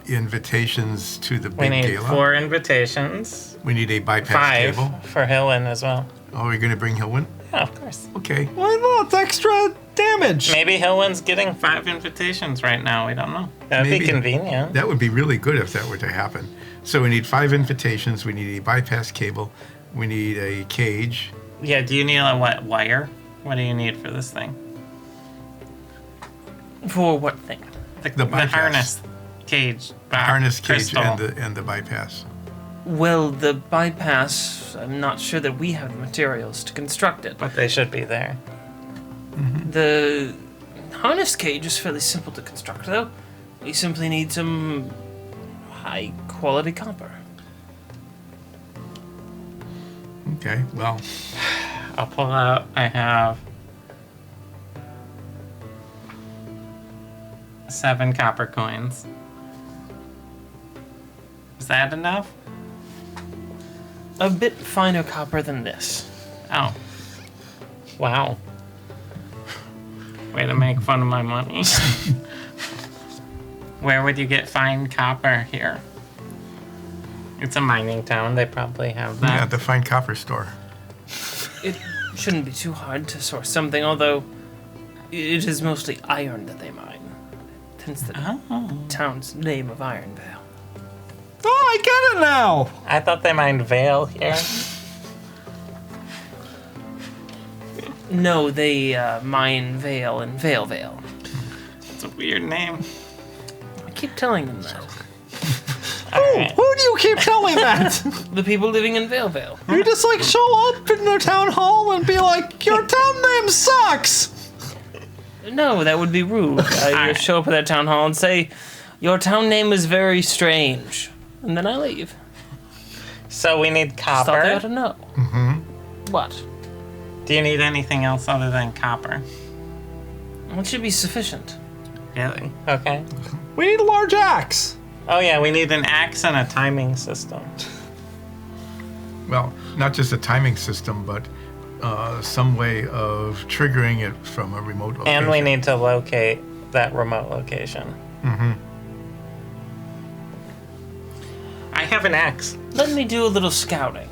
invitations to the
We
big
need
gala.
4 invitations.
We need a bypass
5
cable.
for Hillen as well.
Oh, you're going to bring Hilwin?
Yeah, of course.
Okay.
Why not? It's extra damage.
Maybe Hillen's getting 5 invitations right now. We don't know. That'd
Maybe.
be convenient.
That would be really good if that were to happen. So we need 5 invitations. We need a bypass cable. We need a cage.
Yeah, do you need a wire? What do you need for this thing?
For what thing?
The
bypass.
harness cage.
Harness cage
crystal.
and the bypass.
Well, the bypass, I'm not sure that we have the materials to construct it.
But they should be there.
The harness cage is fairly simple to construct, though. We simply need some high quality copper.
Okay, well,
I'll pull out. I have 7 copper coins. Is that enough?
A bit finer copper than this.
Oh. Wow. Way to make fun of my money. Where would you get fine copper here? It's a mining town. They probably have that.
Yeah, the fine copper store.
It shouldn't be too hard to source something, although it is mostly iron that they mine. Hence the town's name of Ironvale.
Oh, I get it now.
I thought they mined Vale here.
No, they mine Vale and Vale.
It's a weird name.
I keep telling them that.
Alright.
Who do you keep telling that?
The people living in Vale.
You just like show up in their town hall and be like, your town name sucks.
No, that would be rude. I just show up at that town hall and say, your town name is very strange. And then I leave.
So we need
Just thought they ought
copper.
to know. What?
Do you need anything else other than copper?
It should be sufficient.
Really? Okay.
We need a large axe.
Oh yeah, we need an axe and a timing system.
Well, not just a timing system, but some way of triggering it from a remote location.
And we need to locate that remote location. I have an axe.
Let me do a little scouting.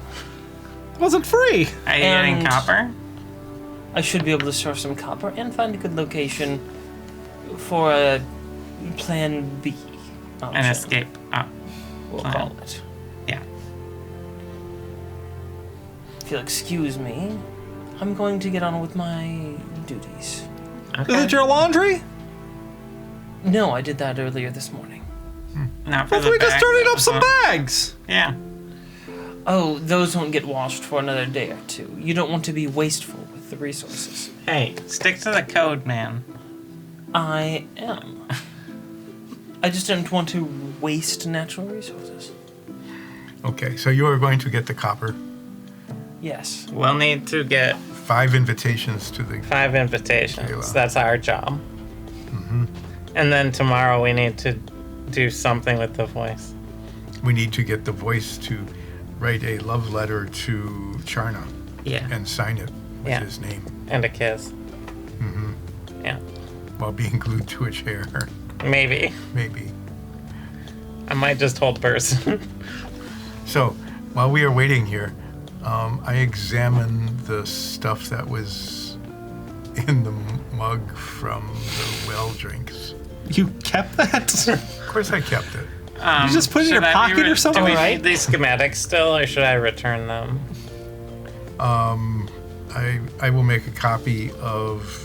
Wasn't free.
Are you getting
And-
copper?
I should be able to source some copper and find a good location for a plan B option.
An escape.
We'll
plan.
call it.
Yeah.
If you'll excuse me, I'm going to get on with my duties.
Okay.
Is it your laundry?
No, I did that earlier this morning.
Not for
Well,
the
we just
bag,
dirtied
though,
up some
huh?
bags.
Yeah.
Oh, those won't get washed for another day or two. You don't want to be wasteful with the resources.
Hey, stick to the code, man.
I am. I just don't want to waste natural resources.
Okay, so you are going to get the copper.
Yes.
We'll need to get
5 invitations to the...
5 invitations.
Kayla.
That's our job. And then tomorrow we need to do something with the voice.
We need to get the voice to write a love letter to Charna
Yeah.
and sign it with
Yeah.
his name
And a kiss. Yeah.
while being glued to a chair.
Maybe.
Maybe.
I might just hold person.
So, while we are waiting here, I examined the stuff that was in the mug from the well drinks.
You kept that?
Of course I kept it.
You just put it in your
Should I be
pocket or something,
Do we
right?
need these schematics still, or should I return them?
I will make a copy of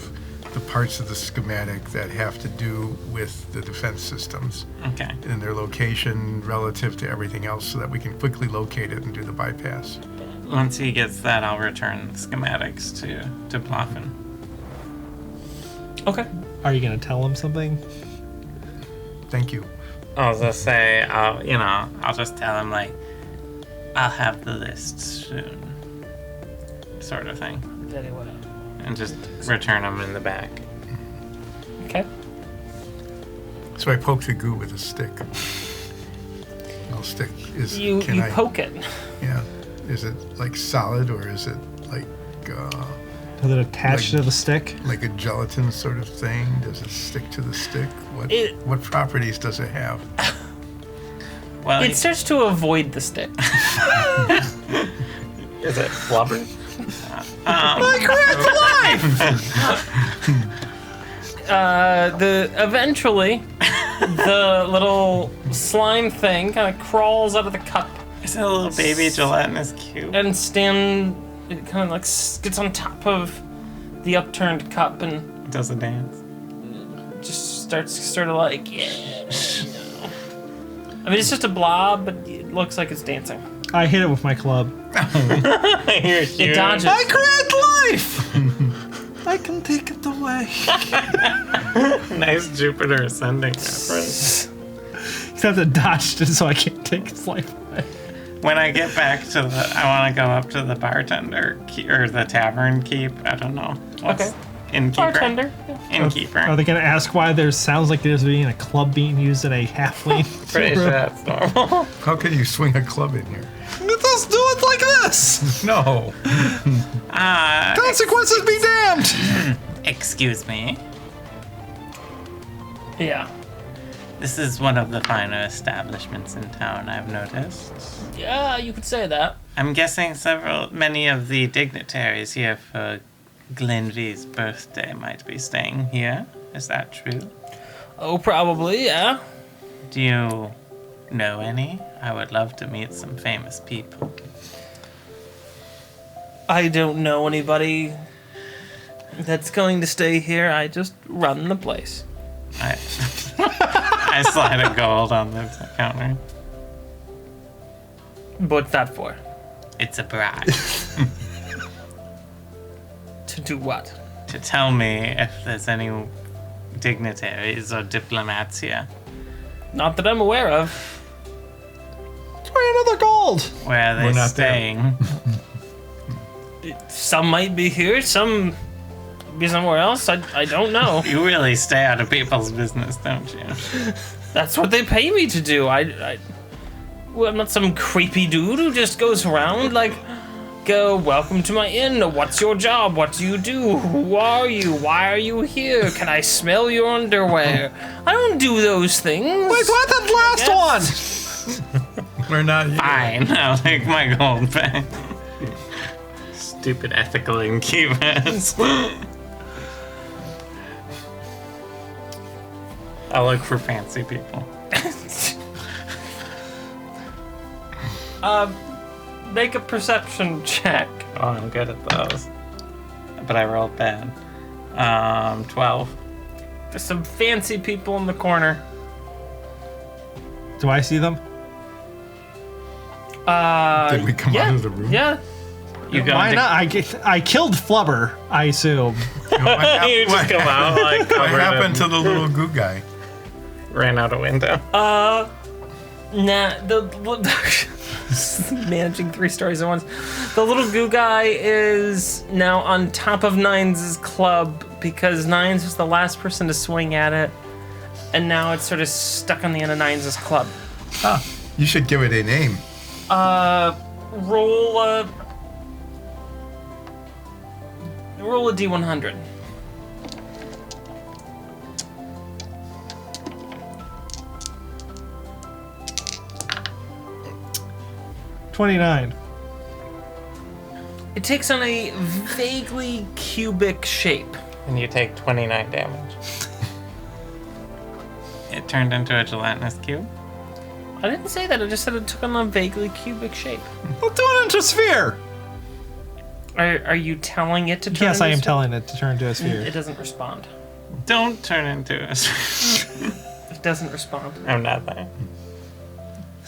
the parts of the schematic that have to do with the defense systems
Okay.
and their location relative to everything else so that we can quickly locate it and do the bypass.
Once he gets that, I'll return the schematics to Ploffin.
Okay.
Are you going to tell him something?
Thank you.
I'll just say, I'll just tell him, like, I'll have the list soon. Sort of thing.
Very well.
And just return them in the back.
Okay.
So I poke the goo with a stick. No stick is.
You
can I,
poke it.
Yeah. Is it like solid or is it like
Is it attached
Like-
to the stick?
like a gelatin sort of thing? Does it stick to the stick?
It-
What properties does it have?
Well,
It starts to avoid the stick.
is it flubber?
Eventually, the little slime thing kind of crawls out of the cup
Is it a little baby gelatinous cube?
and it kind of like gets on top of the upturned cup and
Does a dance?
just starts sort of like, yeah. No. I mean, it's just a blob, but it looks like it's dancing.
I hit it with my club.
You're
It
huge.
dodges.
I create life! I can take it away.
Nice Jupiter ascending reference.
You have to dodge it so I can't take his life away.
When I get back to I want to go up to the bartender or the tavern keep. I don't know.
Okay.
Innkeeper.
Bartender.
Innkeeper.
Are they going to ask why there sounds like there's being a club being used at a halfling?
Pretty sure that's normal.
How can you swing a club in here?
Let's do it like this!
No.
Consequences be damned!
Excuse me.
Yeah.
This is one of the finer establishments in town, I've noticed.
Yeah, you could say that.
I'm guessing many of the dignitaries here for Glenvee's birthday might be staying here. Is that true?
Oh, probably, yeah.
Do you know any? I would love to meet some famous people.
I don't know anybody that's going to stay here. I just run the place.
I slide a gold on the counter.
What's that for?
It's a bribe.
To do what?
To tell me if there's any dignitaries or diplomats here.
Not that I'm aware of.
Try another gold.
Where are they
We're not
staying?
Some might be here, some be somewhere else. I don't know.
You really stay out of people's business, don't you?
That's what they pay me to do. Well, I'm not some creepy dude who just goes around like, go, welcome to my inn. What's your job? What do you do? Who are you? Why are you here? Can I smell your underwear? I don't do those things.
Wait, what? That last one.
We're not here.
Fine, I'll take my gold back. Stupid ethical innkeepers. I'll look for fancy people.
Make a perception check.
Oh, I'm good at those. But I rolled bad. 12.
There's some fancy people in the corner.
Do I see them?
Did we come out of the room?
Yeah.
You go
Why
into-
not? I killed Flubber, I assume.
You just come out like
What
covered
happened
in-
to the little goo guy?
ran out a window.
Nah, managing 3 stories at once. The little goo guy is now on top of Nines' club because Nines was the last person to swing at it, and now it's sort of stuck on the end of Nines' club.
Ah, you should give it a name.
Roll a D100.
$29.
It takes on a vaguely cubic shape.
And you take 29 damage. It turned into a gelatinous cube.
I didn't say that. I just said it took on a vaguely cubic shape.
We'll do it into a sphere.
Are you telling it to turn?
Yes, I am
into
telling it to turn into a sphere.
It doesn't respond.
Don't turn into a...
It doesn't respond.
I'm not there.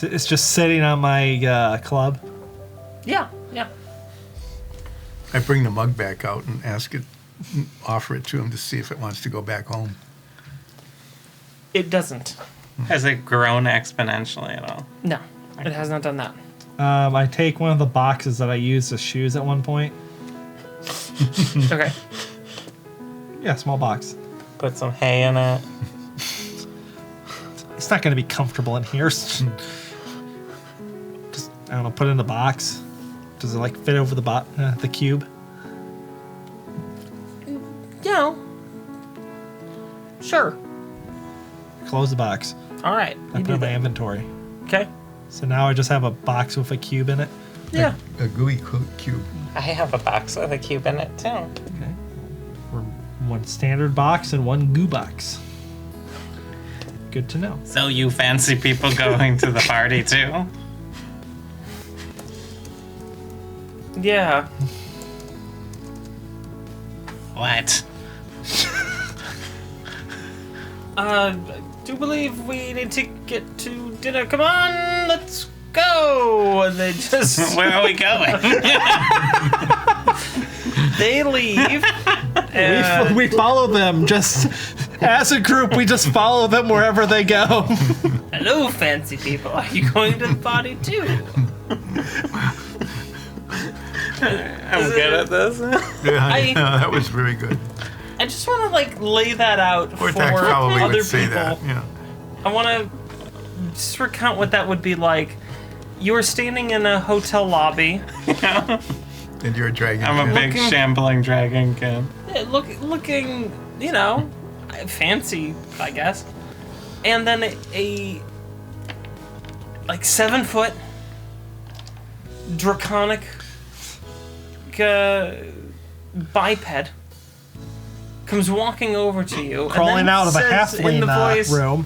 It's just sitting on my club.
Yeah.
I bring the mug back out and offer it to him to see if it wants to go back home.
It doesn't.
Has it grown exponentially at all?
No, it has not done that.
I take one of the boxes that I used as shoes at one point.
Okay.
Yeah, small box.
Put some hay in it.
It's not going to be comfortable in here. Just, I don't know, put it in the box. Does it like fit over the cube?
Yeah. Sure.
Close the box.
All right.
I
You
put it
do
in my
that.
inventory.
Okay.
So now I just have a box with a cube in it.
Yeah.
A gooey cube.
I have a box with a cube in it too.
Okay. We're one standard box and one goo box. Good to know.
So you fancy people going to the party too?
Yeah.
What?
I do believe we need to get to dinner. Come on, let's go. And they just
Where are we going?
they leave. and
We follow them just as a group. We just follow them wherever they go.
hello, fancy people. Are you going to the party too?
I'm good at this.
Yeah, that was very good.
I just want to like lay that out for
Cortex probably
other
would say
people.
that. Yeah.
I want to just recount what that would be like. You were standing in a hotel lobby,
And you're a dragon.
I'm a
fan.
big
Looking-
shambling dragon kid.
looking, fancy, I guess. And then a like 7-foot draconic biped comes walking over to you,
Crawling
and then
out of a
says in the voice,
room.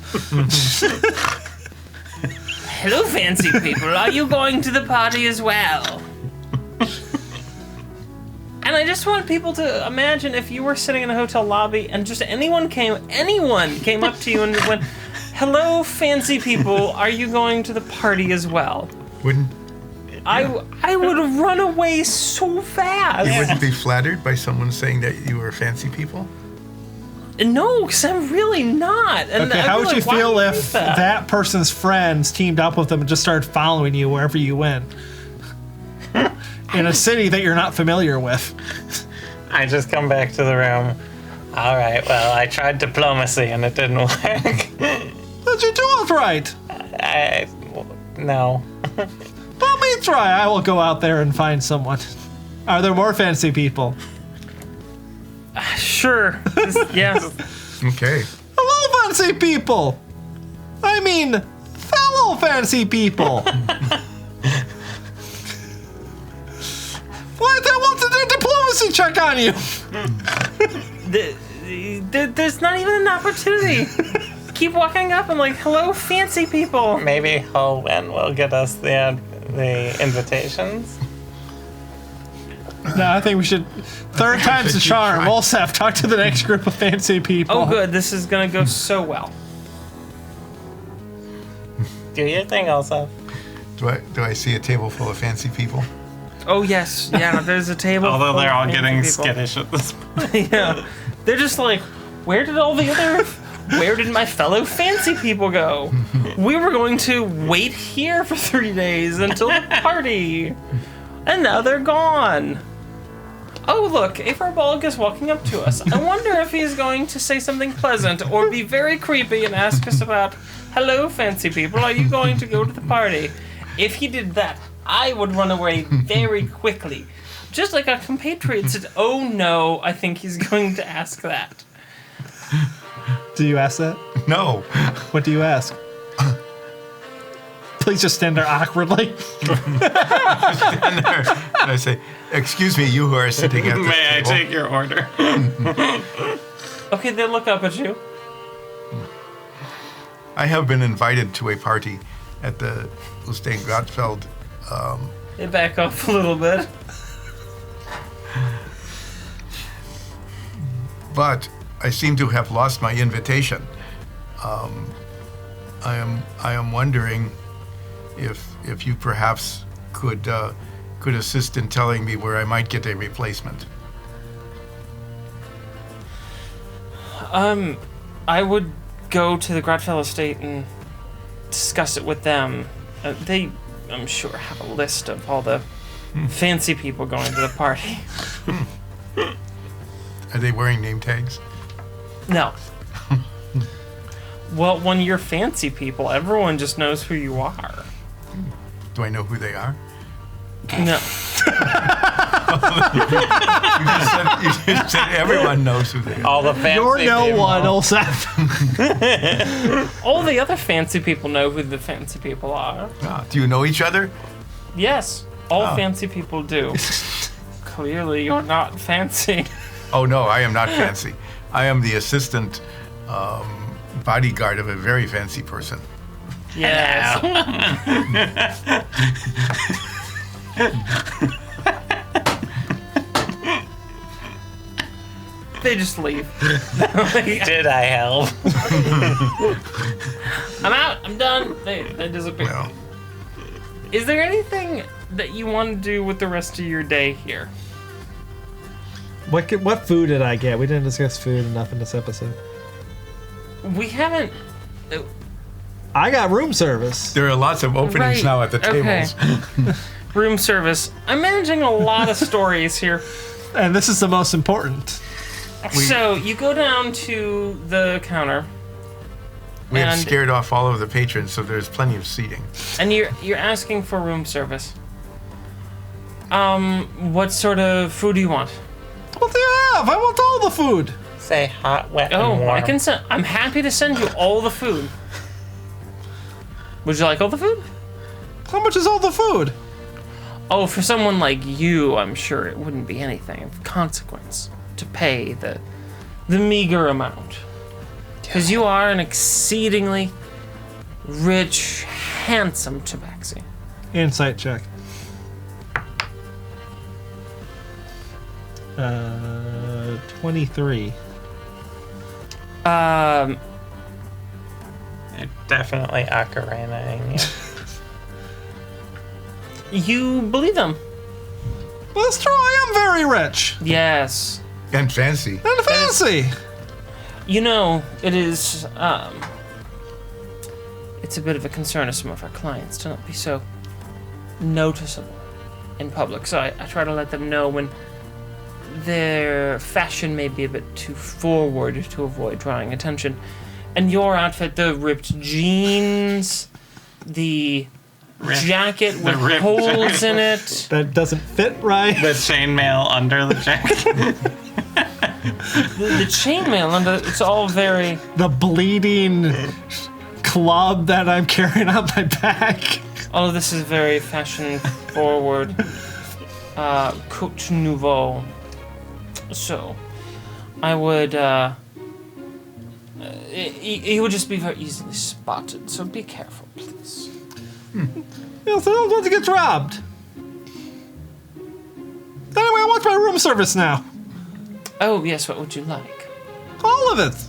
"Hello, fancy people. Are you going to the party as well?" And I just want people to imagine if you were sitting in a hotel lobby and just anyone came up to you and went, "Hello, fancy people. Are you going to the party as well?"
Wouldn't
I would run away so fast.
you wouldn't be flattered by someone saying that you were fancy people?
No, because I'm really not. And
Okay,
I'd
how
be
would you
like, "Why
feel
do you
if
think that?"
that person's friends teamed up with them and just started following you wherever you went? In a city that you're not familiar with.
I just come back to the room. All right, well, I tried diplomacy and it didn't work.
Did you do it right?
No.
Let me try. I will go out there and find someone. Are there more fancy people?
Sure. Yeah.
Okay.
Hello, fancy people! I mean, fellow fancy people! What? I want to do a diplomacy check on you!
There's not even an opportunity. Keep walking up and like, "Hello, fancy people."
Maybe Ho-Wen will get us the invitations.
No, I think we should. Third time's the
Keep
charm.
trying.
Olsef, talk to the next group of fancy people.
Oh, good. This is gonna go so well.
Do your thing, also.
Do I see a table full of fancy people?
Oh yes, yeah. There's a table.
Although
full
they're
of
all
fancy
getting
people.
skittish at this point.
Yeah, they're just like, where did my fellow fancy people go? We were going to wait here for 3 days until the party, and now they're gone. Oh look, Averbolg is walking up to us. I wonder if he's going to say something pleasant or be very creepy and ask us about, "Hello, fancy people, are you going to go to the party?" If he did that, I would run away very quickly. Just like a compatriot said, "Oh no, I think he's going to ask that."
Do you ask that?
No.
What do you ask? Please just stand there awkwardly.
And I say, "Excuse me, you who are sitting at this
May I
table."
take your order?
Okay, they look up at you.
I have been invited to a party at the Ustein Grotfeld.
They back off a little bit.
But I seem to have lost my invitation. I am wondering if you perhaps could assist in telling me where I might get a replacement.
I would go to the Grotfell estate and discuss it with them. They, I'm sure, have a list of all the fancy people going to the party.
Are they wearing name tags?
No. Well, when you're fancy people, everyone just knows who you are.
Do I know who they are?
No.
You just said everyone knows who they are.
All the fancy
You're no
people.
one, Olsef.
All the other fancy people know who the fancy people are.
Ah, do you know each other?
Yes, all
Oh.
fancy people do. Clearly, you're not fancy.
Oh no, I am not fancy. I am the assistant bodyguard of a very fancy person.
Yes. They just leave.
Did I help?
I'm out. I'm done. They disappear.
Well,
Is there anything that you want to do with the rest of your day here?
What food did I get? We didn't discuss food enough in this episode.
We haven't.
I got room service.
there are lots of openings
Right,
now at the
okay.
tables.
Room service. I'm managing a lot of stories here.
And this is the most important.
So you go down to the counter,
We have
And-
scared off all of the patrons, so there's plenty of seating.
and you're asking for room service. What sort of food do you want?
What do you have? I want all the food.
Say hot, wet,
Oh,
and warm.
I can send. I'm happy to send you all the food. Would you like all the food?
How much is all the food?
Oh, for someone like you, I'm sure it wouldn't be anything of consequence to pay the meager amount. Because you are an exceedingly rich, handsome tabaxi.
Insight check. 23.
You're definitely ocarinaing you.
You believe them?
That's true, I am very rich.
Yes.
And fancy.
And fancy.
You know, it is, it's a bit of a concern of some of our clients to not be so noticeable in public. So I try to let them know when their fashion may be a bit too forward to avoid drawing attention. And your outfit, the ripped jeans, the jacket with
ripped
holes
jacket.
in it.
That doesn't fit right.
The chainmail under the jacket.
The chainmail under it's all very
The bleeding club that I'm carrying on my back.
all of this is very fashion forward. Coute nouveau. So I would he would just be very easily spotted, so be careful, please.
Yes, I don't want to get robbed. Anyway, I want my room service now.
Oh yes, what would you like?
All of it.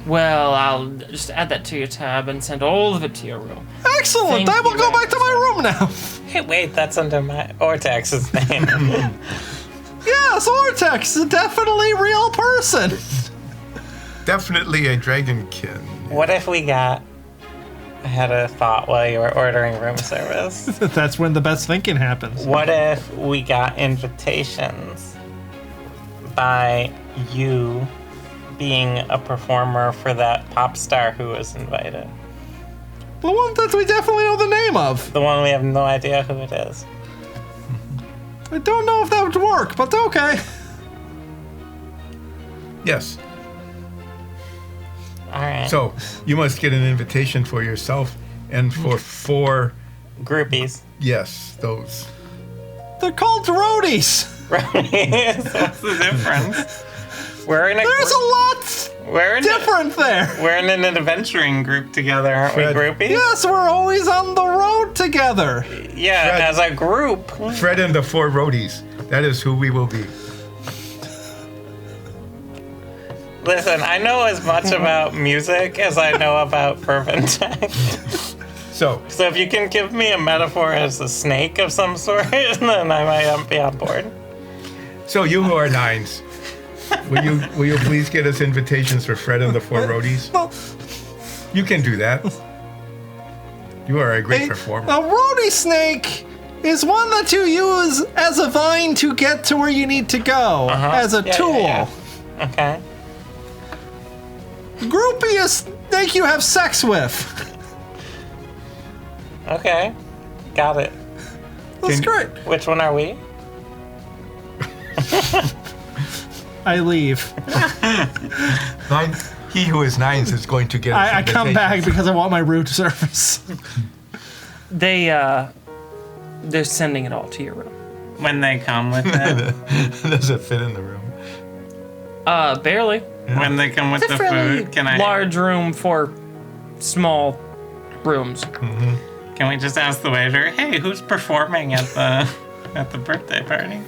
Well, I'll just add that to your tab and send all of it to your room.
Excellent.
Thank
I will
you,
go back to my room now.
Hey, wait, that's under my Ortax's name.
Yes, Ortex is definitely a real person.
Definitely a dragonkin.
What if we got... I had a thought while you were ordering room service.
That's when the best thinking happens.
What if we got invitations by you being a performer for that pop star who was invited?
The one that we definitely know the name of.
The one we have no idea who it is.
I don't know if that would work, but okay.
Yes.
All right.
So you must get an invitation for yourself and for 4.
Groupies.
Yes, those.
They're called roadies.
Right? So what's the difference? We're in a
There's a lot
we're in
different there.
We're in an adventuring group together, aren't we,
Fred.
groupies?
Yes, we're always on the road together.
Yeah,
Fred.
as a group.
Fred and the 4 roadies. That is who we will be.
Listen, I know as much about music as I know about fervent tech.
So,
So if you can give me a metaphor as a snake of some sort, then I might be on board.
so you who are 9s, will you please get us invitations for Fred and the 4 roadies?
Well,
You can do that. You are a great performer.
a roadie snake is one that you use as a vine to get to where you need to go, as a
Yeah,
tool.
yeah. Okay.
Groupie is snake you have sex with.
Okay. Got it.
That's
Can-
great.
Which one are we?
I leave.
9, he who is 9s is going to get us
I come back
invitations.
because I want my room service.
They're sending it all to your room.
When they come with it.
Does it fit in the room?
Barely.
When they come with
It's a
the
fairly
food, can I?
large room for small rooms.
Can we just ask the waiter? Hey, who's performing at the birthday party?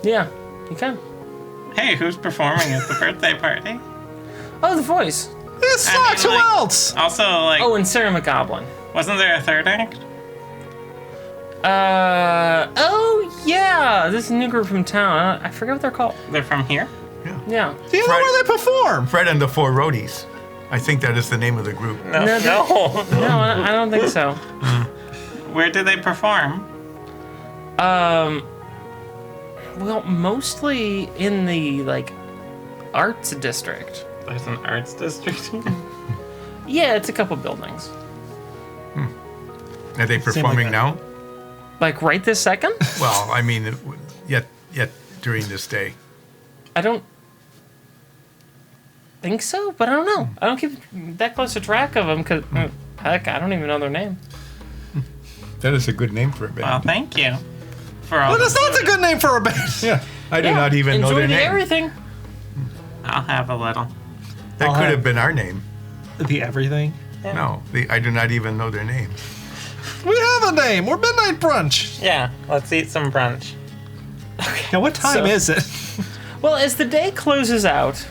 Yeah, you can.
Hey, who's performing at the birthday party?
Oh, the voice.
It's
I
not
mean,
who
like-
else.
Also, like,
Oh, and Sarah McGoblin.
wasn't there a third act?
Oh yeah, this new group from town. I forget what they're called.
They're from here.
Yeah.
Do you know
Fred-
where they perform?
Fred and the 4 roadies. I think that is the name of the group.
No,
No,
no.
No, I don't think so.
Where do they perform?
Well, mostly in the arts district.
There's an arts district.
Yeah, it's a couple buildings.
Are they performing
that.
now?
Like right this second?
Well, I mean, yet during this day.
I don't think so, but I don't know. I don't keep that close a track of them because Heck, I don't even know their name.
That is a good name for a band.
Well, thank you for all.
But it's not a good name for a band.
Yeah, I do not even know
Enjoy
their
the
name.
everything.
I'll have a little.
That
I'll
could
have-
have been our name.
The everything.
No, I do not even know their names.
We have a name. We're Midnight Brunch.
Yeah, let's eat some brunch.
Now, what time
So-
is it?
Well, as the day closes out,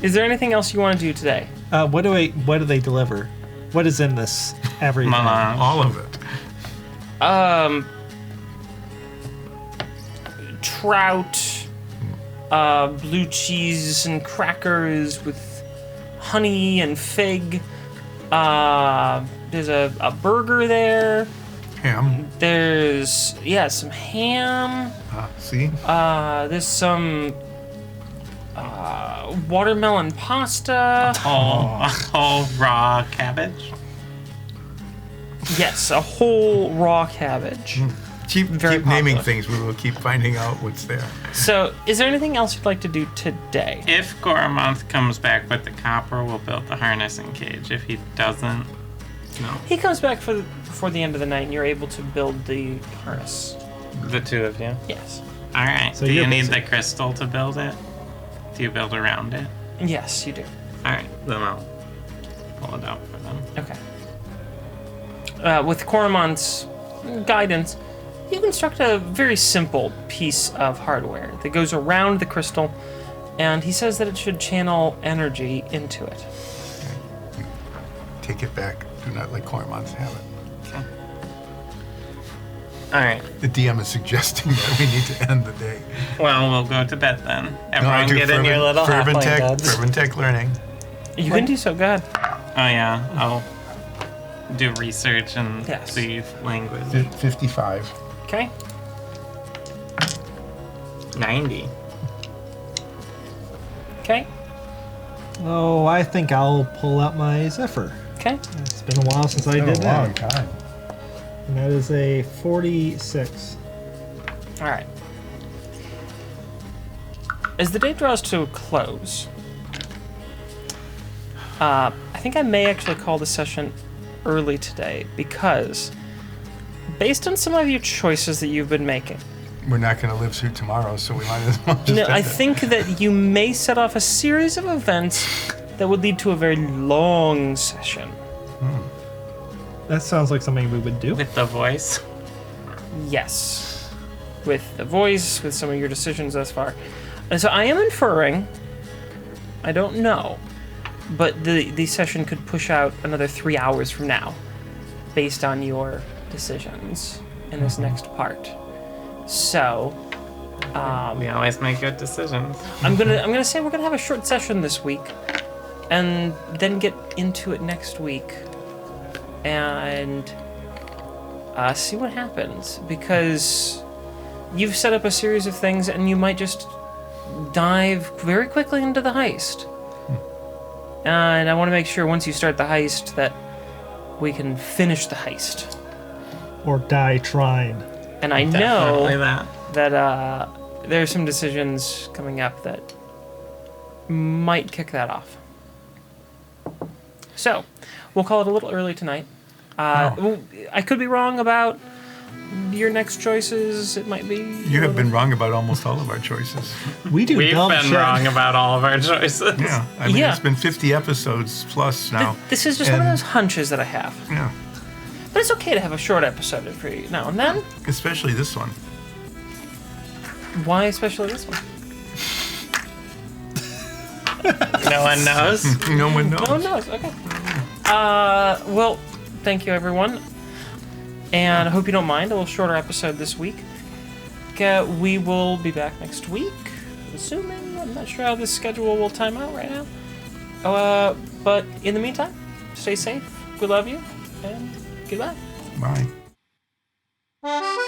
is there anything else you want to do today?
What do they deliver? What is in this everything?
Melange.
All of it.
Trout, blue cheese and crackers with honey and fig. There's a burger there.
Ham.
There's some ham.
See?
There's some watermelon pasta.
A whole raw cabbage.
Yes, a whole raw cabbage.
Keep
Very
naming
popular.
things. We will keep finding out what's there.
So, is there anything else you'd like to do today?
If Goromonth comes back with the copper, we'll build the harnessing cage. If he doesn't, no.
He comes back before the end of the night, and you're able to build the harness.
The two of you.
Yes.
All right.
So
Do you
you're
need
busy.
the crystal to build it? Do you build around it?
Yes, you do.
All right. Then I'll pull it out for them.
Okay. With Coromon's guidance, you construct a very simple piece of hardware that goes around the crystal, and he says that it should channel energy into it.
Take it back. Do not let Cormont have it.
Okay. All right.
The DM is suggesting that we need to end the day.
Well, we'll go to bed then.
No, I
Everyone
do
get in your little
fervent
halfling
tech,
beds.
fervent tech learning.
You can do so, go ahead.
Oh yeah. I'll do research and
Yes.
see language.
55.
Okay.
90.
Okay.
Oh, I think I'll pull out my Zephyr.
Okay.
It's been a while since I did that.
time.
And that is a 46.
All right. As the day draws to a close, I think I may actually call the session early today because, based on some of your choices that you've been making,
We're not going to live through tomorrow, so we might as well just
no,
end
I
it.
think that you may set off a series of events that would lead to a very long session.
That sounds like something we would do.
With the voice.
Yes. With the voice, with some of your decisions thus far. And so I am inferring, I don't know, but the session could push out another 3 hours from now based on your decisions in this next part. So,
We always make good decisions.
I'm gonna say we're gonna have a short session this week, and then get into it next week, and see what happens. Because you've set up a series of things, and you might just dive very quickly into the heist. And I want to make sure once you start the heist that we can finish the heist.
Or die trying.
And I
Definitely
know
that.
that there are some decisions coming up that might kick that off. So, we'll call it a little early tonight. I could be wrong about your next choices. It might be.
You have been wrong about almost all of our choices.
We do
We've
dumb
been
shit.
wrong about all of our choices.
Yeah. I mean,
Yeah.
it's been 50 episodes plus now.
This is just one of
And-
those hunches that I have.
Yeah.
But it's okay to have a short episode for you now and then.
Especially this one.
Why especially this one?
No one knows.
No one knows.
No one knows. Okay. Well, thank you, everyone. And I hope you don't mind a little shorter episode this week. We will be back next week, assuming. I'm not sure how this schedule will time out right now. But in the meantime, stay safe. We love you. And goodbye.
Bye.